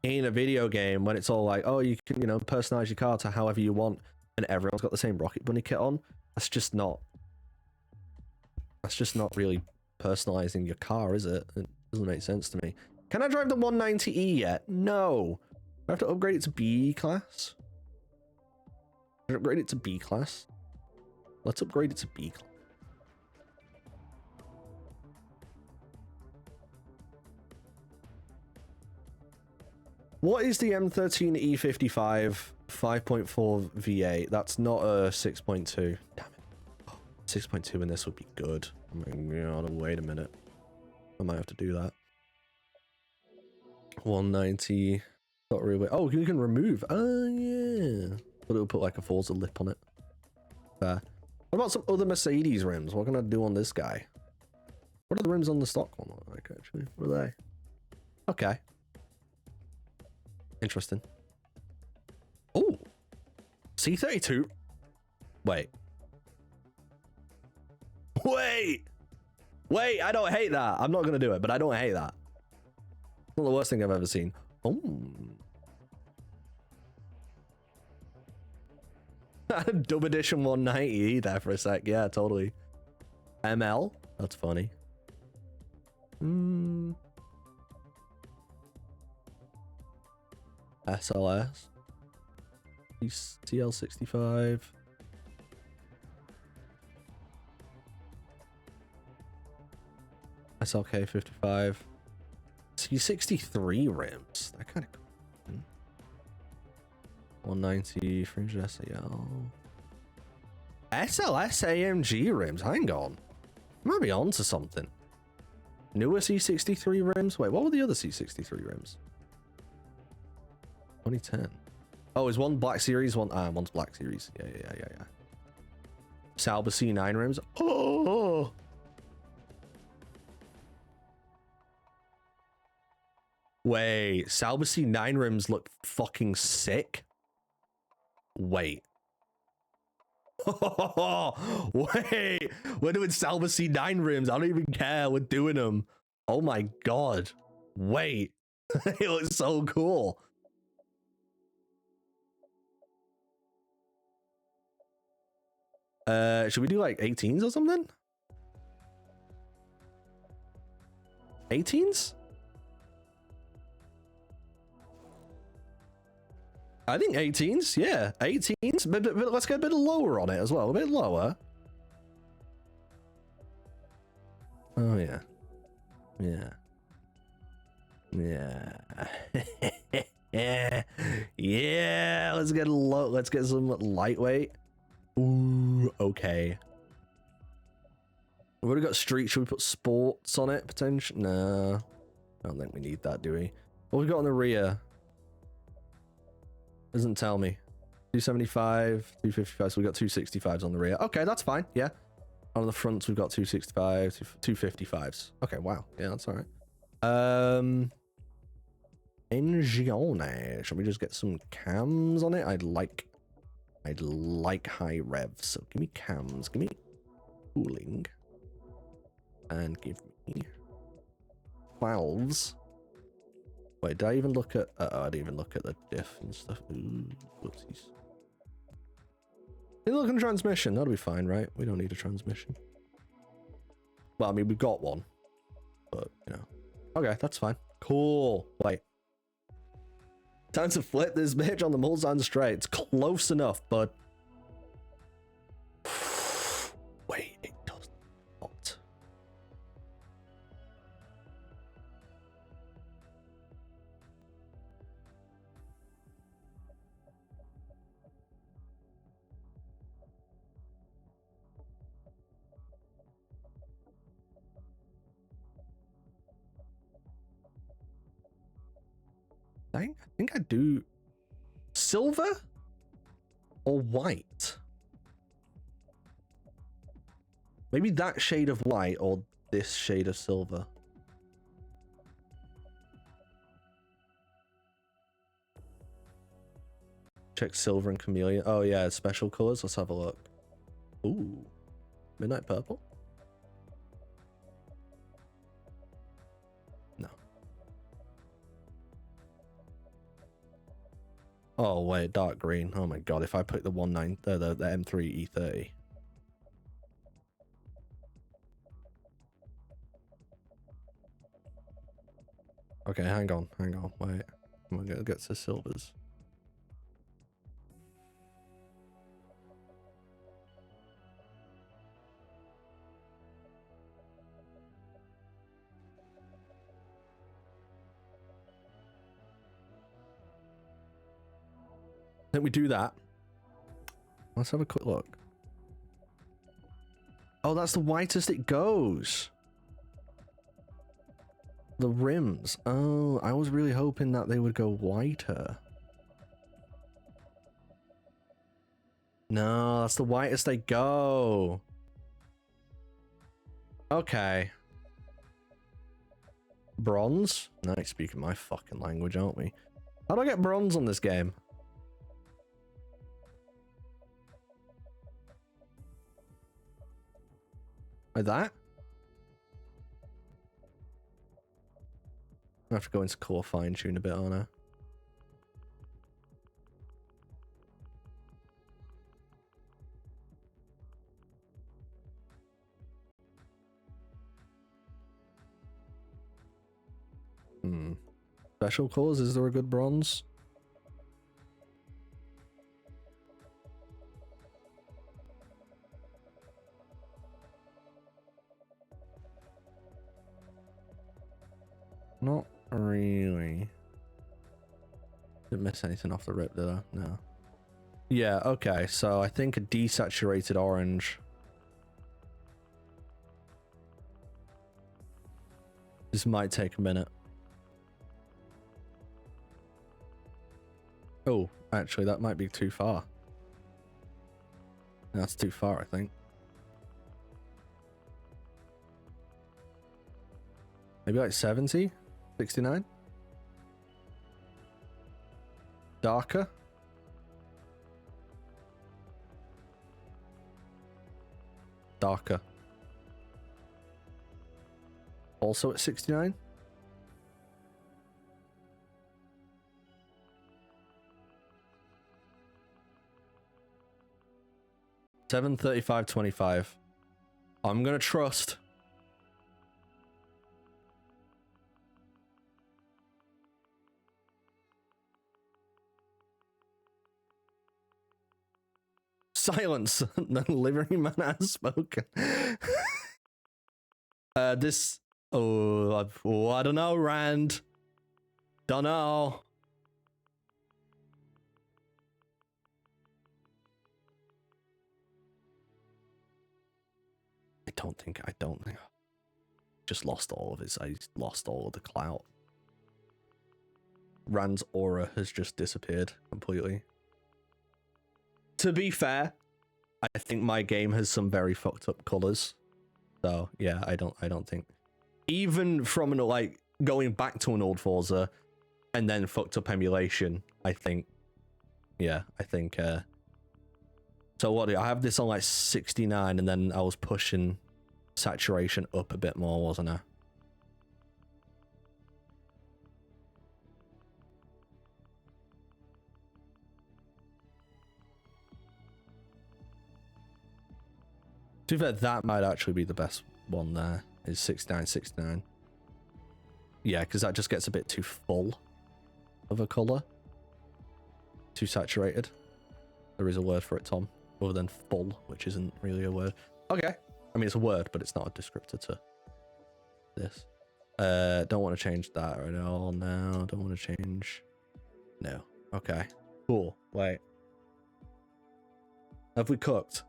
in a video game, when it's all like, oh, you can, you know, personalize your car to however you want, and everyone's got the same Rocket Bunny kit on, that's just not really personalizing your car, is it? It doesn't make sense to me. Can I drive the 190E yet? No. I have to upgrade it to B class. Upgrade it to B class. Let's upgrade it to B class. What is the M13 E55 5.4 V8? That's not a 6.2. Damn it. 6.2 in this would be good. Oh my god, wait a minute. I might have to do that. 190. Not really. Oh, you can remove. Oh, yeah. But it'll put like a Forza lip on it. What about some other Mercedes rims? What can I do on this guy? What are the rims on the stock one like, actually? What are they? Okay. Interesting. Oh. C32. Wait. Wait, I don't hate that. I'm not going to do it, but I don't hate that. It's not the worst thing I've ever seen. Oh. Dub edition 190 there for a sec. Yeah, totally. ML. That's funny. SLS. TL65. SLK 55. C63 rims. They're kind of cool. 190 fringe SAL. SLS AMG rims. Hang on. I might be on to something. Newer C63 rims. Wait, what were the other C63 rims? 2010. Oh, is one Black Series, one's Black Series. Yeah. Sauber C9 rims. Oh. Wait, Sauber C9 rims look fucking sick. Wait. Wait, we're doing Sauber C9 rims. I don't even care. We're doing them. Oh my god. Wait. It looks so cool. Should we do like 18s or something? 18s? I think 18s, yeah. 18s, but let's get a bit lower on it as well. A bit lower. Oh, yeah. Yeah. Yeah. Yeah. Let's get low. Let's get some lightweight. Ooh, okay. We've already got street. Should we put sports on it, potentially? No. I don't think we need that, do we? What we got on the rear? Doesn't tell me. 275, 255, so we got 265s on the rear. Okay, that's fine, yeah. On the fronts, we've got 265, 255s. Okay, wow. Yeah, that's all right. Engine. Shall we just get some cams on it? I'd like high revs, so give me cams, give me cooling, and give me valves. Wait, did I even look at... I didn't even look at the diff and stuff. Ooh, whoopsies. Look at the transmission. That'll be fine, right? We don't need a transmission. Well, I mean, we've got one. But, you know. Okay, that's fine. Cool. Wait. Time to flip this bitch on the Mulsanne straight. It's close enough, but... Wait, it does not. I think I do silver or white. Maybe that shade of white or this shade of silver. Check silver and chameleon. Oh yeah, special colors. Let's have a look. Ooh, midnight purple. Oh wait, dark green. Oh my god, if I put the the M3 E30. Okay, hang on, wait. I'm gonna get to silvers. I think we do that. Let's have a quick look. Oh, that's the whitest it goes. The rims. Oh, I was really hoping that they would go whiter. No, that's the whitest they go. Okay. Bronze? Nice, speaking my fucking language, aren't we? How do I get bronze on this game? Like that? I have to go into core fine tune a bit, aren't I? Special colors, is there a good bronze? Not really. Didn't miss anything off the rip, did I? No. Yeah, okay, so I think a desaturated orange. This might take a minute. Oh, actually, that might be too far. That's too far, I think. Maybe like 70? 69? Darker? Darker. Also at 69? $735.25. I'm gonna trust. Silence. The liveryman has spoken. This. Oh, I don't know, Rand. Don't know. I don't think. Just lost all of his. I lost all of the clout. Rand's aura has just disappeared completely. To be fair, I think my game has some very fucked up colors. So yeah, I don't think. Even from like going back to an old Forza and then fucked up emulation, I think. Yeah, I think. So what do I have this on like 69, and then I was pushing saturation up a bit more, wasn't I? To be fair, that might actually be the best one there, is 69, 69. Yeah, because that just gets a bit too full of a color. Too saturated. There is a word for it, Tom, other than full, which isn't really a word. Okay. I mean, it's a word, but it's not a descriptor to this. Don't want to change that at all now. Don't want to change. No. Okay. Cool. Wait. Have we cooked?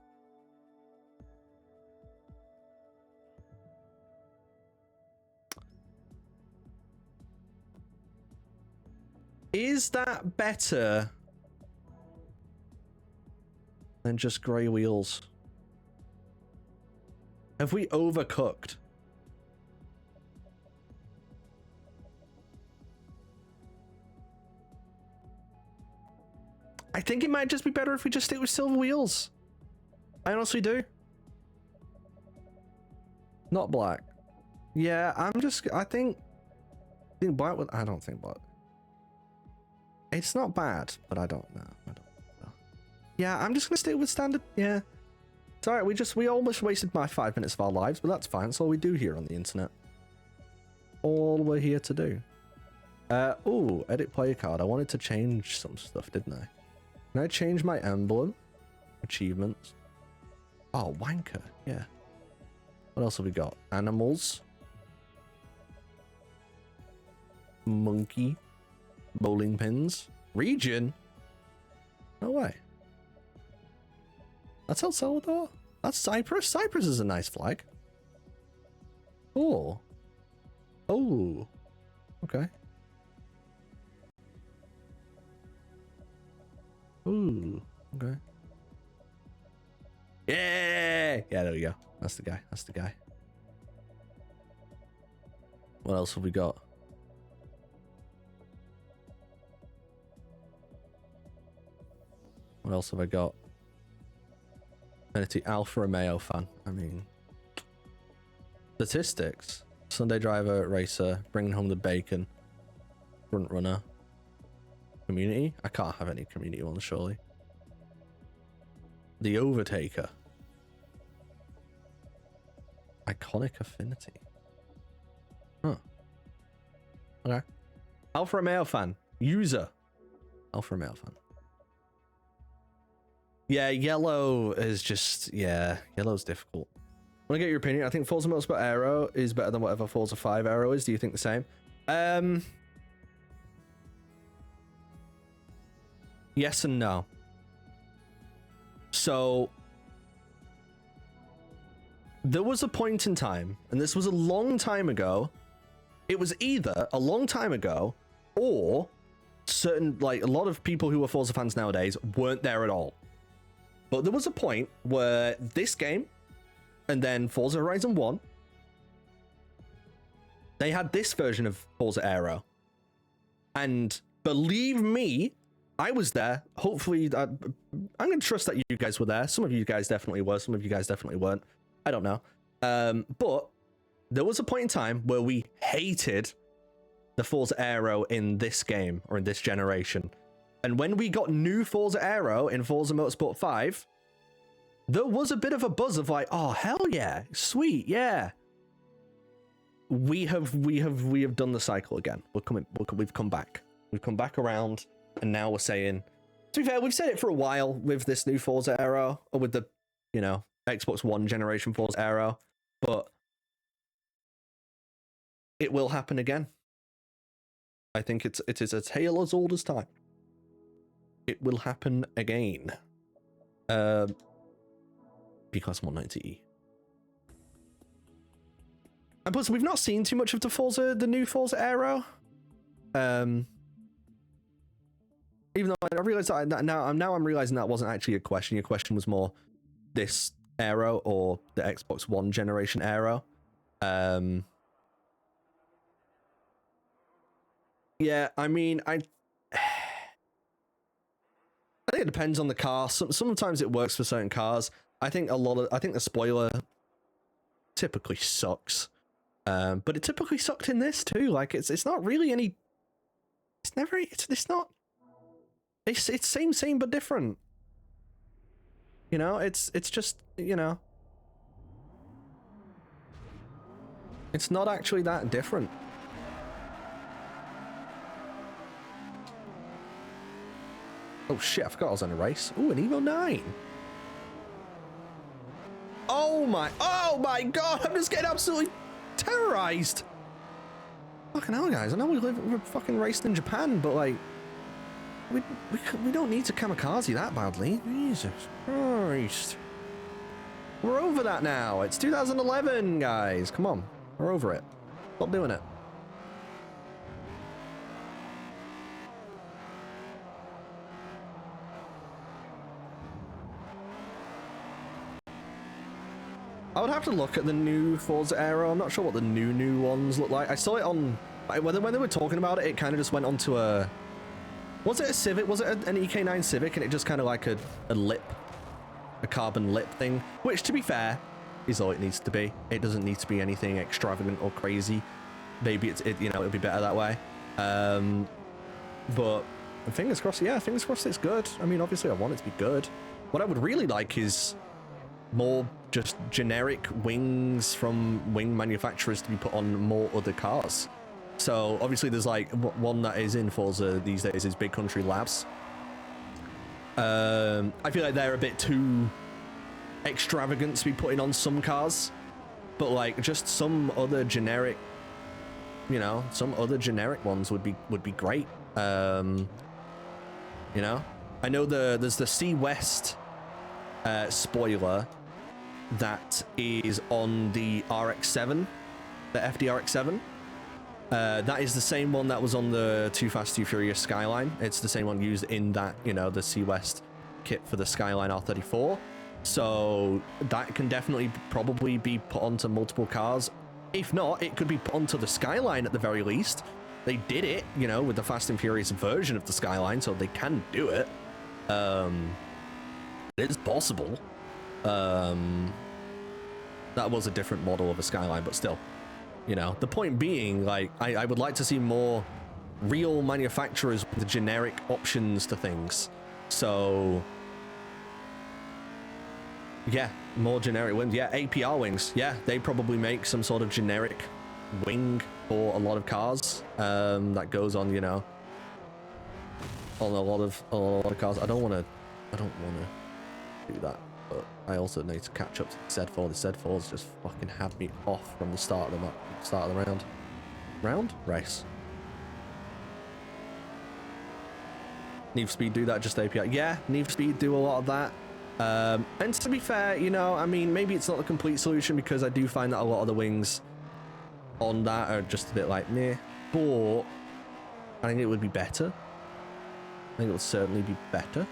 Is that better than just grey wheels? Have we overcooked? I think it might just be better if we just stick with silver wheels. I honestly do. Not black. Yeah, I think black would, I don't think black. It's not bad, but I don't know. Yeah, I'm just gonna stick with standard. Yeah. It's alright, we almost wasted my 5 minutes of our lives, but that's fine. That's all we do here on the internet. All we're here to do. Oh, edit player card. I wanted to change some stuff, didn't I? Can I change my emblem? Achievements. Oh, wanker. Yeah. What else have we got? Animals. Monkey. Bowling pins. Region? No way. That's El Salvador? That's Cyprus? Cyprus is a nice flag. Oh. Oh. Okay. Ooh. Okay. Yeah! Yeah, there we go. That's the guy. That's the guy. What else have we got? What else have I got? Affinity Alfa Romeo fan. I mean, statistics. Sunday driver, racer, bringing home the bacon, front runner, community. I can't have any community ones, surely. The Overtaker. Iconic affinity. Huh. Okay. Alfa Romeo fan. User. Alfa Romeo fan. Yeah, yellow is just, yeah, yellow's difficult. I want to get your opinion. I think Forza Motorsport Aero is better than whatever Forza 5 Aero is. Do you think the same? Yes and no. So there was a point in time, and this was a long time ago. It was either a long time ago or certain, like, a lot of people who are Forza fans nowadays weren't there at all. But there was a point where this game and then Forza Horizon 1, they had this version of Forza Aero. And believe me, I was there. Hopefully, I'm going to trust that you guys were there. Some of you guys definitely were. Some of you guys definitely weren't. I don't know. But there was a point in time where we hated the Forza Aero in this game, or in this generation. And when we got new Forza Aero in Forza Motorsport 5, there was a bit of a buzz of like, oh, hell yeah, sweet, yeah. We have done the cycle again. We've come back. We've come back around, and now we're saying, to be fair, we've said it for a while with this new Forza Aero, or with the, you know, Xbox One generation Forza Aero, but it will happen again. I think it is a tale as old as time. It will happen again. Because 190E. And plus, we've not seen too much of the new Forza Aero. Even though I realized that now I'm realizing that wasn't actually a question. Your question was more this Aero or the Xbox One generation Aero. Yeah, I mean, I think it depends on the car. Sometimes it works for certain cars. I think the spoiler typically sucks. But it typically sucked in this too. Like it's not really any. It's same but different. You know, it's just, you know, it's not actually that different. Oh shit, I forgot I was on a race. Ooh, an Evo 9. Oh my god, I'm just getting absolutely terrorized. Fucking hell, guys. I know we're fucking racing in Japan, but like, we don't need to kamikaze that badly. Jesus Christ. We're over that now. It's 2011, guys. Come on. We're over it. Stop doing it. I would have to look at the new Forza Aero. I'm not sure what the new ones look like. I saw it on... When they were talking about it, it kind of just went onto a... Was it a Civic? Was it an EK9 Civic? And it just kind of like a lip. A carbon lip thing. Which, to be fair, is all it needs to be. It doesn't need to be anything extravagant or crazy. Maybe it'll be better that way. But fingers crossed, yeah, fingers crossed it's good. I mean, obviously I want it to be good. What I would really like is more just generic wings from wing manufacturers to be put on more other cars. So obviously there's like one that is in Forza these days is Big Country Labs. I feel like they're a bit too extravagant to be putting on some cars, but like just some other generic, you know, some other generic ones would be great. You know, I know there's the C West spoiler that is on the RX-7, the FD-RX-7. That is the same one that was on the Too Fast, Too Furious Skyline. It's the same one used in that, you know, the C West kit for the Skyline R34. So that can definitely probably be put onto multiple cars. If not, it could be put onto the Skyline at the very least. They did it, you know, with the Fast and Furious version of the Skyline, so they can do it. It is possible. That was a different model of a Skyline, but still, you know, the point being, like, I would like to see more real manufacturers with generic options to things. So yeah, more generic wings. Yeah, APR wings. Yeah, they probably make some sort of generic wing for a lot of cars that goes on, you know, on a lot of cars. I don't want to do that, but I also need to catch up to the Z4. The Z4's just fucking had me off from the start of the round. Race. Need for Speed do that, just API. Yeah, Need for Speed do a lot of that. And to be fair, you know, I mean, maybe it's not the complete solution because I do find that a lot of the wings on that are just a bit like meh. But I think it would be better. I think it would certainly be better.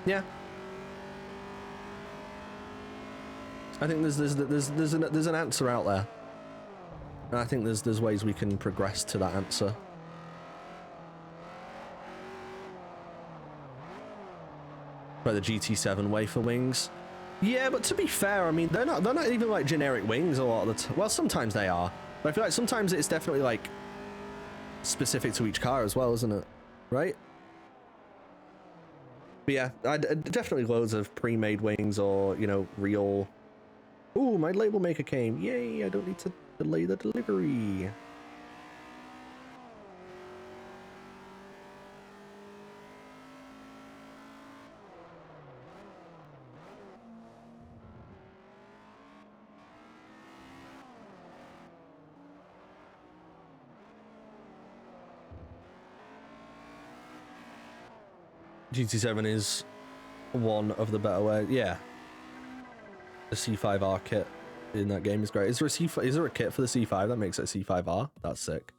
Yeah. I think there's an answer out there. And I think there's ways we can progress to that answer. Like the GT7 way for wings. Yeah, but to be fair, I mean, they're not even like generic wings a lot of the time. Well, sometimes they are. But I feel like sometimes it's definitely like specific to each car as well, isn't it? Right? But yeah, definitely loads of pre-made wings or, you know, real... Ooh, my label maker came. Yay, I don't need to delay the delivery. GT7 is one of the better ways. Yeah. The C5R kit in that game is great. Is there a kit for the C5 that makes it C5R? That's sick.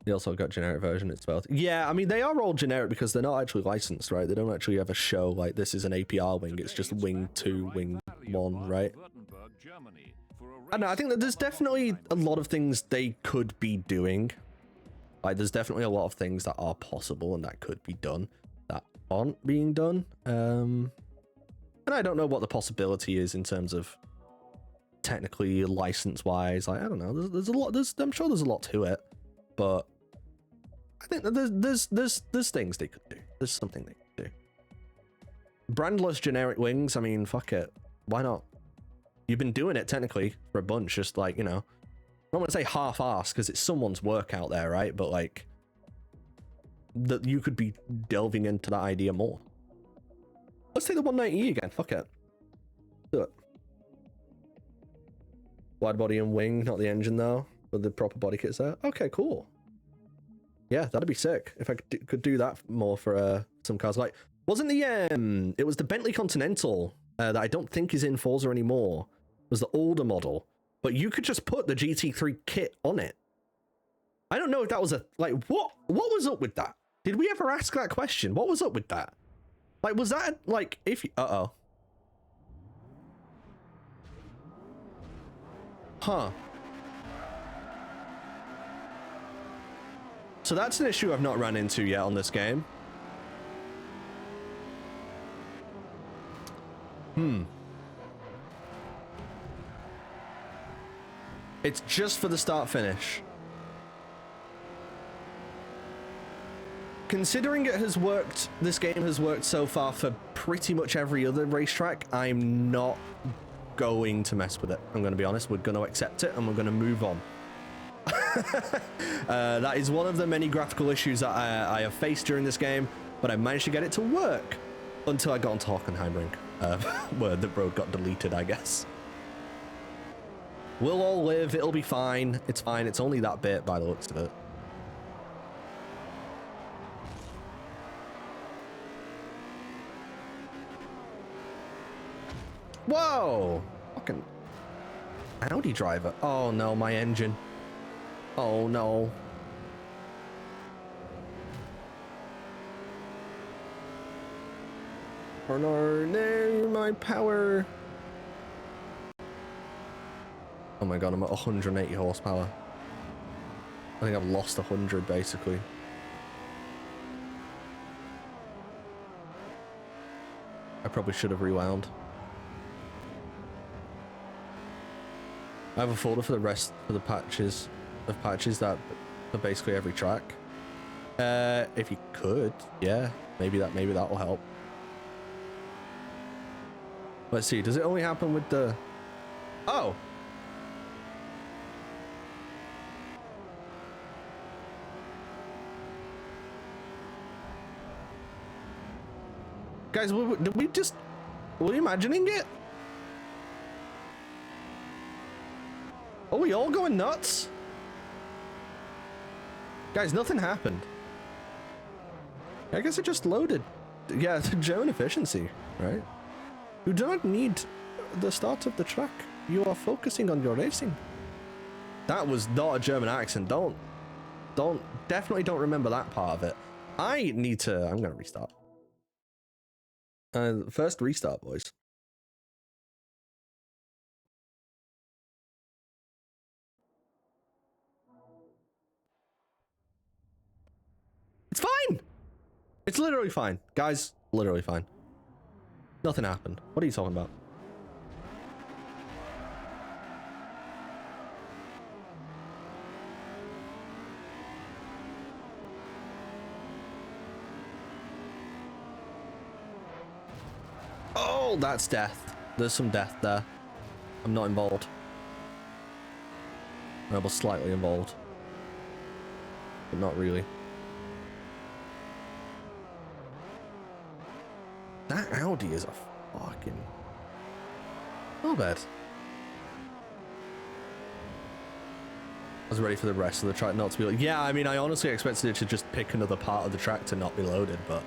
They also got generic version, it's spelled. Yeah, I mean, they are all generic because they're not actually licensed, right? They don't actually ever show, like, this is an APR wing. It's just wing 2, wing 1, right? I don't know, I think that there's definitely a lot of things they could be doing. Like, there's definitely a lot of things that are possible and that could be done that aren't being done. And I don't know what the possibility is in terms of technically license-wise. Like, I don't know. There's a lot. I'm sure there's a lot to it, but I think that there's things they could do. There's something they could do. Brandless generic wings. I mean, fuck it. Why not? You've been doing it technically for a bunch. Just like, you know, I don't want to say half-assed because it's someone's work out there, right? But like, that you could be delving into that idea more. Let's take the 190E again. Fuck it. Do it. Wide body and wing, not the engine though, with the proper body kits there. Okay, cool. Yeah, that'd be sick if I could do that more for some cars. Like, wasn't the it was the Bentley Continental that I don't think is in Forza anymore. It was the older model, but you could just put the GT3 kit on it. I don't know if that was a like what was up with that? Did we ever ask that question? What was up with that? Like, was that like if you, huh? So that's an issue I've not run into yet on this game. It's just for the start finish. Considering it has worked, this game has worked so far for pretty much every other racetrack, I'm not going to mess with it. I'm going to be honest. We're going to accept it and we're going to move on. That is one of the many graphical issues that I have faced during this game, but I managed to get it to work until I got onto Hockenheimring, where the road got deleted, I guess. We'll all live. It'll be fine. It's fine. It's only that bit by the looks of it. Whoa! Fucking Audi driver. Oh no, my engine. Oh no. Oh no, no, my power. Oh my god, I'm at 180 horsepower. I think I've lost 100 basically. I probably should have rewound. I have a folder for the rest of the patches that for basically every track. If you could, yeah, maybe that will help. Let's see. Does it only happen with the? Oh. Guys, did we just? Were we imagining it? Are we all going nuts? Guys, nothing happened. I guess it just loaded. Yeah, the German efficiency, right? You do not need the start of the track. You are focusing on your racing. That was not a German accent. Definitely don't remember that part of it. I'm gonna restart. First restart, boys. It's fine. It's literally fine. Guys, literally fine. Nothing happened. What are you talking about? Oh, that's death. There's some death there. I'm not involved. I was slightly involved. But not really. That Audi is a fucking... Not bad. I was ready for the rest of the track not to be like... Yeah, I mean, I honestly expected it to just pick another part of the track to not be loaded, but...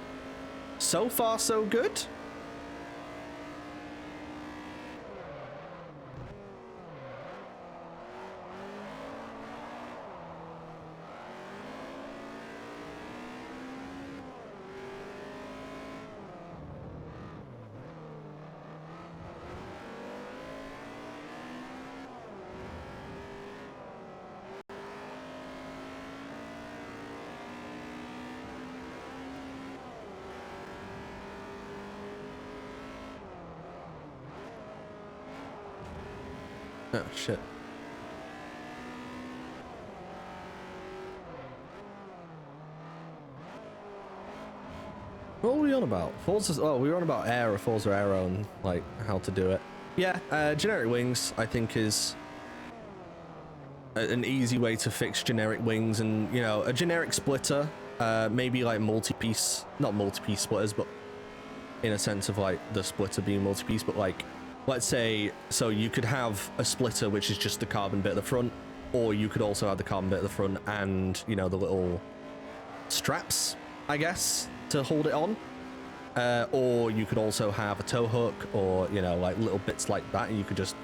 So far, so good. Oh, shit. What were we on about? Forza, oh, we were on about Forza Aero and, like, how to do it. Yeah, generic wings, I think, is an easy way to fix generic wings, and, you know, a generic splitter, maybe, like, multi-piece, not multi-piece splitters, but in a sense of, like, the splitter being multi-piece, but, like, let's say, so you could have a splitter which is just the carbon bit at the front, or you could also have the carbon bit at the front and, you know, the little straps, I guess, to hold it on. Or you could also have a tow hook, or, you know, like little bits like that, and you could just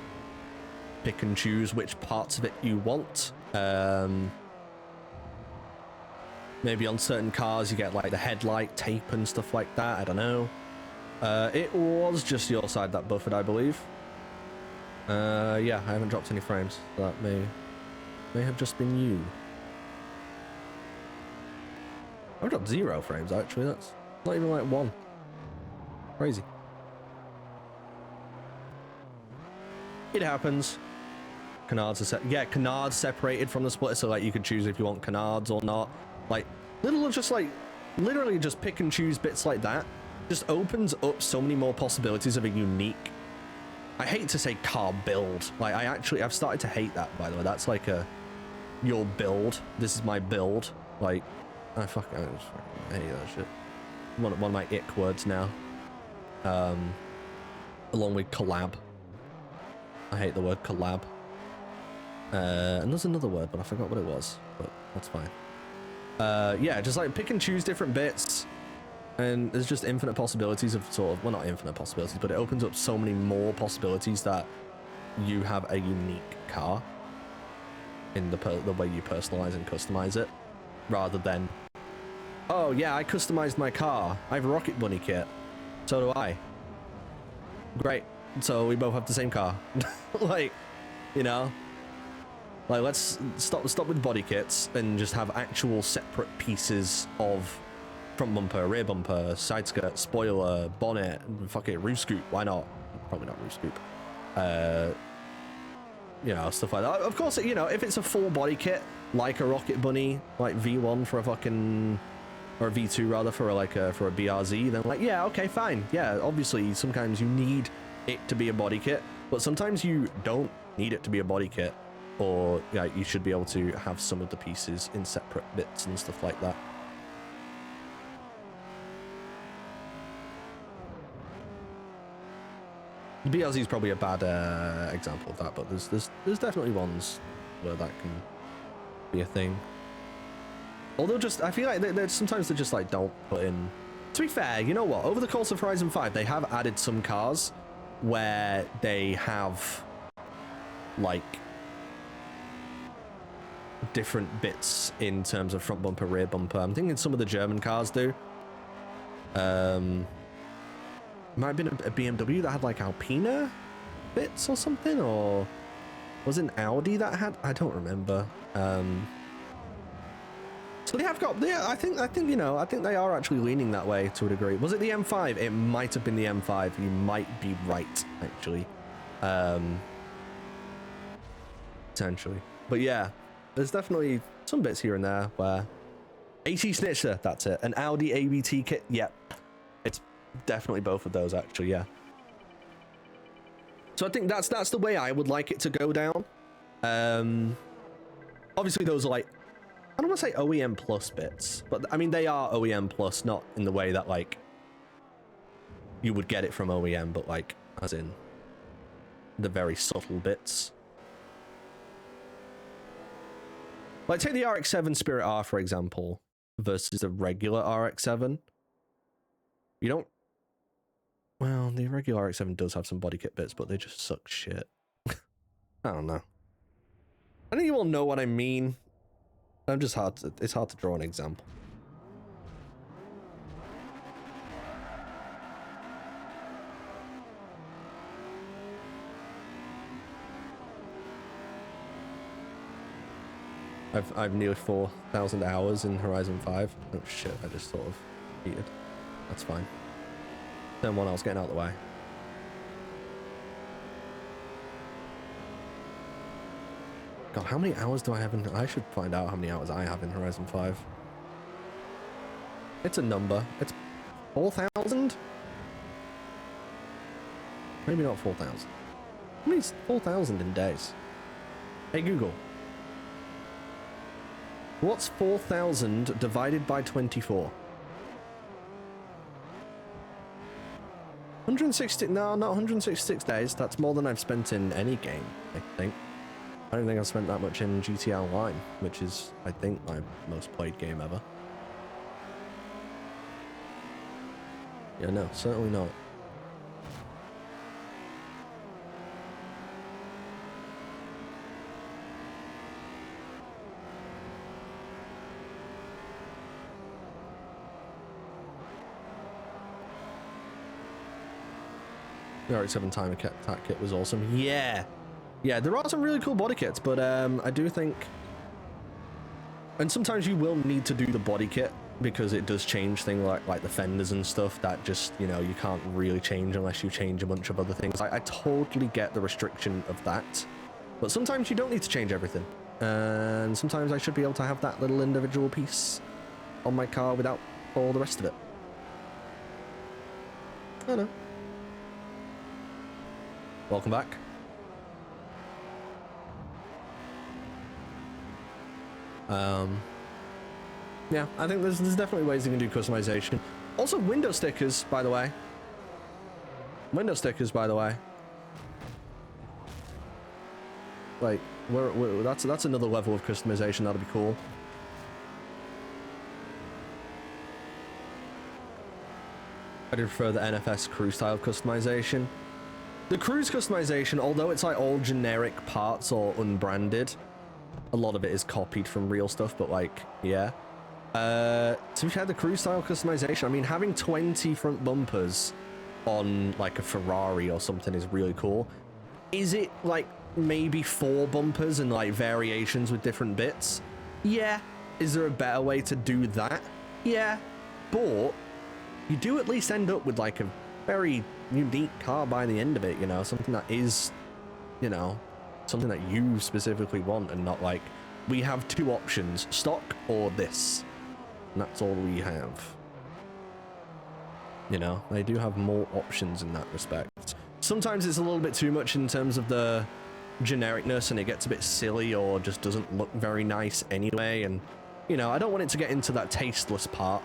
pick and choose which parts of it you want. Maybe on certain cars you get like the headlight tape and stuff like that, I don't know. It was just your side that buffered, I believe. Yeah, I haven't dropped any frames. That may have just been you. I've dropped 0 frames, actually. That's not even like 1. Crazy. It happens. Canards are canards separated from the splitter, so like you could choose if you want canards or not. Like little, just like literally just pick and choose bits like that. Just opens up so many more possibilities of a unique, I hate to say car build. Like I've started to hate that, by the way. That's like your build. This is my build. Like, I hate that shit. One of my ick words now. Along with collab. I hate the word collab. And there's another word, but I forgot what it was, but that's fine. Yeah, just like pick and choose different bits. And there's just infinite possibilities of sort of, well, not infinite possibilities, but it opens up so many more possibilities that you have a unique car in the way you personalize and customize it, rather than, oh yeah, I customized my car. I have a Rocket Bunny kit. So do I. Great. So we both have the same car. Like, you know, like let's stop with body kits and just have actual separate pieces of front bumper, rear bumper, side skirt, spoiler, bonnet, fuck it, roof scoop. Why not? Probably not roof scoop. You know, stuff like that. Of course, you know, if it's a full body kit, like a Rocket Bunny, like V1 for a fucking, or a V2 rather, for a BRZ, then like, yeah, okay, fine. Yeah, obviously, sometimes you need it to be a body kit, but sometimes you don't need it to be a body kit, or yeah, you should be able to have some of the pieces in separate bits and stuff like that. The BRZ is probably a bad example of that, but there's definitely ones where that can be a thing. Or they'll just, I feel like sometimes they just like don't put in. To be fair, you know what? Over the course of Horizon 5, they have added some cars where they have like different bits in terms of front bumper, rear bumper. I'm thinking some of the German cars do. Might have been a BMW that had like Alpina bits or something, or was it an Audi that had? I don't remember. So they have got, yeah, I think you know, I think they are actually leaning that way to a degree. Was it the M5? It might have been the M5. You might be right, actually. Potentially. But yeah, there's definitely some bits here and there where AT Snitcher, that's it. An Audi ABT kit, yeah. It's definitely both of those, actually, yeah. So I think that's the way I would like it to go down. Obviously those are like, I don't want to say OEM plus bits, but I mean, they are OEM plus, not in the way that like you would get it from OEM, but like as in the very subtle bits. Like take the RX-7 Spirit R, for example, versus the regular RX-7. You don't, well, the regular RX-7 does have some body kit bits, but they just suck shit. I don't know. I think you all know what I mean. I'm just it's hard to draw an example. I've nearly 4,000 hours in Horizon 5. Oh shit, I just sort of cheated. That's fine. Turn one, I was getting out of the way. God, how many hours do I have in... I should find out how many hours I have in Horizon 5. It's a number. It's 4,000? Maybe not 4,000. How many is 4,000 in days? Hey, Google. What's 4,000 divided by 24? 160... No, not 166 days. That's more than I've spent in any game, I think. I don't think I've spent that much in GTA Online, which is, I think, my most played game ever. Yeah, no, certainly not. The RX-7 timer attack kit was awesome. Yeah! Yeah, there are some really cool body kits, but I do think... And sometimes you will need to do the body kit, because it does change things like the fenders and stuff that just, you know, you can't really change unless you change a bunch of other things. I totally get the restriction of that, but sometimes you don't need to change everything. And sometimes I should be able to have that little individual piece on my car without all the rest of it. I don't know. Welcome back. Yeah, I think there's definitely ways you can do customization. Also, window stickers, by the way. Window stickers, by the way. Like, that's another level of customization. That'll be cool. I do prefer the NFS crew style customization. The crew's customization, although it's like all generic parts or unbranded, a lot of it is copied from real stuff, but like, yeah. So we had the crew style customization. I mean, having 20 front bumpers on like a Ferrari or something is really cool. Is it like maybe 4 bumpers and like variations with different bits? Yeah. Is there a better way to do that? Yeah. But you do at least end up with like a very unique car by the end of it, you know, something that is, you know, something that you specifically want, and not like, we have 2 options, stock or this, and that's all we have. You know, they do have more options in that respect. Sometimes it's a little bit too much in terms of the genericness, and it gets a bit silly or just doesn't look very nice anyway, and, you know, I don't want it to get into that tasteless part.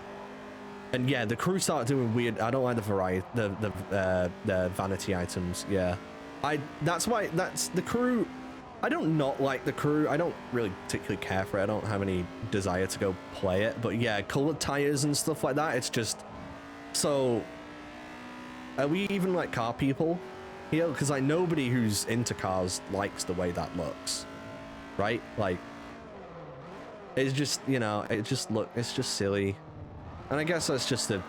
And yeah, the crew start doing weird. I don't like the variety, the vanity items. Yeah, that's why the crew. I don't not like the Crew. I don't really particularly care for it. I don't have any desire to go play it. But yeah, colored tires and stuff like that. It's just so. Are we even like car people here? Because like nobody who's into cars likes the way that looks, right? Like it's just, you know, it's just silly. And I guess that's just a,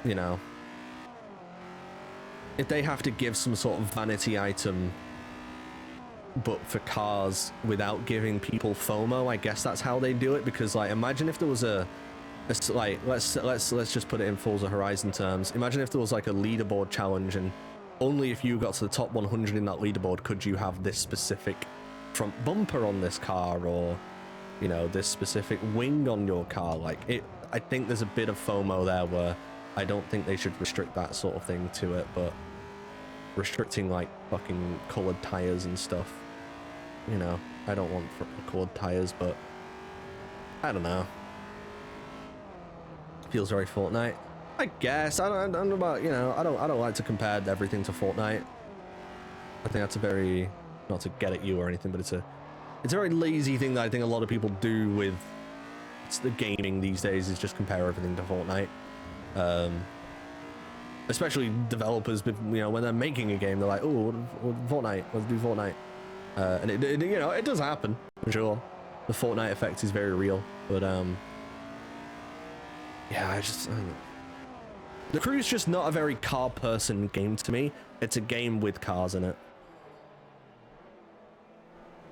you know, if they have to give some sort of vanity item but for cars without giving people FOMO, I guess that's how they do it. Because like imagine if there was a like let's just put it in Forza Horizon terms. Imagine if there was like a leaderboard challenge and only if you got to the top 100 in that leaderboard could you have this specific front bumper on this car, or you know, this specific wing on your car. Like it, I think there's a bit of FOMO there where I don't think they should restrict that sort of thing to it, but restricting like fucking colored tires and stuff, you know, I don't want colored tires, but I don't know. Feels very Fortnite, I guess. I don't know about, you know, I don't like to compare everything to Fortnite. I think that's a very, not to get at you or anything, but it's a very lazy thing that I think a lot of people do with the gaming these days, is just compare everything to Fortnite. Especially developers, you know, when they're making a game, they're like, oh, Fortnite, let's do Fortnite. And it, you know, it does happen, for sure. The Fortnite effect is very real, but yeah, I don't know. The Crew's just not a very car person game to me. It's a game with cars in it.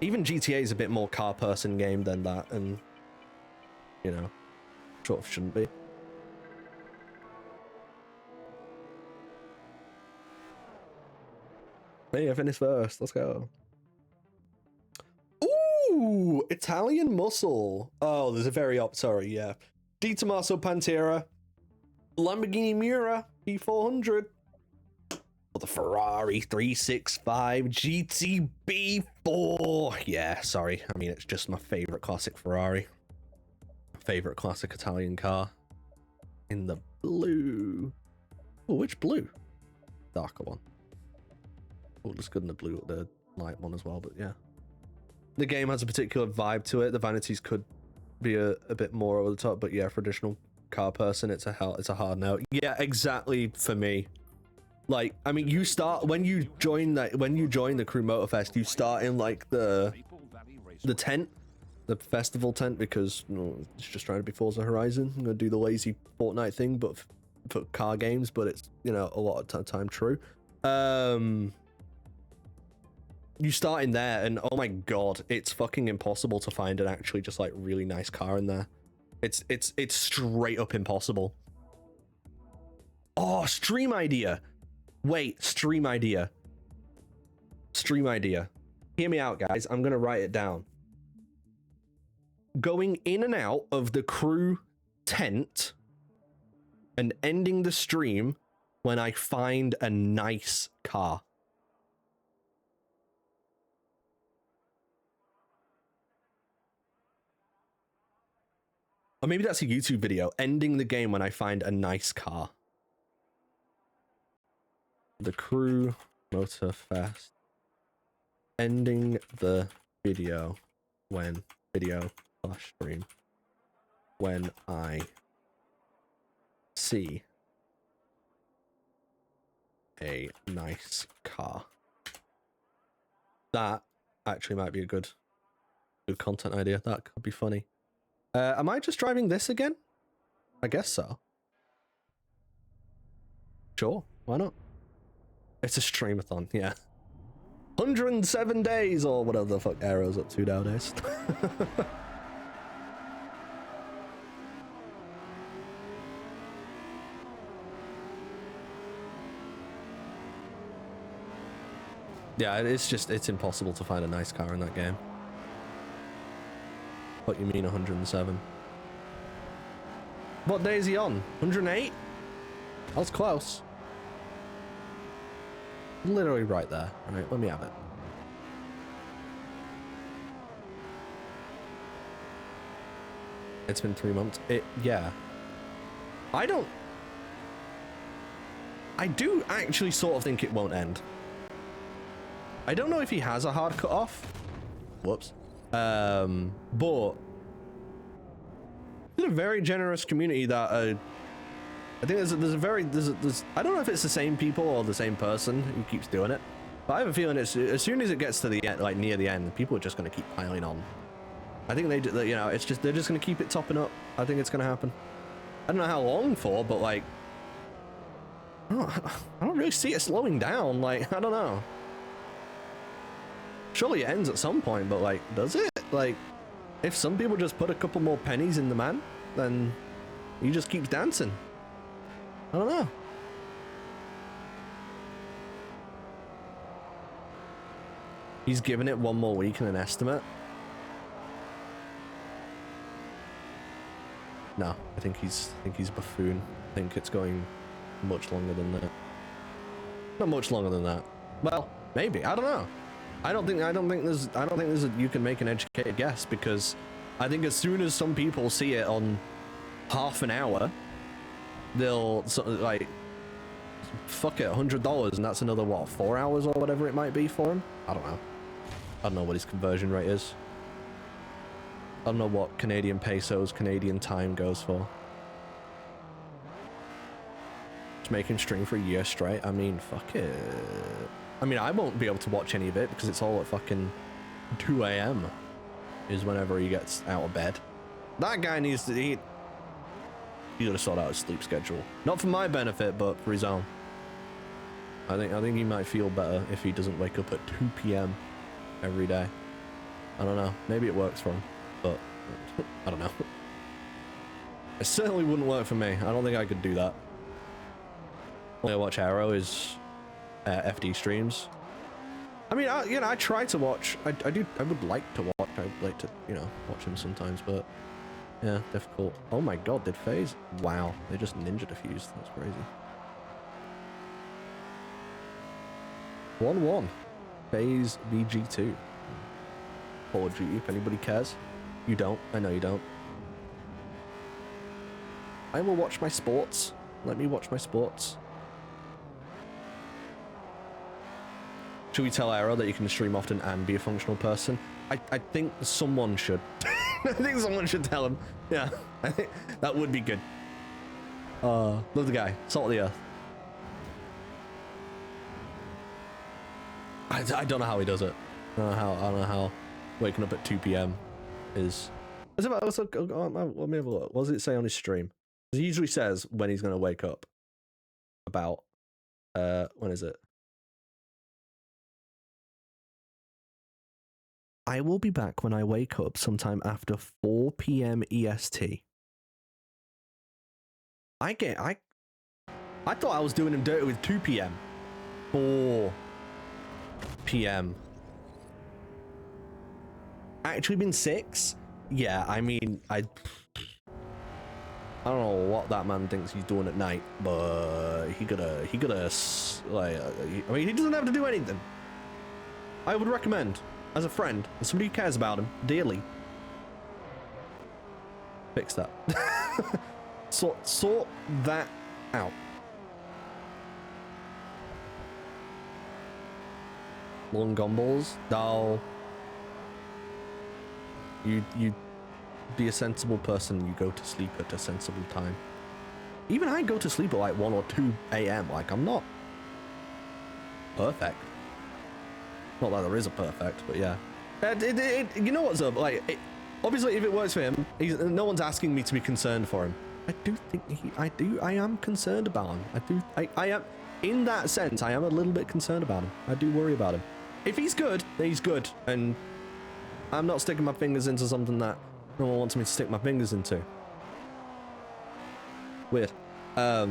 Even GTA is a bit more car person game than that, and you know, sort of shouldn't be. Hey, I finished first. Let's go. Ooh, Italian muscle. Oh, there's a very sorry, yeah. Di Tommaso Pantera, Lamborghini Miura P400, or the Ferrari 365 GTB4. Yeah, sorry. I mean, it's just my favorite classic Ferrari. Favorite classic Italian car. In the blue. Oh, which blue? Darker one. Oh, looks good in the blue, the light one as well, but yeah. The game has a particular vibe to it. The vanities could be a bit more over the top, but yeah, for traditional car person, it's a hard no. Yeah, exactly for me. Like, I mean, you start when you join the Crew Motorfest, you start in like the tent, the festival tent, because it's just trying to be Forza Horizon. I'm gonna do the lazy Fortnite thing, but for car games, but it's, you know, a lot of time true. You start in there, and oh my god, it's fucking impossible to find an actually just like really nice car in there. It's straight up impossible. Oh, stream idea. Wait, stream idea. Stream idea. Hear me out, guys. I'm gonna write it down. Going in and out of the Crew tent and ending the stream when I find a nice car. Or maybe that's a YouTube video. Ending the game when I find a nice car. The Crew Motorfest. Ending the video when /stream. When I see a nice car. That actually might be a good content idea. That could be funny. Am I just driving this again? I guess so. Sure, why not? It's a streamathon, yeah. 107 days or whatever the fuck Aero's up to nowadays. Yeah, it's impossible to find a nice car in that game. What you mean 107? What day is he on? 108? That was close. Literally right there. Alright, let me have it. It's been 3 months. Yeah. I do actually sort of think it won't end. I don't know if he has a hard cutoff. Whoops. But it's a very generous community that I think there's I don't know if it's the same people or the same person who keeps doing it, but I have a feeling it's as soon as it gets to the end, like near the end, people are just going to keep piling on. I think they, you know, it's just they're just going to keep it topping up. I think it's going to happen. I don't know how long for, but like, I don't really see it slowing down. Like, I don't know. Surely it ends at some point, but like, does it? Like, if some people just put a couple more pennies in the man, then he just keeps dancing. I don't know. He's given it one more week and an estimate. No, I think he's a buffoon. I think it's going much longer than that. Not much longer than that. Well, maybe. I don't know. I don't think you can make an educated guess, because I think as soon as some people see it on half an hour, they'll like, fuck it, $100, and that's another what, 4 hours or whatever it might be for him. I don't know. I don't know what his conversion rate is. I don't know what Canadian pesos, Canadian time goes for. Just make him stream for a year straight. I mean, fuck it. I mean, I won't be able to watch any of it because it's all at fucking 2 a.m. is whenever he gets out of bed. That guy needs to eat. He gotta sort out his sleep schedule. Not for my benefit, but for his own. I think he might feel better if he doesn't wake up at 2 p.m. every day. I don't know. Maybe it works for him, but I don't know. It certainly wouldn't work for me. I don't think I could do that. Only I watch Arrow is FD streams. I mean, I try to watch. I would like to watch. I'd like to, watch him sometimes, but yeah, difficult. Oh my god, did FaZe? Wow, they just ninja defused. That's crazy. 1-1. FaZe BG2. Call of Duty, if anybody cares. You don't. I know you don't. I will watch my sports. Let me watch my sports. Should we tell Arrow that you can stream often and be a functional person? I think someone should. I think someone should tell him. Yeah, I think that would be good. Love the guy. Salt of the earth. I don't know how he does it. I don't know how waking up at 2 p.m. is. Let me have a look. What does it say on his stream? He usually says when he's going to wake up. About, when is it? I will be back when I wake up sometime after 4 p.m. EST. I thought I was doing him dirty with 2 p.m. 4 p.m. Actually been 6? Yeah, I mean, I don't know what that man thinks he's doing at night, but he gotta, like, I mean, he doesn't have to do anything. I would recommend, as a friend, as somebody who cares about him dearly, fix that. sort that out. Long gumballs, doll. You be a sensible person. You go to sleep at a sensible time. Even I go to sleep at like 1 or 2 a.m. Like, I'm not perfect. Not that there is a perfect, but yeah. You know what's up? Like, obviously, if it works for him, no one's asking me to be concerned for him. I do think I am concerned about him. I am, in that sense, I am a little bit concerned about him. I do worry about him. If he's good, then he's good, and I'm not sticking my fingers into something that no one wants me to stick my fingers into. Weird. But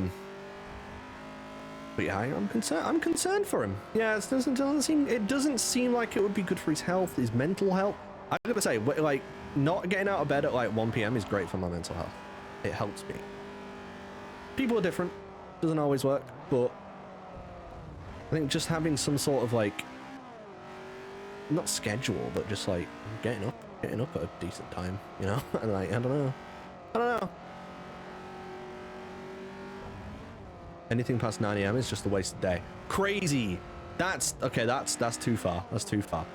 yeah, I'm concerned. I'm concerned for him. Yeah, it doesn't seem like it would be good for his health, his mental health. I gotta say, like, not getting out of bed at like 1 p.m. is great for my mental health. It helps me. People are different. Doesn't always work, but I think just having some sort of like, not schedule, but just like getting up at a decent time, and like, I don't know. Anything past 9 a.m. is just a wasted day. Crazy. That's okay. That's too far. That's too far.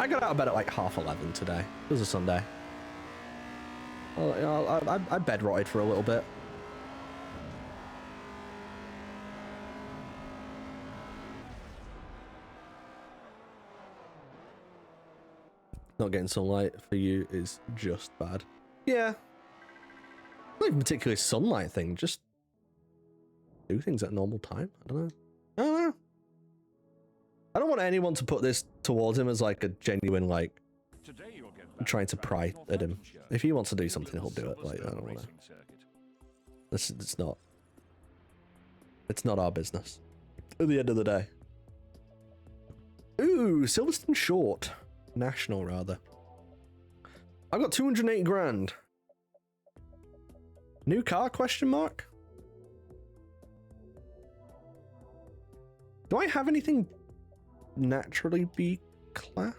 I got out of bed at like 11:30 today. It was a Sunday. Well, you know, I bed rotted for a little bit. Not getting sunlight for you is just bad. Yeah. Not even particularly a sunlight thing, just do things at normal time. I don't know. I don't know. I don't want anyone to put this towards him as like a genuine like trying to pry at him. If he wants to do something, he'll do it. Like, I don't want to. It's not. It's not our business. At the end of the day. Ooh, Silverstone Short. National, rather. I got 280 grand. New car, question mark? Do I have anything naturally B class?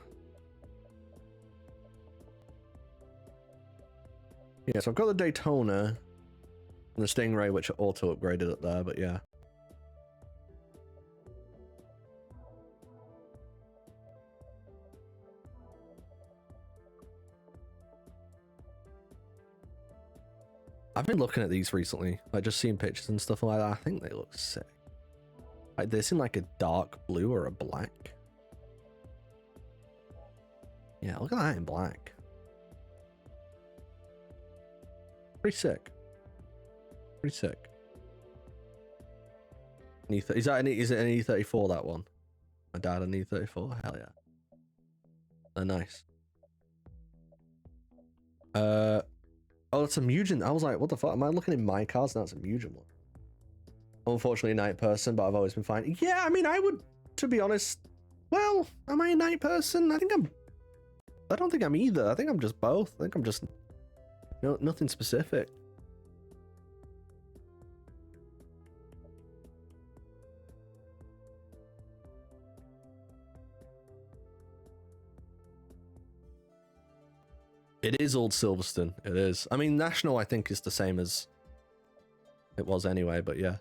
Yeah, so I've got the Daytona and the Stingray, which are auto upgraded up there, but yeah. I've been looking at these recently, like just seeing pictures and stuff like that. I think they look sick. Like this in like a dark blue or a black. Yeah, look at that in black. Pretty sick. Pretty sick. Is that is it an E34, that one? My dad an E34? Hell yeah. They're nice. Oh, that's a Mugen. I was like, what the fuck? Am I looking in my cars? Now it's a Mugen one. Unfortunately, a night person, but I've always been fine. Yeah, I mean, I would, to be honest. Well, am I a night person? I don't think I'm either. I think I'm just both. I think I'm just, nothing specific. It is old Silverstone. It is. I mean, National, I think, is the same as it was anyway, but yeah.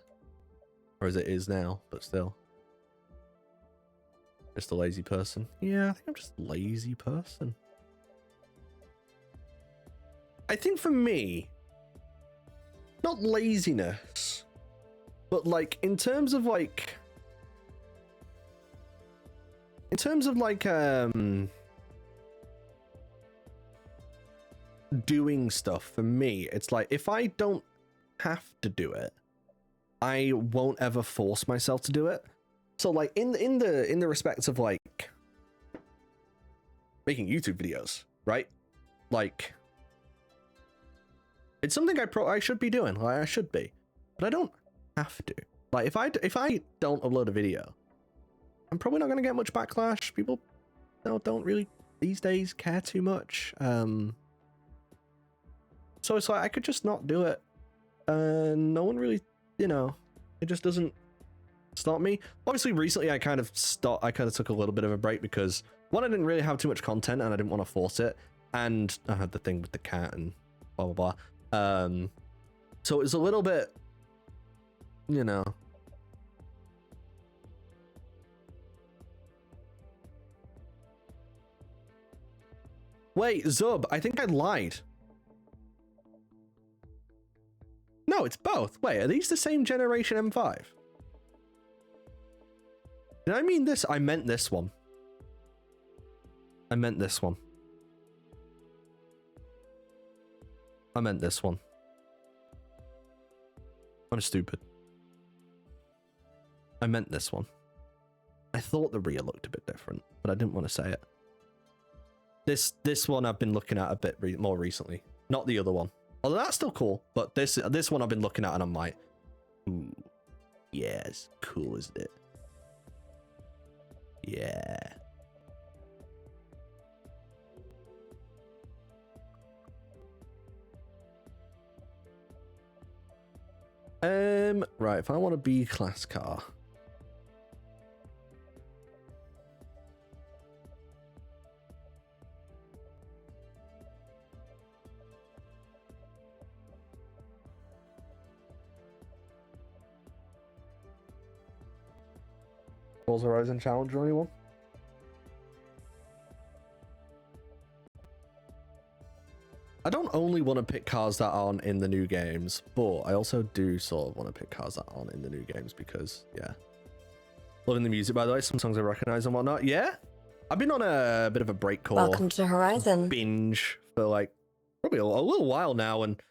Or as it is now, but still. Just a lazy person. Yeah, I think I'm just a lazy person. I think for me, not laziness, but like, in terms of like, doing stuff, for me, it's like, if I don't have to do it, I won't ever force myself to do it. So like in the respects of like making YouTube videos, right? Like it's something I should be doing. Like I should be, but I don't have to. Like if I don't upload a video, I'm probably not going to get much backlash. People don't really these days care too much. So it's like I could just not do it, and no one really, it just doesn't stop me. Obviously, recently I kind of took a little bit of a break because one, I didn't really have too much content and I didn't want to force it, and I had the thing with the cat and blah blah blah. So it was a little bit, Wait, Zub, I think I lied. No, it's both. Wait, are these the same generation M5? Did I mean this? I meant this one. I meant this one. I meant this one. I'm stupid. I meant this one. I thought the rear looked a bit different, but I didn't want to say it. This one I've been looking at a bit more recently. Not the other one. Although that's still cool, but this one I've been looking at and I'm like, ooh, yeah, it's cool, isn't it? Yeah. Right, if I want a B-class car. Forza Horizon Challenger, anyone? I don't only want to pick cars that aren't in the new games, but I also do sort of want to pick cars that aren't in the new games because, yeah. Loving the music, by the way. Some songs I recognize and whatnot. Yeah. I've been on a bit of a breakcore Welcome to Horizon. binge for like probably a little while now, and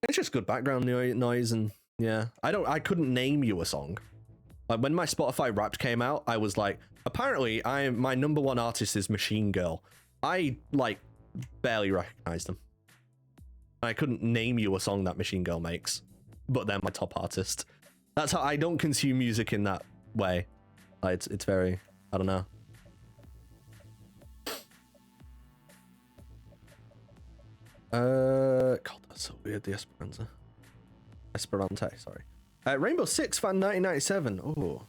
it's just good background noise. And yeah, I couldn't name you a song. Like when my Spotify Wrapped came out, I was like, apparently my number one artist is Machine Girl. I like barely recognized them. I couldn't name you a song that Machine Girl makes, but they're my top artist. That's how I don't consume music in that way. Like, it's very, I don't know. God, that's so weird. The Esperante, sorry. Rainbow Six fan 1997. Oh,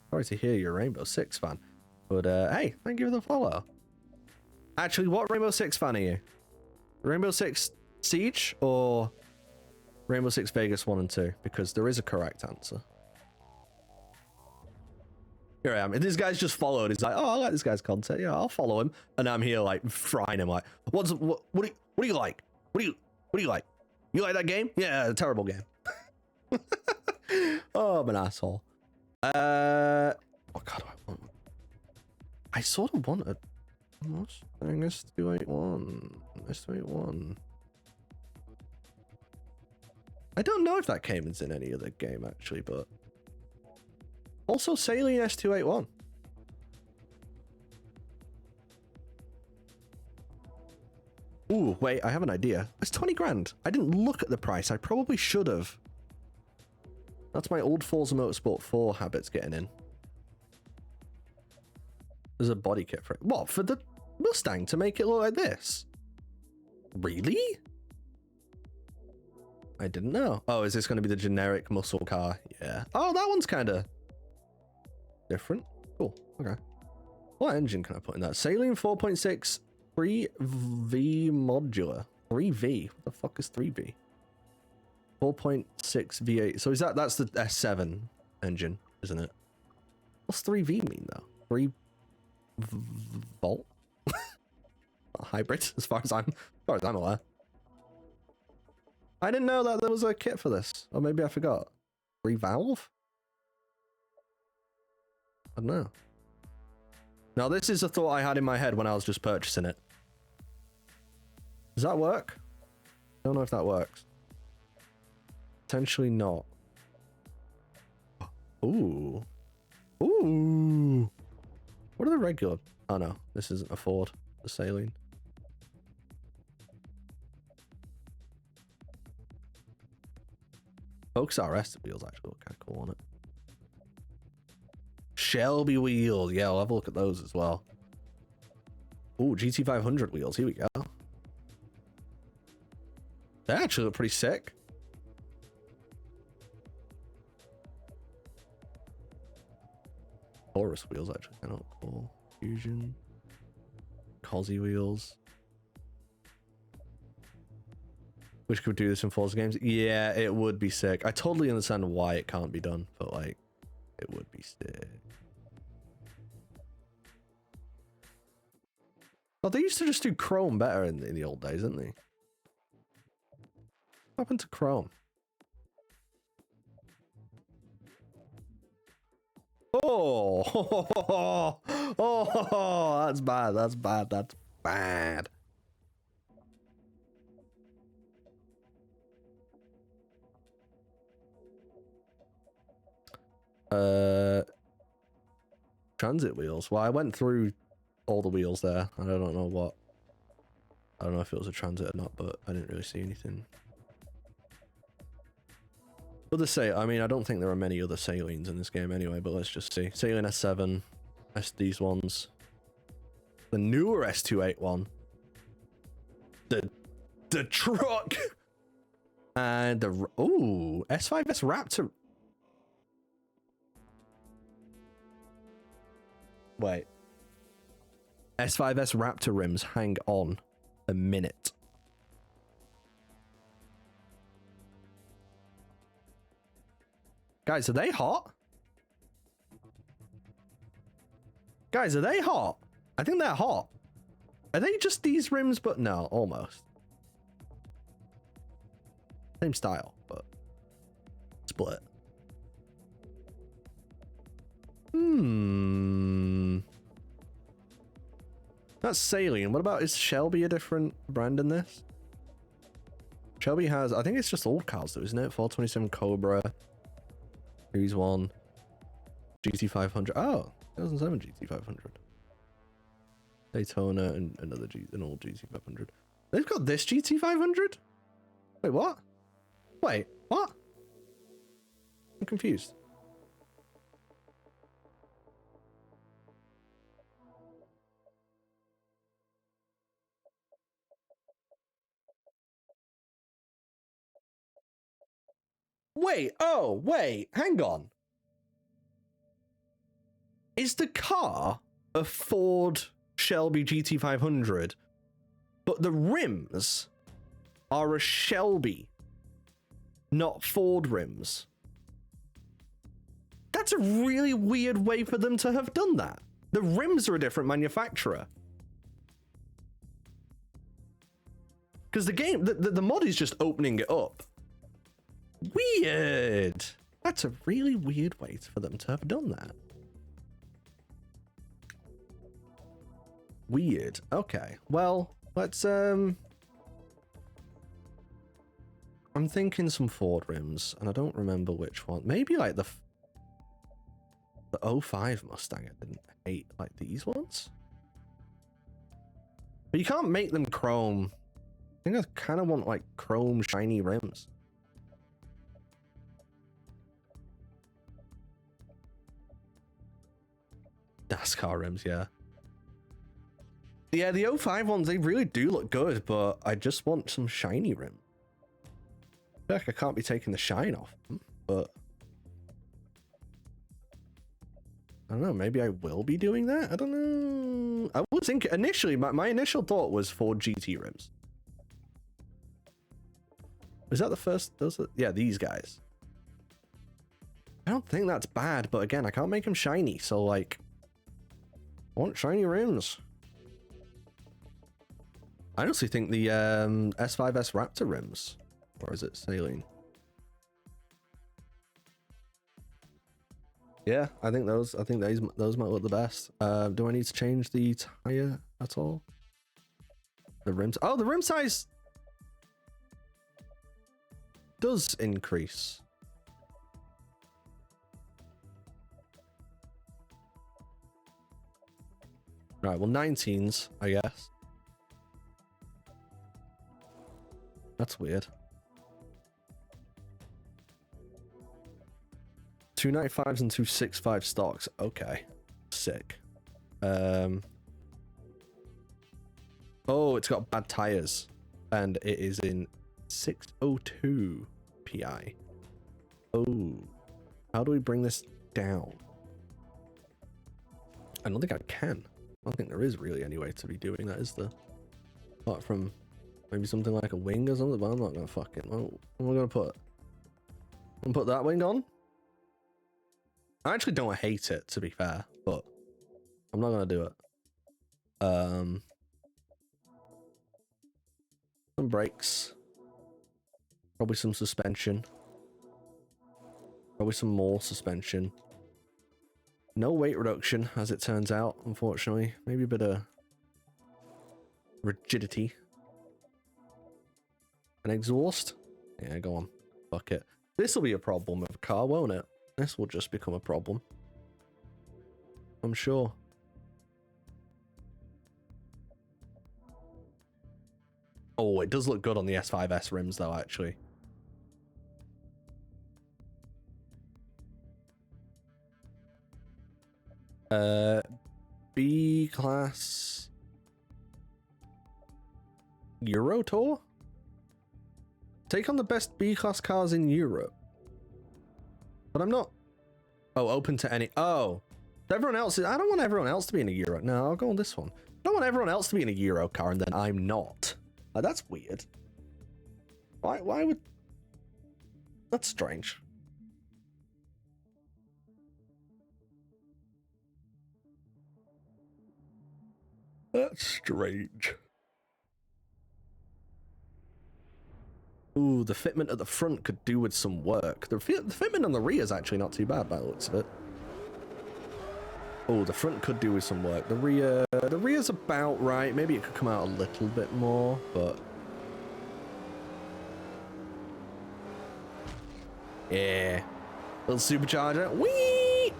sorry to hear you're a Rainbow Six fan, but hey, thank you for the follow. Actually, what Rainbow Six fan are you? Rainbow Six Siege or Rainbow Six Vegas 1 and 2? Because there is a correct answer. Here I am. This guy's just followed. He's like, oh, I like this guy's content. Yeah, I'll follow him. And I'm here like frying him. Like, what do you like? What do you like? You like that game? Yeah, a terrible game. Oh, I'm an asshole. What car do I want? I sort of want a Mustang S281. S281. I don't know if that came in any other game actually, but also Saline S281. Ooh, wait, I have an idea. It's 20 grand. I didn't look at the price. I probably should have. That's my old Forza Motorsport 4 habits getting in. There's a body kit for it. What, for the Mustang to make it look like this? Really? I didn't know. Oh, is this going to be the generic muscle car? Yeah. Oh, that one's kind of different. Cool. Okay. What engine can I put in that? Saline 4.6 3V modular. 3V? What the fuck is 3V? 4.6 V8. So is that's the S7 engine, isn't it? What's 3V mean though? 3 volt? A hybrid, as far as I'm aware. I didn't know that there was a kit for this, or maybe I forgot. 3 valve? I don't know. Now this is a thought I had in my head when I was just purchasing it. Does that work? I don't know if that works. Potentially not. Ooh. Ooh. What are the regular? Oh no, this isn't a Ford. The Saline. Focus RS wheels actually look kind of cool on it. Shelby wheels. Yeah, I'll have a look at those as well. Ooh, GT500 wheels. Here we go. They actually look pretty sick. Taurus wheels actually kind of look cool. Fusion. Cosy wheels. Wish could do this in Forza games. Yeah, it would be sick. I totally understand why it can't be done, but like, it would be sick. Well, they used to just do chrome better in the old days, didn't they? What happened to chrome? Oh, oh, that's bad. That's bad. That's bad. Transit wheels. Well, I went through all the wheels there. I don't know what. I don't know if it was a transit or not, but I didn't really see anything. Other say, I mean, I don't think there are many other Salines in this game anyway, but let's just see. Saline S7, these ones. The newer S281. The truck! And the, ooh, S5S Raptor. Wait. S5S Raptor rims, hang on a minute. Guys, are they hot? Guys, are they hot? I think they're hot. Are they just these rims? But no, almost. Same style, but split. That's Saline. What about, is Shelby a different brand in this? Shelby has, I think it's just old cars though, isn't it? 427 Cobra, Series 1, GT500. Oh, 2007 GT500. Daytona and another an old GT500. They've got this GT500? Wait, what? Wait, what? I'm confused. Wait, oh, wait, hang on. Is the car a Ford Shelby GT500, but the rims are a Shelby, not Ford rims? That's a really weird way for them to have done that. The rims are a different manufacturer. Because the game, the mod is just opening it up. Weird. That's a really weird way for them to have done that. Weird. Okay. Well, let's I'm thinking some Ford rims, and I don't remember which one. Maybe like the 05 Mustang. I didn't hate like these ones. But you can't make them chrome. I think I kind of want like chrome shiny rims. NASCAR rims, yeah. Yeah, the 05 ones, they really do look good, but I just want some shiny rim. I feel like I can't be taking the shine off them, but I don't know, maybe I will be doing that? I don't know. I was thinking, initially, my initial thought was Ford GT rims. Was that the first? Yeah, these guys. I don't think that's bad, but again, I can't make them shiny, so like, I want shiny rims. I honestly think the S5S Raptor rims, or is it Saline? Yeah, I think those might look the best. Do I need to change the tire at all? The rims. Oh, the rim size does increase. Right, well, 19s, I guess. That's weird. 295s and 265 stocks. Okay. Sick. Oh, it's got bad tires. And it is in 602 PI. Oh. How do we bring this down? I don't think I can. I don't think there is really any way to be doing that, is there? Apart from maybe something like a wing or something, but I'm not gonna fucking. What am I gonna put? I'm gonna put that wing on. I actually don't hate it, to be fair, but I'm not gonna do it. Some brakes, probably some suspension, probably some more suspension. No weight reduction, as it turns out, unfortunately. Maybe a bit of rigidity. An exhaust? Yeah, go on. Fuck it. This will be a problem with a car, won't it? This will just become a problem. I'm sure. Oh, it does look good on the S5S rims, though, actually. B-Class Euro Tour? Take on the best B-Class cars in Europe. But I'm not... Oh, open to any... Oh. Everyone else is... I don't want everyone else to be in a Euro. No, I'll go on this one. I don't want everyone else to be in a Euro car and then I'm not. Like, that's weird. Why would... That's strange. That's strange. Ooh, Ooh, the fitment at the front could do with some work. The fitment on the rear is actually not too bad by the looks of it. Oh, the front could do with some work. The rear's about right. Maybe it could come out a little bit more, but yeah. Little supercharger. Whee!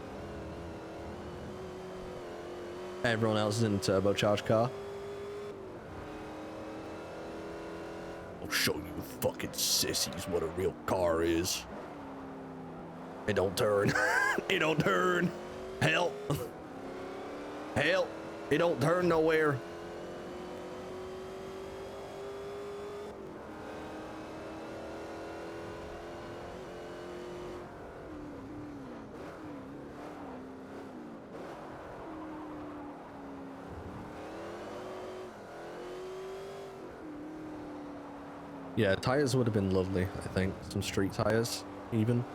Everyone else is in a turbocharged car. I'll show you fucking sissies what a real car is. It don't turn. It don't turn. Help. Help. It don't turn nowhere. Yeah, tires would have been lovely, I think. Some street tires, even.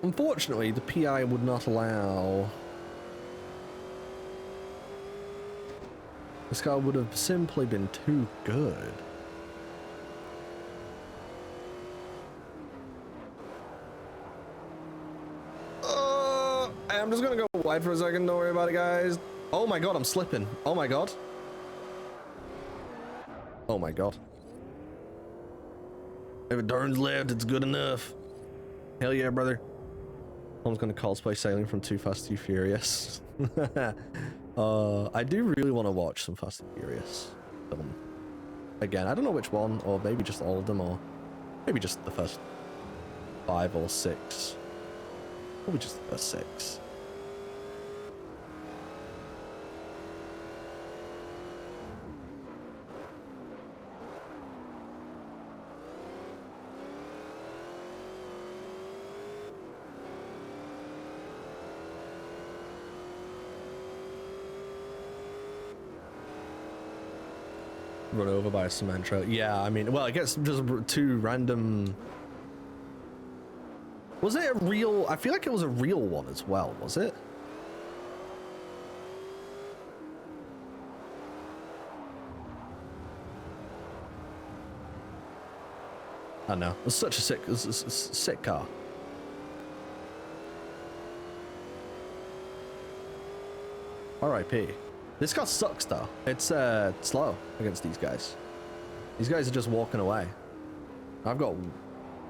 Unfortunately, the PI would not allow. This car would have simply been too good. I'm just gonna go wide for a second, don't worry about it, guys. Oh my god, I'm slipping. Oh my god. Oh my god. If it turns left, it's good enough. Hell yeah, brother. Tom's gonna cosplay Sailing from Too Fast, Too Furious. I do really want to watch some Fast and Furious film. Again, I don't know which one, or maybe just all of them, or maybe just the first 5 or 6. Probably just the first 6. Run over by a cement trail. Yeah, I mean, well, I guess just 2 random. Was it a real? I feel like it was a real one as well, was it? I know. It was such a sick car. R.I.P. This car sucks though. It's slow against these guys. These guys are just walking away. I've got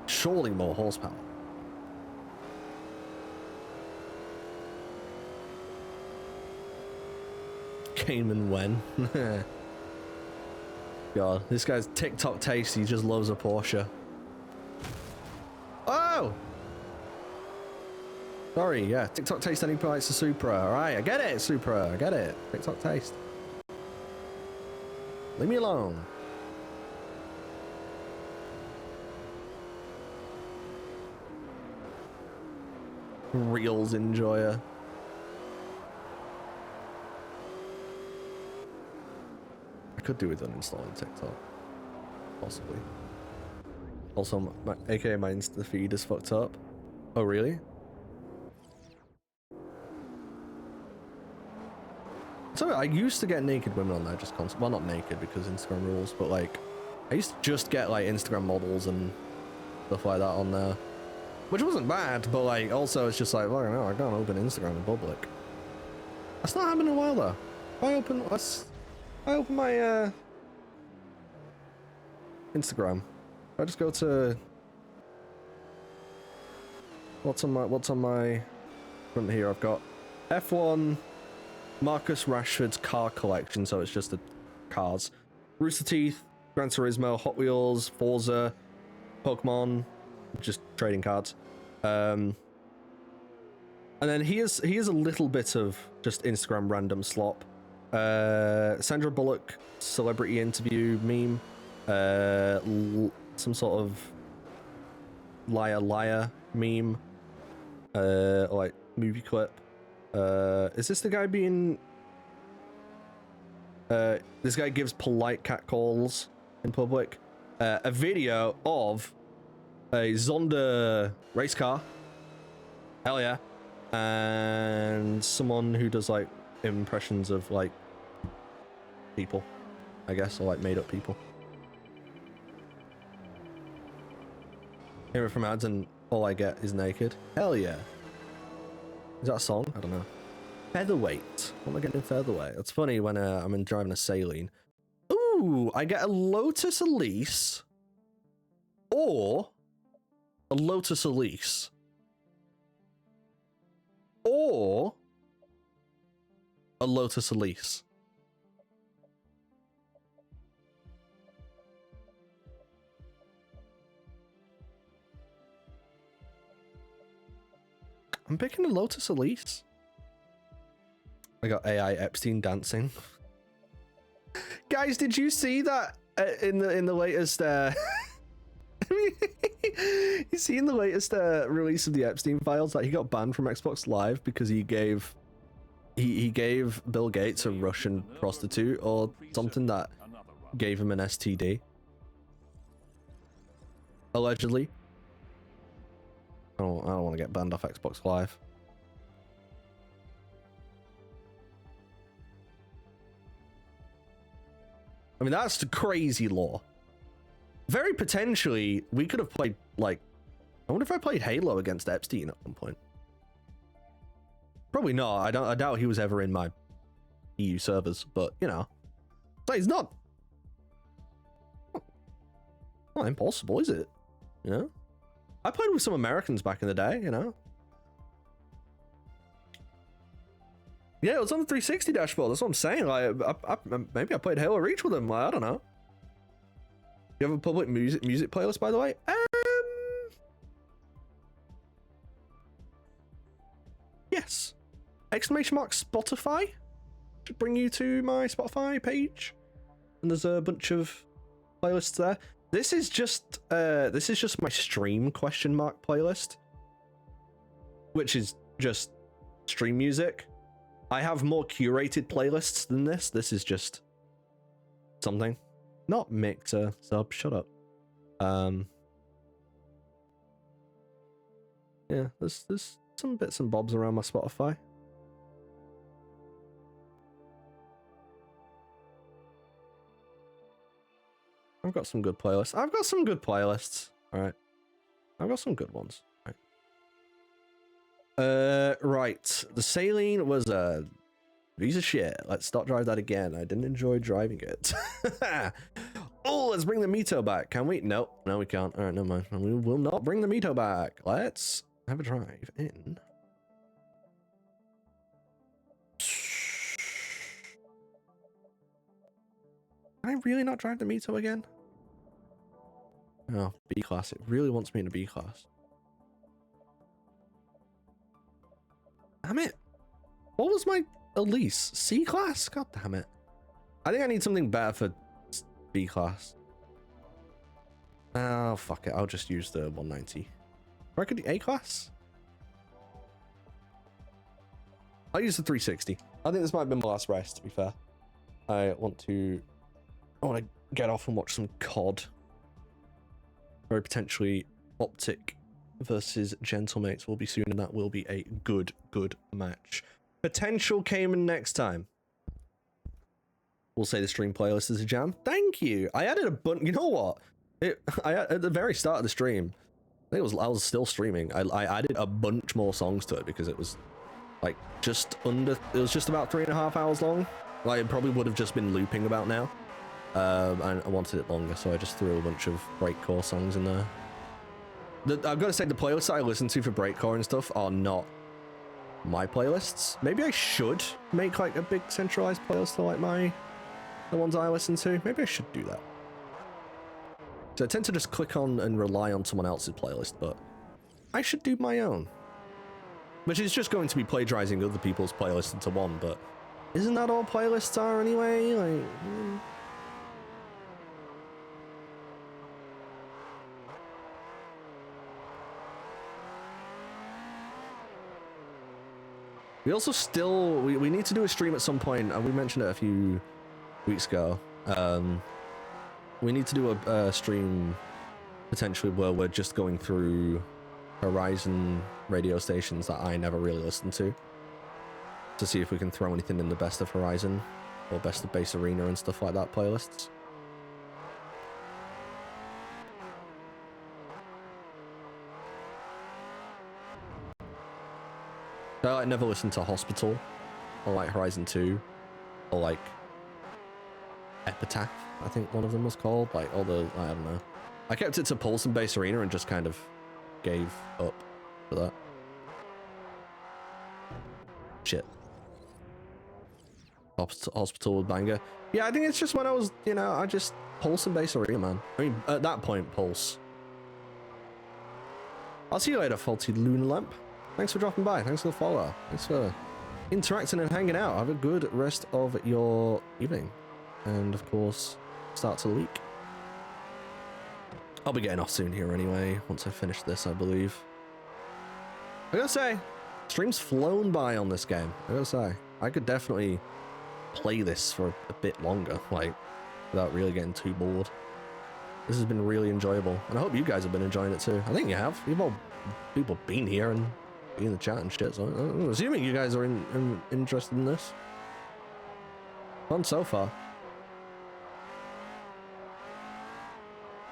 surely more horsepower. Came and when. God, this guy's TikTok taste. He just loves a Porsche. Oh! Sorry, yeah. TikTok taste any price to Supra. Alright, I get it, Supra. I get it. TikTok taste. Leave me alone. Reels enjoyer. I could do with uninstalling TikTok. Possibly. Also, aka my Insta feed is fucked up. Oh, really? So I used to get naked women on there just constantly. Well, not naked because Instagram rules, but like I used to just get like Instagram models and stuff like that on there, which wasn't bad. But like also it's just like, well, no, I can't open Instagram in public. That's not happened in a while though. If I open my Instagram. If I just go to what's on my front here. I've got F1. Marcus Rashford's car collection, so it's just the cars. Rooster Teeth, Gran Turismo, Hot Wheels, Forza, Pokemon, just trading cards. And then here's a little bit of just Instagram random slop. Sandra Bullock celebrity interview meme. Some sort of liar meme. Or like movie clip. Is this the guy being... this guy gives polite catcalls in public. A video of a Zonda race car. Hell yeah. And someone who does like impressions of like people, I guess, or like made up people. Hear it from ads and all I get is naked. Hell yeah. Is that a song? I don't know. Featherweight. What am I getting in featherweight? That's funny when I'm driving a Saline. Ooh, I get a Lotus Elise or a Lotus Elise or a Lotus Elise. I'm picking a Lotus Elise. I got AI Epstein dancing. Guys, did you see that in the latest you see in the latest release of the Epstein files that he got banned from Xbox Live because he gave Bill Gates a Russian prostitute or something that gave him an STD. Allegedly. I don't want to get banned off Xbox Live. I mean, that's the crazy law. Very potentially, we could have played, like... I wonder if I played Halo against Epstein at one point. Probably not. I doubt he was ever in my EU servers, but, you know. Like, it's not impossible, is it? You know? I played with some Americans back in the day, you know? Yeah, it was on the 360 dashboard. That's what I'm saying. Like, maybe I played Halo Reach with them. Like, I don't know. You have a public music playlist, by the way? Yes. Exclamation mark Spotify should bring you to my Spotify page, and there's a bunch of playlists there. This is just my stream question mark playlist, which is just stream music. I have more curated playlists than this. This is just something. Not mixer sub, shut up. Yeah, there's some bits and bobs around my Spotify. I've got some good playlists. All right. I've got some good ones. Right. The Saline was a piece of shit. Let's not drive that again. I didn't enjoy driving it. Oh, let's bring the Mito back. Can we? No, we can't. All right, never mind. We will not bring the Mito back. Let's have a drive in. Can I really not drive the Mito again? Oh, B class. It really wants me in a B class. Damn it. What was my Elise? C class? God damn it. I think I need something better for B class. Oh, fuck it. I'll just use the 190. Or I could do A class? I'll use the 360. I think this might have been my last race, to be fair. I want to get off and watch some COD. Very potentially Optic versus Gentlemates will be soon, and that will be a good match. Potential Cayman next time. We'll say the stream playlist is a jam. Thank you. I added a bunch. You know what? At the very start of the stream, I was still streaming. I added a bunch more songs to it because it was like just about 3.5 hours long. Like it probably would have just been looping about now. And I wanted it longer, so I just threw a bunch of breakcore songs in there. I've got to say, the playlists that I listen to for breakcore and stuff are not my playlists. Maybe I should make like a big centralized playlist for like the ones I listen to. Maybe I should do that. So I tend to just click on and rely on someone else's playlist, but I should do my own. Which is just going to be plagiarizing other people's playlists into one, but isn't that all playlists are anyway? Like... We also we need to do a stream at some point, and we mentioned it a few weeks ago. We need to do a stream potentially where we're just going through Horizon radio stations that I never really listened to see if we can throw anything in the Best of Horizon or Best of Base Arena and stuff like that playlists. like never listened to Hospital or like Horizon 2 or like Epitaph, I think one of them was called. Like all the, I don't know. I kept it to Pulse and Base Arena and just kind of gave up for that. Shit. Hospital with banger. Yeah, I think it's just when I was, you know, I just Pulse and Base Arena, man. I mean, at that point, Pulse. I'll see you later, Faulty Lunar Lamp. Thanks for dropping by. Thanks for the follow. Thanks for interacting and hanging out. Have a good rest of your evening. And, of course, start to the week. I'll be getting off soon here anyway, once I finish this, I believe. I gotta say, stream's flown by on this game. I gotta say, I could definitely play this for a bit longer, like, without really getting too bored. This has been really enjoyable, and I hope you guys have been enjoying it too. I think you have. You've all people been here and be in the chat and shit, so I'm assuming you guys are interested in this. Fun so far.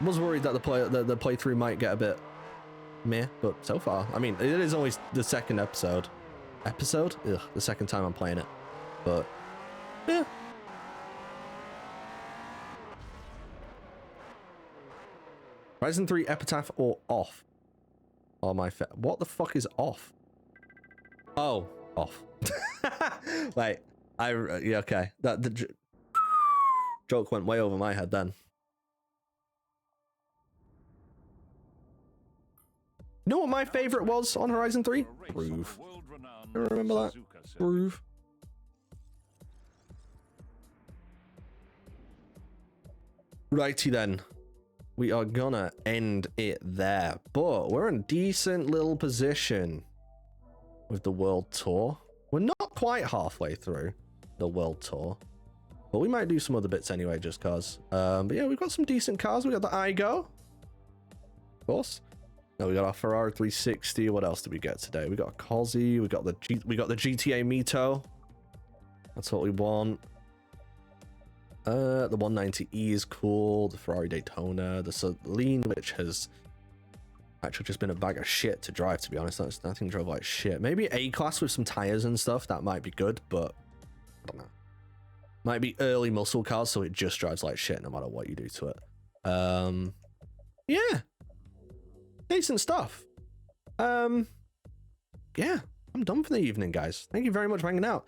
I was worried that the playthrough might get a bit meh, but so far, I mean, it is always the second episode. Ugh, the second time I'm playing it, but yeah. Horizon 3 Epitaph or off? Oh my what the fuck is off? Oh, off. Wait, yeah, okay. The joke went way over my head then. You know what my favorite was on Horizon 3? Groove. You remember that? Groove. Righty then. We are gonna end it there, but we're in a decent little position with the world tour. We're not quite halfway through the world tour, but we might do some other bits anyway, just cause. But yeah, we've got some decent cars. We got the Igo, of course. Now we got our Ferrari 360. What else did we get today? We got a Cozzy. We got the GTA Mito. That's what we want. The 190E is cool. The Ferrari Daytona. The Celine, which has actually just been a bag of shit to drive, to be honest. That thing drove like shit. Maybe A-Class with some tires and stuff. That might be good, but I don't know. Might be early muscle cars, so it just drives like shit no matter what you do to it. Yeah. Decent stuff. Yeah. I'm done for the evening, guys. Thank you very much for hanging out.